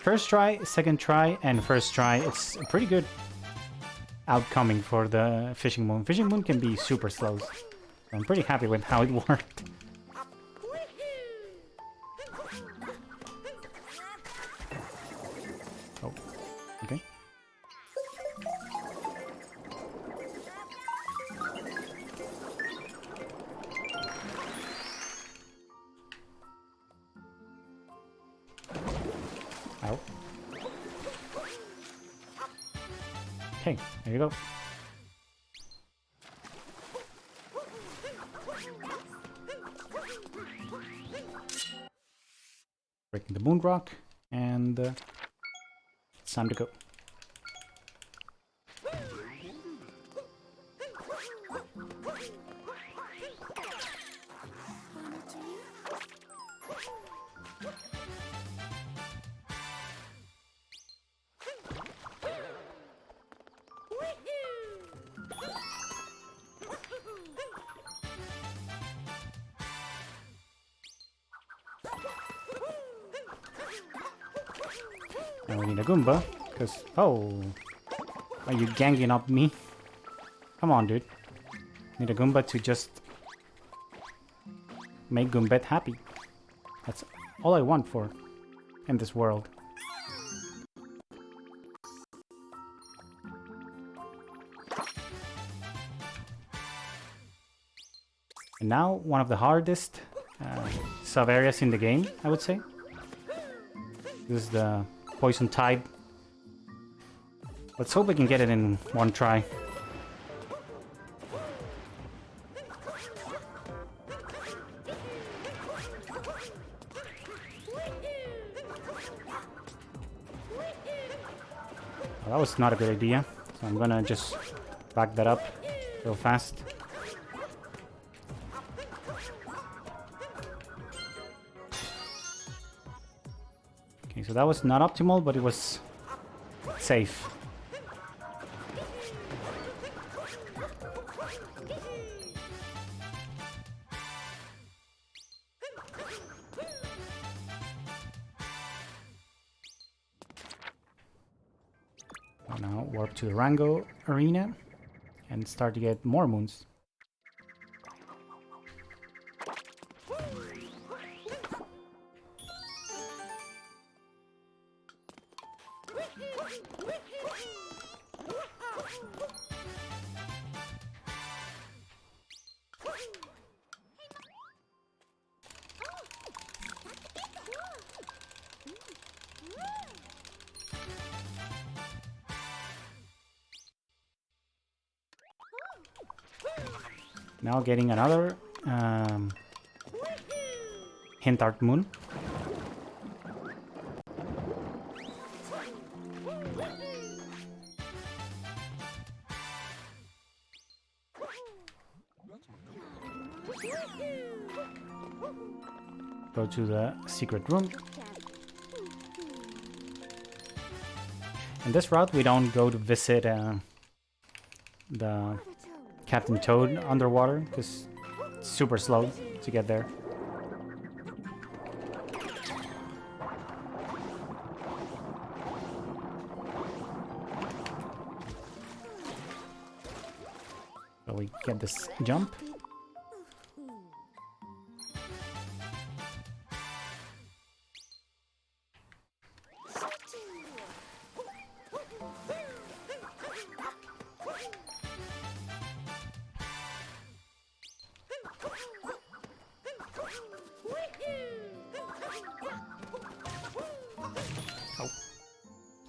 First try, second try, and first try. It's a pretty good outcoming for the fishing moon. Fishing moon can be super slow. So I'm pretty happy with how it worked. Oh, okay. Ow. Okay, there you go. Breaking the moon rock, and it's time to go. Now we need a Goomba, because... Oh! Are you ganging up me? Come on, dude. Need a Goomba to just... make Goombet happy. That's all I want for... in this world. And now, one of the hardest sub-areas in the game, I would say. This is the Poison Tide. Let's hope we can get it in one try. Well, that was not a good idea, so I'm gonna just back that up real fast. Okay, so that was not optimal, but it was safe. So now warp to the Rango arena and start to get more moons. Now getting another Hint Art Moon. Go to the secret room. In this route we don't go to visit the Captain Toad underwater, because it's super slow to get there. So we get this jump.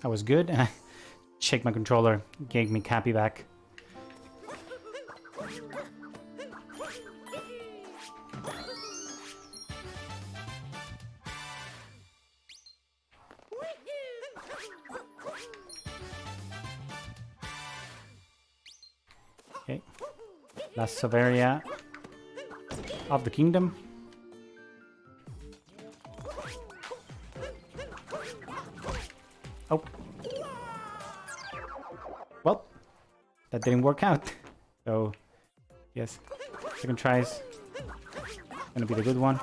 That was good, and I checked my controller, gave me Cappy back. Okay, last sub-area of the kingdom. Oh. Well, that didn't work out. So, yes, second try is gonna be the good one.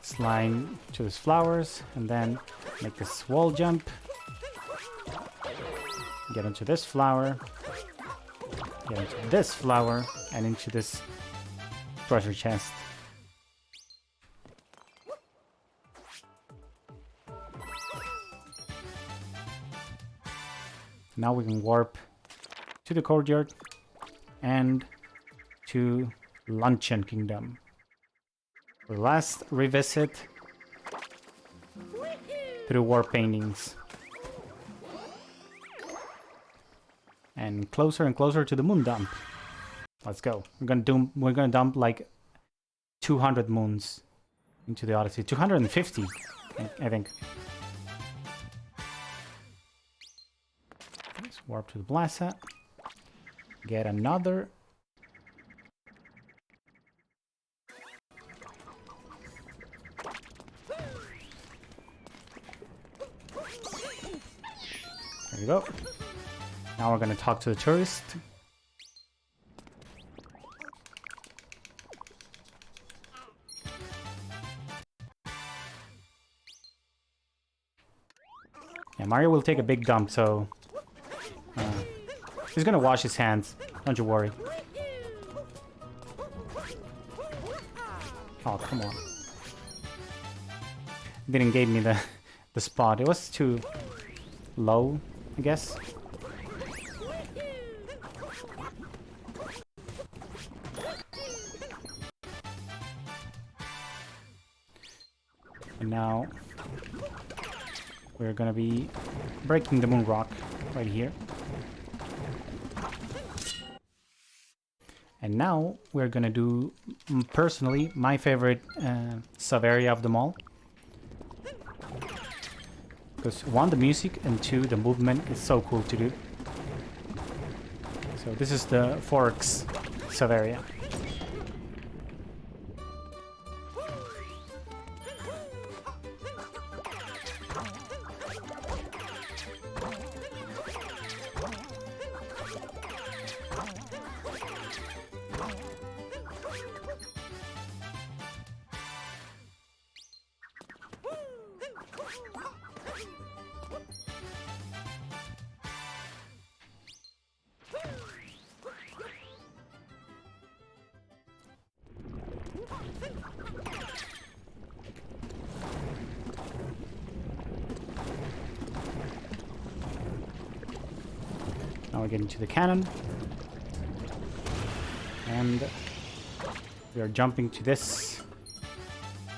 Slide to these flowers and then make this wall jump. Get into this flower. Get into this flower and into this treasure chest. Now we can warp to the courtyard and to Luncheon Kingdom. The last revisit through war paintings. And closer to the moon dump. Let's go. We're gonna dump like 200 moons into the Odyssey. 250, I think. Let's warp to the plaza. Get another. There you go. Now we're gonna talk to the tourist. Yeah, Mario will take a big dump, so he's gonna wash his hands. Don't you worry. Oh, come on. Didn't give me the spot. It was too low, I guess. And now we're gonna be breaking the moon rock right here. And now we're gonna do, personally, my favorite sub-area of them all. Because one, the music, and two, the movement is so cool to do. So this is the Forks sub-area. Now we get into the cannon. And we are jumping to this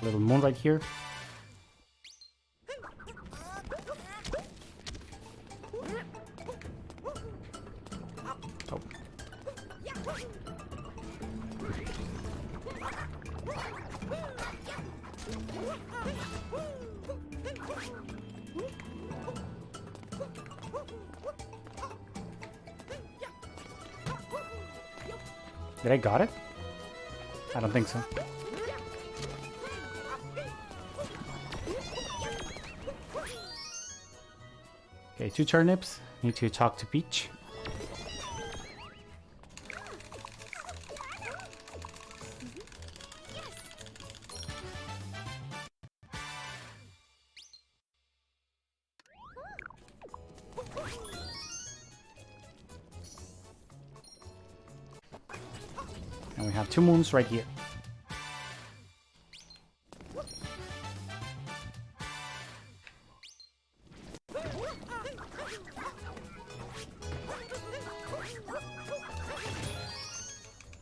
little moon right here. Oh. Did I got it? I don't think so. Okay, 2 turnips. Need to talk to Peach. And we have 2 moons right here.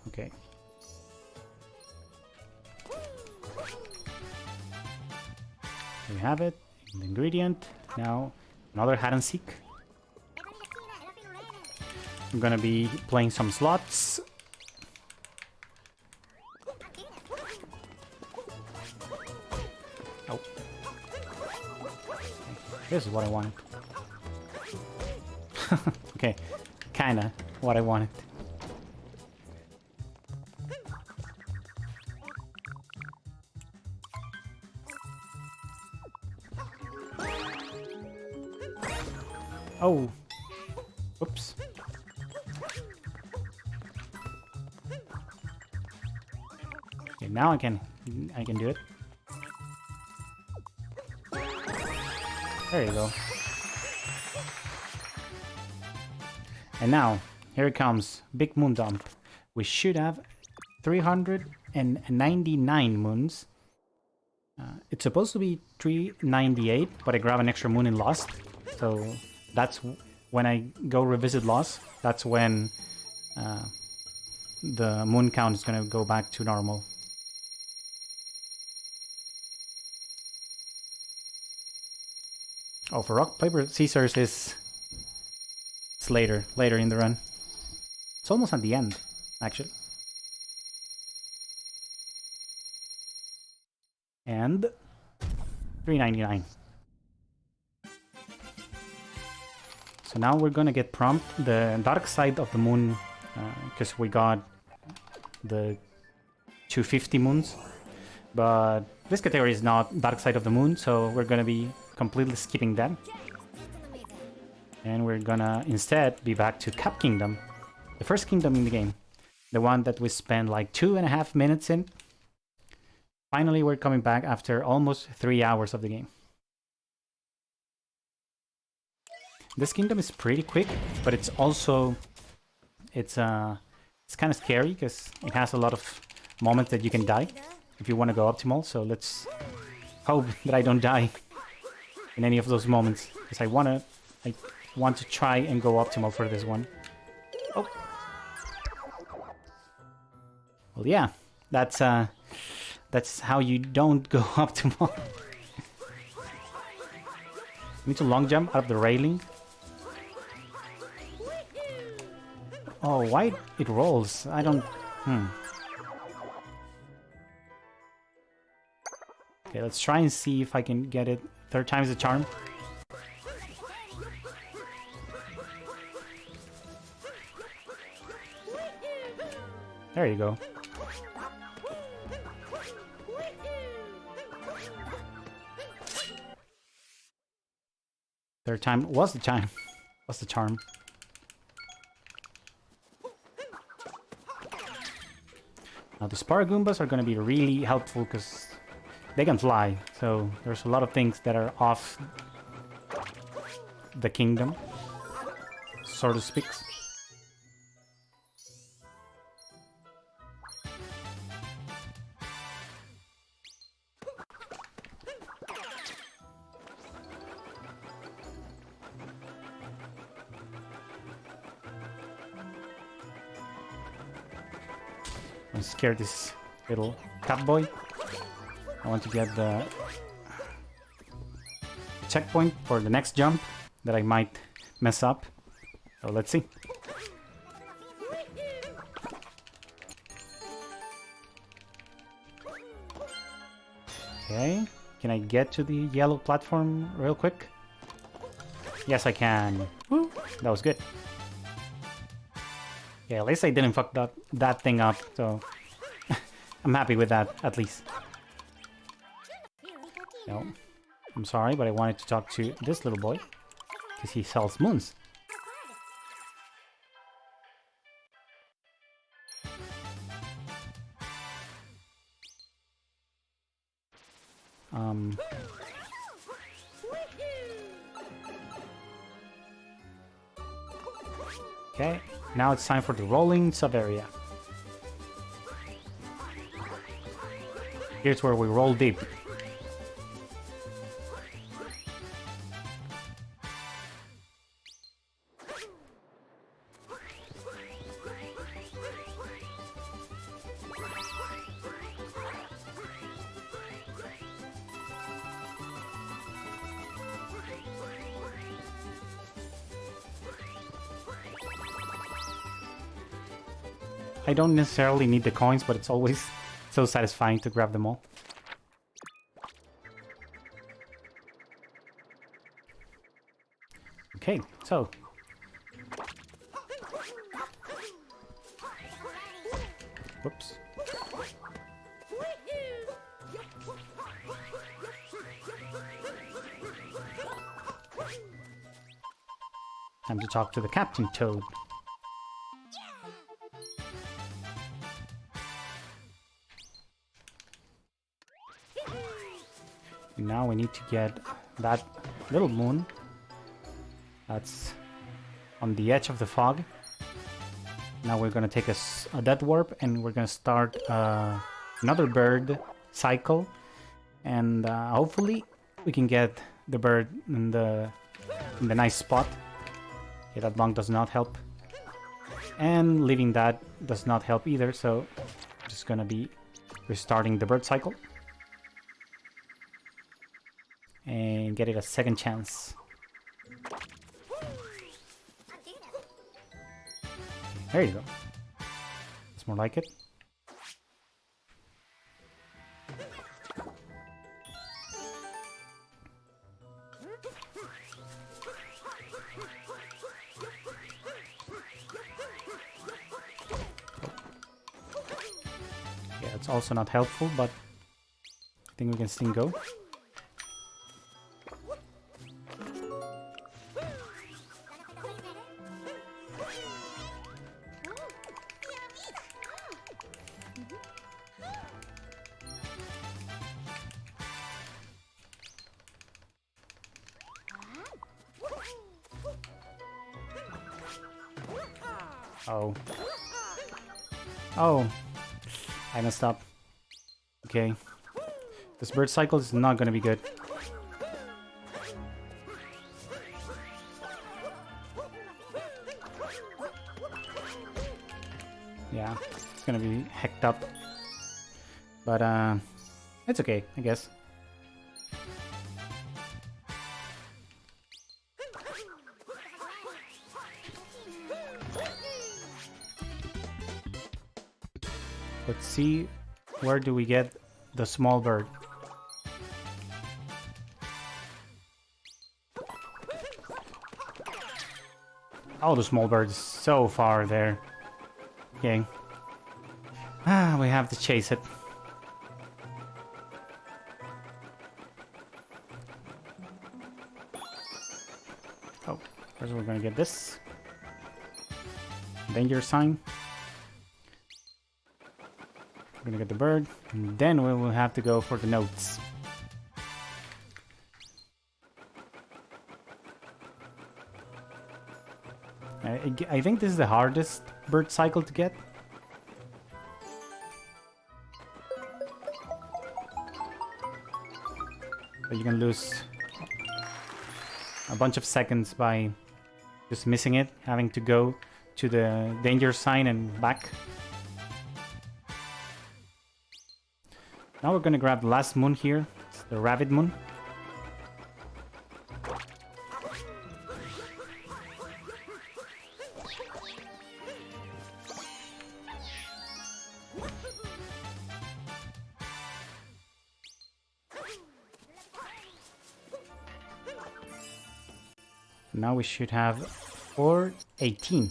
Okay. There we have it. The ingredient. Now, another hide and seek. I'm gonna be playing some slots. Oh. This is what I wanted. Okay, kinda what I wanted. Oh. Oops. Okay, now I can do it. There you go. And now, here it comes. Big moon dump. We should have 399 moons. It's supposed to be 398, but I grabbed an extra moon in Lost. So that's when I go revisit Lost. That's when the moon count is going to go back to normal. Oh, for rock, paper, scissors is... It's later in the run. It's almost at the end, actually. And 399. So now we're gonna get prompt the dark side of the moon, because we got the 250 moons. But this category is not dark side of the moon, so we're gonna be completely skipping that. And we're gonna instead be back to Cap Kingdom, the first kingdom in the game, the one that we spent like 2.5 minutes in. Finally, we're coming back after almost 3 hours of the game. This kingdom is pretty quick, but it's also it's kind of scary because it has a lot of moments that you can die if you want to go optimal. So let's hope that I don't die in any of those moments, because I want to try and go optimal for this one. Oh, well, yeah, that's how you don't go optimal. Need to long jump out of the railing. Oh, why it rolls? I don't... Okay, let's try and see if I can get it. Third time's the charm. There you go. Third time was the time. Was the charm. Now the Spar Goombas are going to be really helpful because they can fly. So there's a lot of things that are off the kingdom, so to speak. I'm scared this little cat boy. I want to get the checkpoint for the next jump that I might mess up. So let's see. Okay, can I get to the yellow platform real quick? Yes, I can. Woo, that was good. Yeah, at least I didn't fuck that thing up, so I'm happy with that, at least. No, I'm sorry, but I wanted to talk to this little boy, because he sells moons. Okay, now it's time for the rolling sub-area. Here's where we roll deep. I don't necessarily need the coins, but it's always so satisfying to grab them all. Okay, so... Whoops. Time to talk to the Captain Toad. Now we need to get that little moon that's on the edge of the fog. Now we're gonna take a death warp and we're gonna start another bird cycle, and hopefully we can get the bird in the nice spot. Yeah, that blank does not help, and leaving that does not help either, so I'm just gonna be restarting the bird cycle and get it a second chance. There you go. That's more like it. Yeah, it's also not helpful, but I think we can still go. Oh. Oh. I messed up. Okay. This bird cycle is not gonna be good. Yeah, it's gonna be hecked up. But it's okay, I guess. Let's see, where do we get the small bird? Oh, the small bird is so far there. Okay. Ah, we have to chase it. Oh, first we're gonna get this. Danger sign. We're gonna get the bird, and then we will have to go for the notes. I think this is the hardest bird cycle to get. But you can lose a bunch of seconds by just missing it, having to go to the danger sign and back. Now we're gonna grab the last moon here. It's the rabbit moon. Now we should have 418.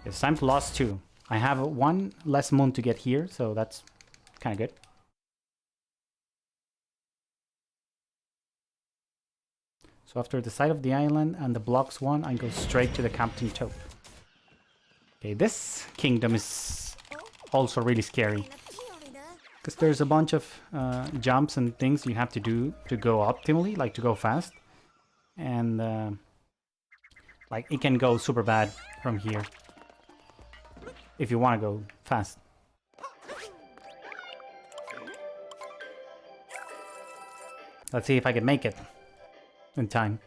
It's time to lost 2. I have one less moon to get here, so that's kind of good. So after the side of the island and the blocks 1, I go straight to the Captain Toad. Okay, this kingdom is also really scary, because there's a bunch of jumps and things you have to do to go optimally, like to go fast. And like it can go super bad from here if you want to go fast. Let's see if I can make it in time.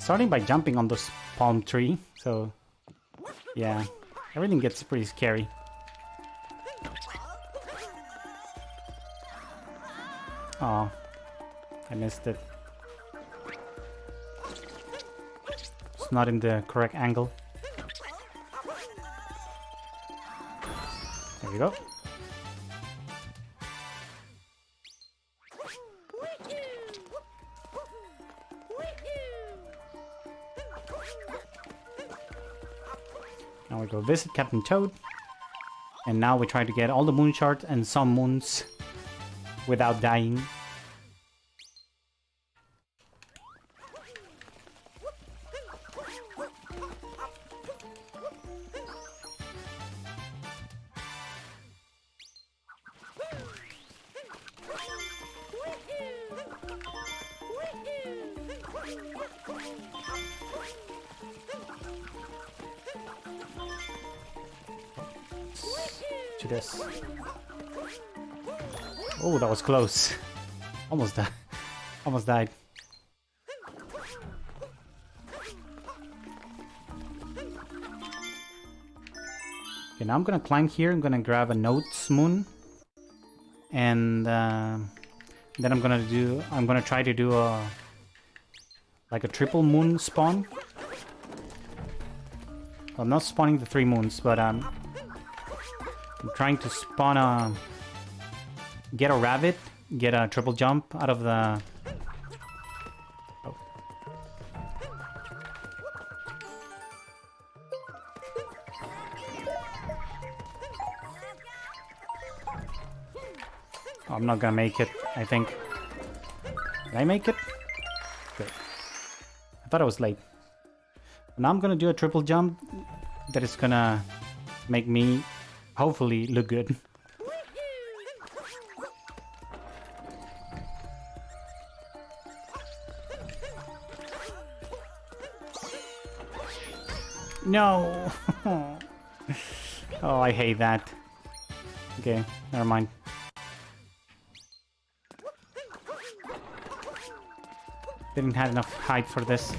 starting by jumping on this palm tree, so yeah, everything gets pretty scary. Oh, I missed it. It's not in the correct angle. There we go. Now we go visit Captain Toad. And now we try to get all the moon shards and some moons without dying. To this. Oh, that was close. Almost died. Almost died. Okay, now I'm gonna climb here. I'm gonna grab a Notes Moon, and then I'm gonna try to do a like a triple moon spawn. Well, I'm not spawning the 3 moons, but I'm trying to spawn get a rabbit, get a triple jump out of the... Oh. Oh, I'm not gonna make it, I think. Did I make it? Good. I thought I was late. Now I'm gonna do a triple jump that is gonna make me hopefully look good. No! Oh, I hate that. Okay, never mind. Didn't have enough height for this.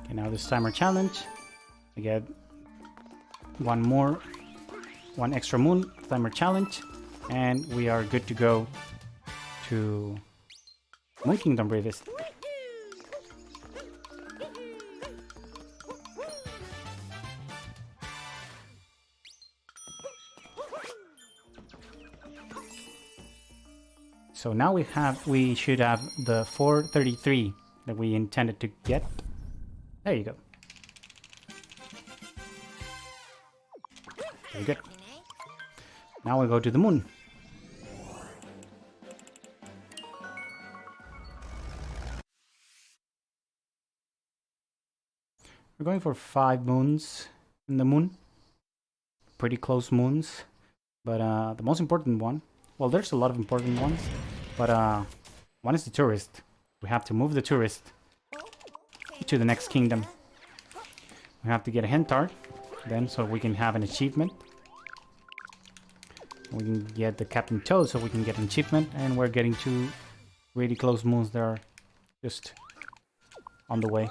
Okay, now this timer challenge. I get one extra moon timer challenge, and we are good to go to Moon Kingdom Revisit. So now we should have the 433 that we intended to get. There you go. Very good. Now we go to the moon. We're going for 5 moons in the moon. Pretty close moons. But the most important one, well, there's a lot of important ones, but one is the tourist. We have to move the tourist to the next kingdom. We have to get a hen tart, then, so we can have an achievement. We can get the Captain Toad, so we can get an achievement, and we're getting 2 really close moons that are just on the way.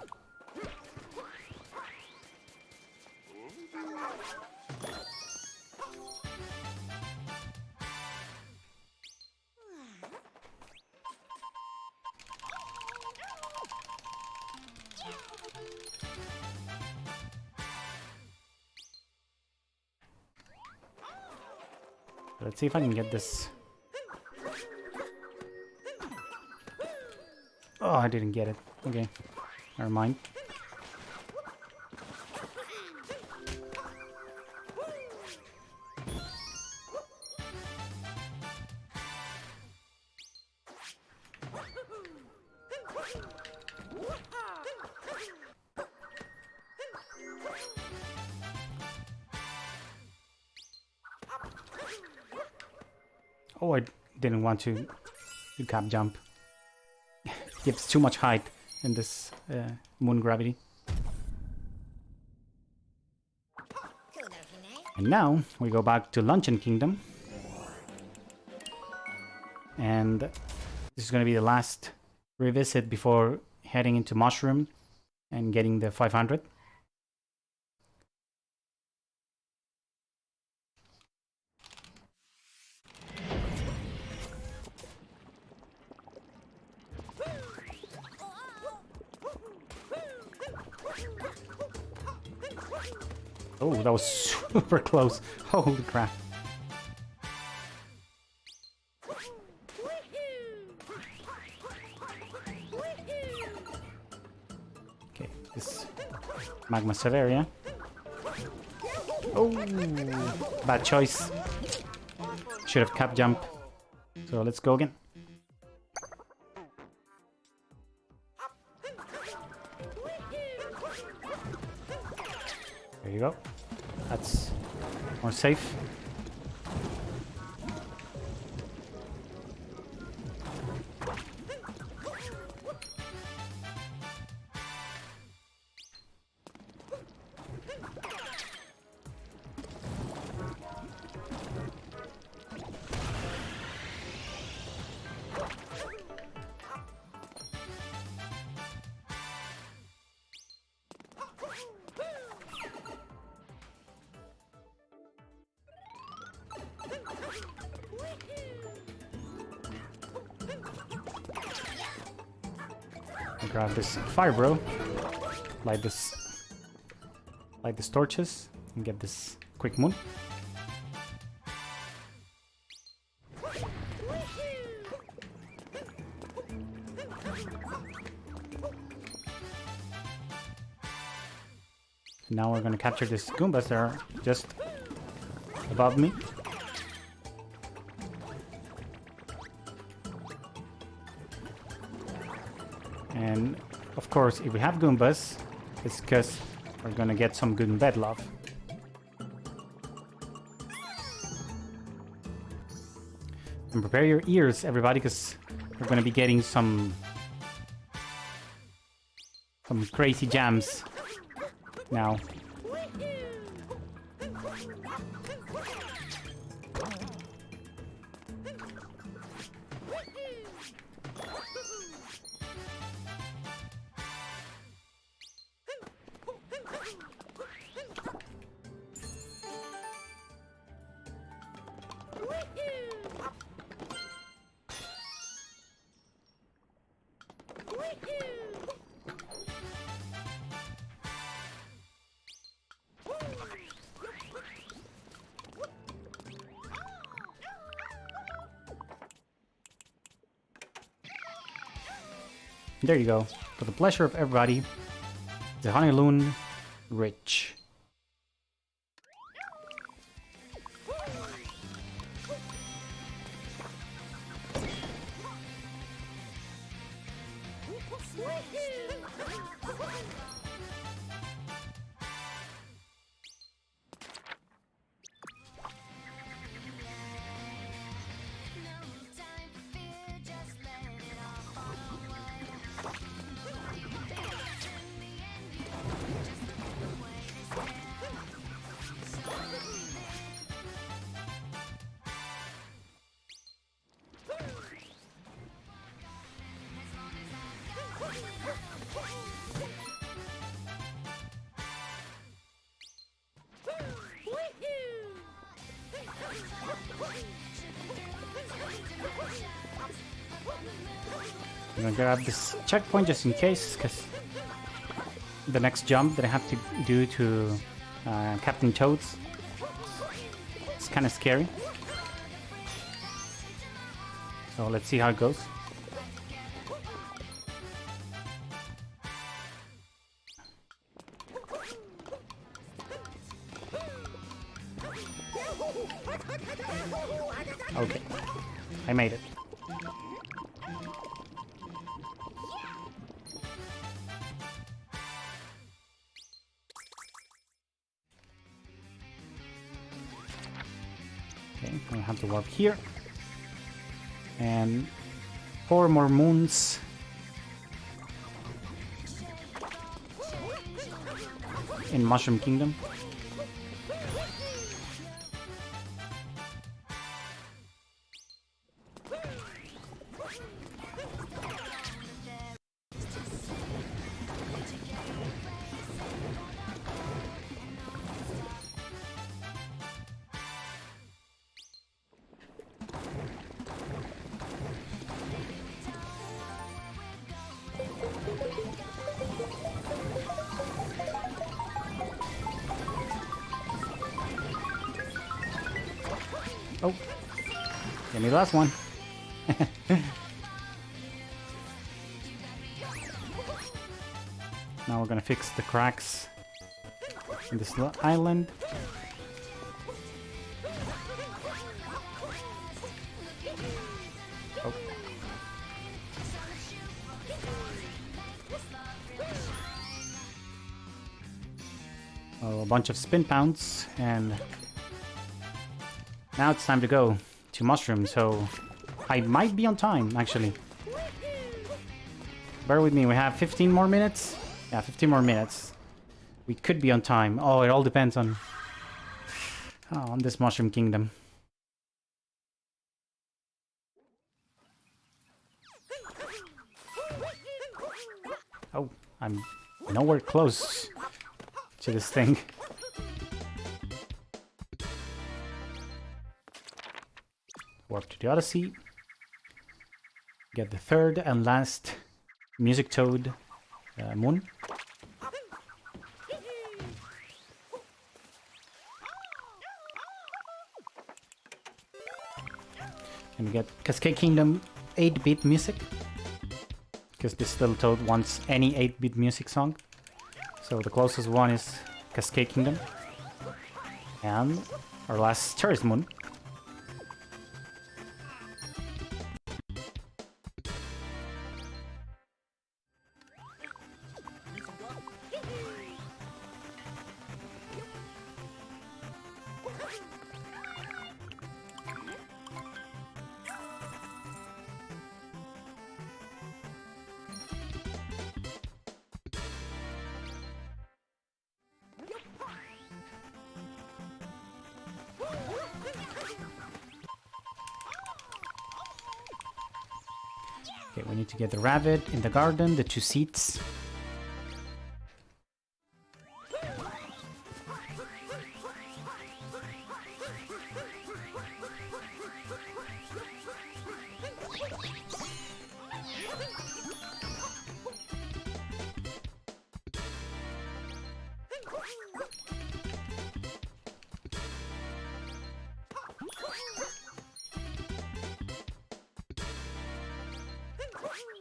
Let's see if I can get this. Oh, I didn't get it. Okay, never mind. Oh, I didn't want to cap jump. Gives too much height in this moon gravity. And now we go back to Luncheon Kingdom. And this is going to be the last revisit before heading into Mushroom and getting the 500. Oh, that was super close. Holy crap. Okay, this Magma Severia. Oh, bad choice. Should have cap jump. So let's go again. There you go. That's more safe. Grab this fire, bro. Light these torches and get this quick moon. Now we're gonna capture these Goombas that are just above me. And of course, if we have Goombas, it's because we're gonna get some good and bad love. And prepare your ears, everybody, because we're gonna be getting some crazy jams now. There you go. For the pleasure of everybody, the Honeyloon Rich. I'm gonna grab this checkpoint just in case, because the next jump that I have to do to Captain Toad's, it's kind of scary. So let's see how it goes. Okay, I made it. Okay, I have to warp here. And 4 more moons. In Mushroom Kingdom. Oh, give me the last one. Now we're gonna fix the cracks in this little island. Oh. Oh, a bunch of spin pounds, and now it's time to go to Mushroom, so I might be on time, actually. Bear with me, we have 15 more minutes? Yeah, 15 more minutes. We could be on time. Oh, it all depends on this Mushroom Kingdom. Oh, I'm nowhere close to this thing. Warp to the Odyssey. Get the third and last Music Toad moon. And we get Cascade Kingdom 8-bit music. Because this little toad wants any 8-bit music song. So the closest one is Cascade Kingdom. And our last tourist moon. Okay, we need to get the rabbit in the garden, the 2 seats.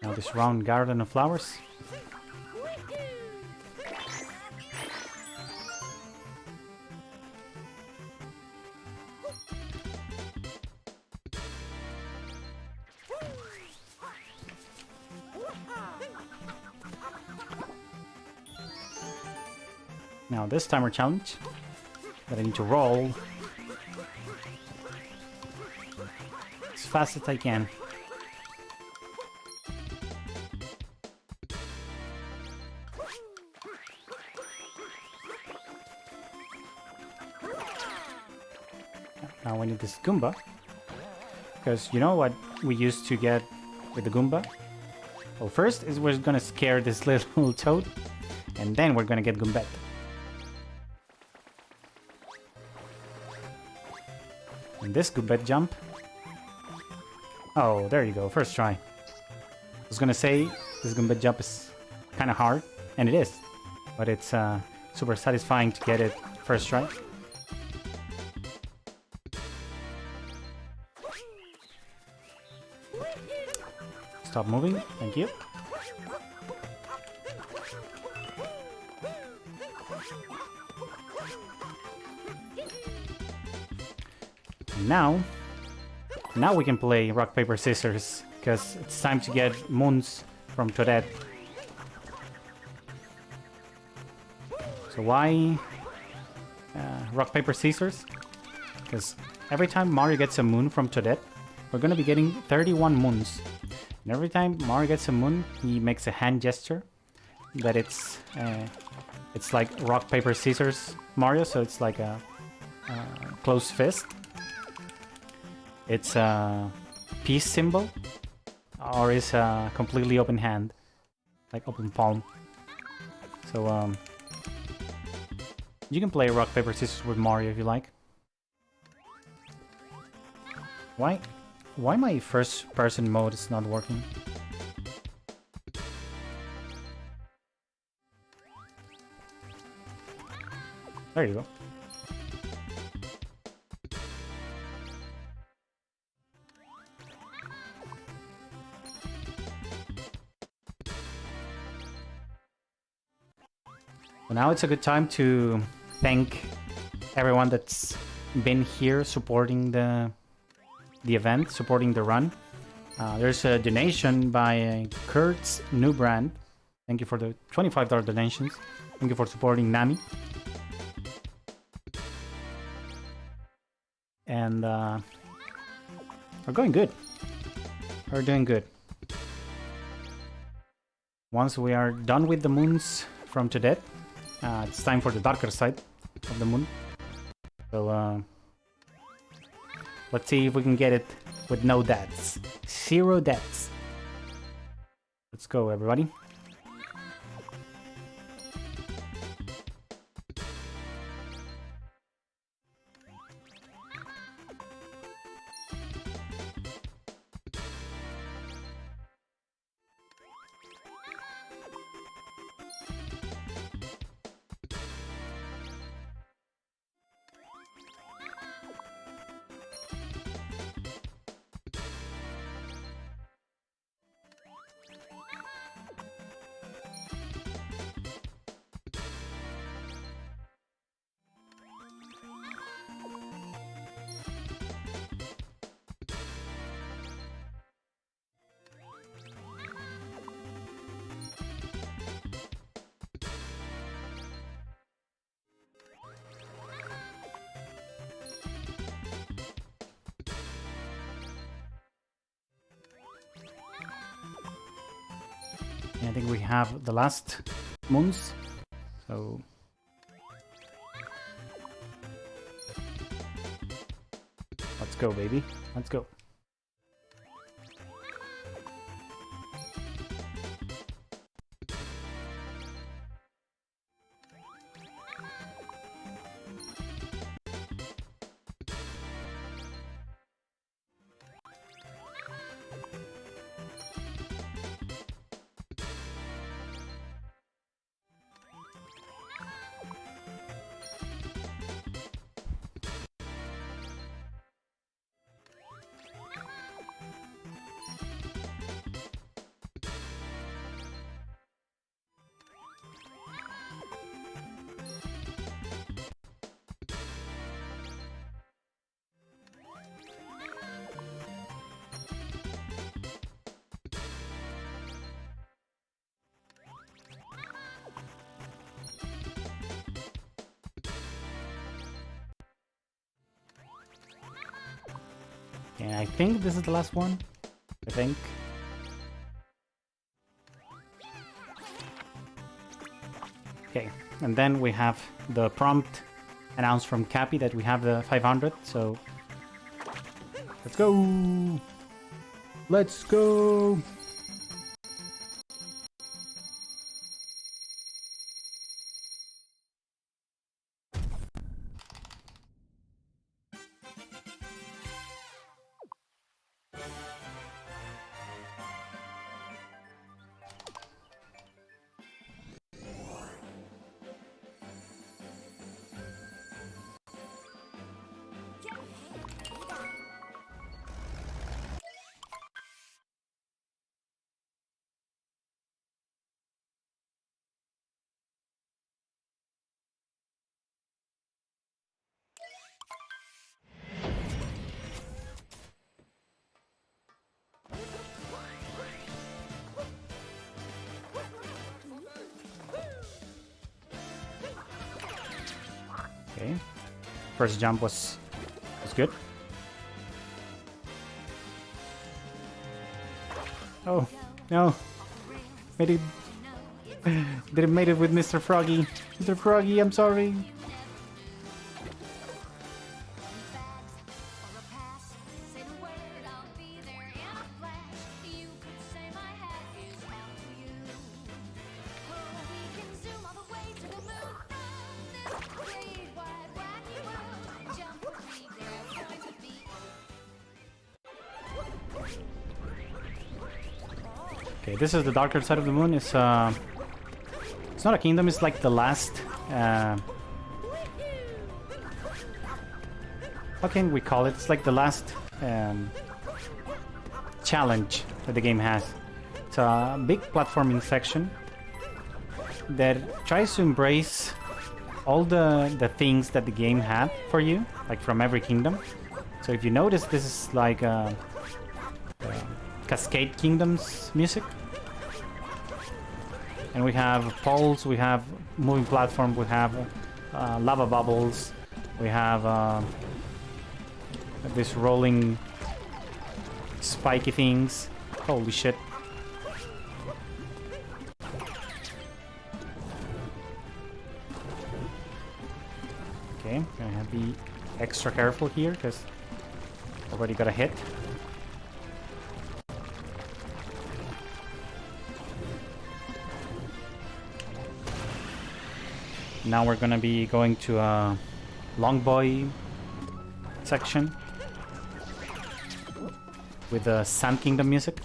Now this round garden of flowers. Now this timer challenge that I need to roll as fast as I can. Now we need this Goomba, because you know what we used to get with the Goomba? Well, first is we're gonna scare this little toad, and then we're gonna get Goombette. And this Goombette jump. Oh, there you go, first try. I was gonna say this Goombette jump is kind of hard, and it is, but it's super satisfying to get it first try. Stop moving, thank you. Now we can play rock, paper, scissors, because it's time to get moons from Toadette. So why rock, paper, scissors? Because every time Mario gets a moon from Toadette, we're gonna be getting 31 moons. And every time Mario gets a moon, he makes a hand gesture. That it's like rock, paper, scissors Mario, so it's like a closed fist. It's a peace symbol, or is a completely open hand, like open palm. So you can play rock, paper, scissors with Mario if you like. Why my first person mode is not working? There you go. So now it's a good time to thank everyone that's been here supporting the event, supporting the run. There's a donation by Kurt's New Brand. Thank you for the $25 donations. Thank you for supporting Nami. And we're going good. We're doing good. Once we are done with the moons from today, it's time for the darker side of the moon. So let's see if we can get it with no deaths. 0 deaths. Let's go, everybody. I think we have the last moons, so let's go, baby. Let's go. And I think this is the last one. I think. Okay, and then we have the prompt announced from Cappy that we have the 500, so let's go! Let's go! Okay, first jump was good. Oh, no. Made it. Didn't made it with Mr. Froggy. Mr. Froggy, I'm sorry. Okay, this is the darker side of the moon. It's not a kingdom. It's like the last. How can we call it? It's like the last challenge that the game has. It's a big platforming section that tries to embrace all the things that the game had for you, like from every kingdom. So if you notice, this is like Cascade Kingdoms music. And we have poles, we have moving platform, we have lava bubbles, we have this rolling spiky things. Holy shit. Okay, I'm gonna have to be extra careful here because already got a hit. Now we're gonna be going to a long boy section with the Sand Kingdom music.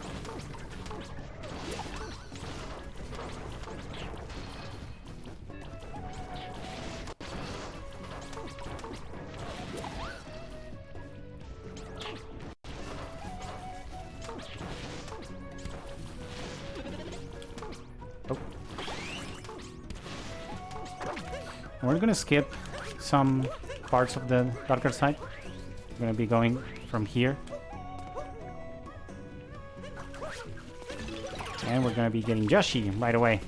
We're gonna skip some parts of the darker side. We're gonna be going from here. And we're gonna be getting Yoshi right away.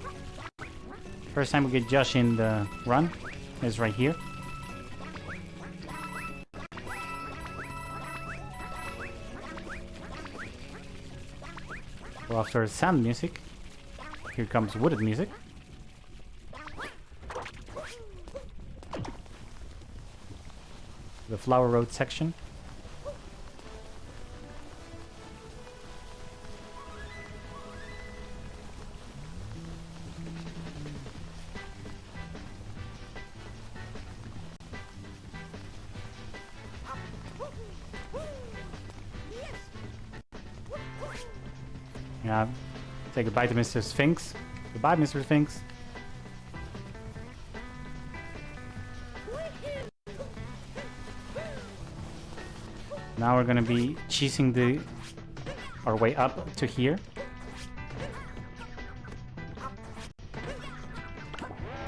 First time we get Yoshi in the run is right here. So after sand music, here comes wooded music. The Flower Road section. Yeah, say goodbye to Mr. Sphinx. Goodbye, Mr. Sphinx. Now we're gonna be cheesing our way up to here.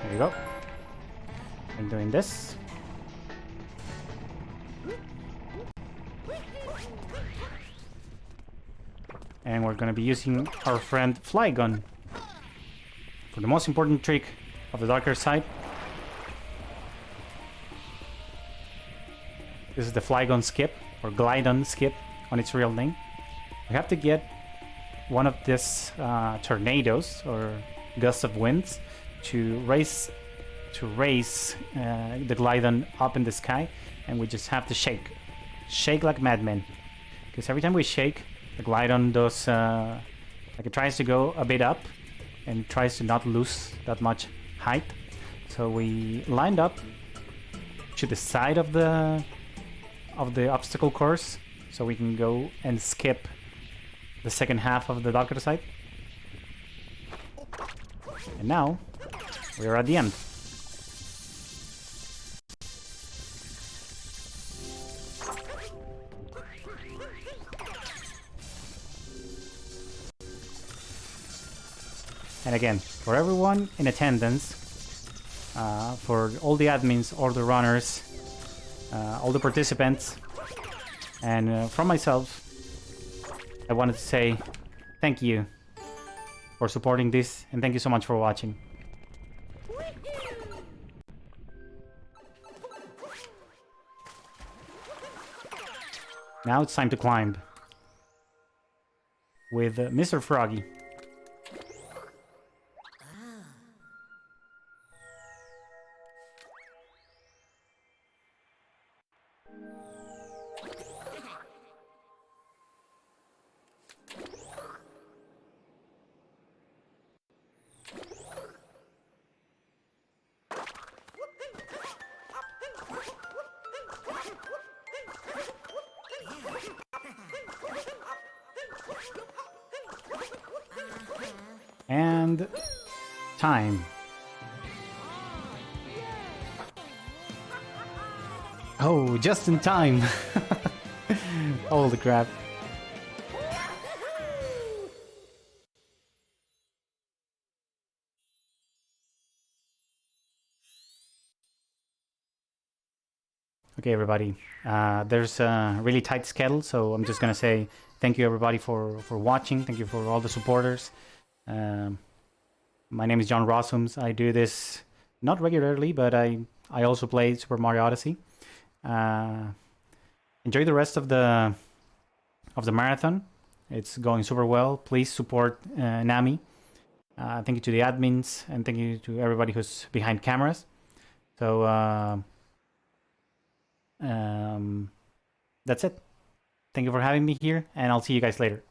There you go. I'm doing this. And we're gonna be using our friend Flygon for the most important trick of the darker side. This is the Flygon skip, or Glidon skip on its real name. We have to get one of these tornadoes or gusts of winds to raise the Glidon up in the sky, and we just have to shake like madmen. Because every time we shake, the Glidon does like it tries to go a bit up and tries to not lose that much height. So we lined up to the side of the obstacle course, so we can go and skip the second half of the darker side. And now we are at the end. And again, for everyone in attendance, for all the admins, all the runners, all the participants, and from myself, I wanted to say thank you for supporting this, and thank you so much for watching. Now it's time to climb. with Mr. Froggy. And time. Oh, just in time. Holy crap. Okay, everybody. There's a really tight schedule, so I'm just gonna say thank you, everybody, for watching. Thank you for all the supporters. My name is JohnRossums. I do this not regularly, but I also play Super Mario Odyssey. Enjoy the rest of the marathon. It's going super well. Please support Nami. Thank you to the admins, and thank you to everybody who's behind cameras. So that's it. Thank you for having me here, and I'll see you guys later.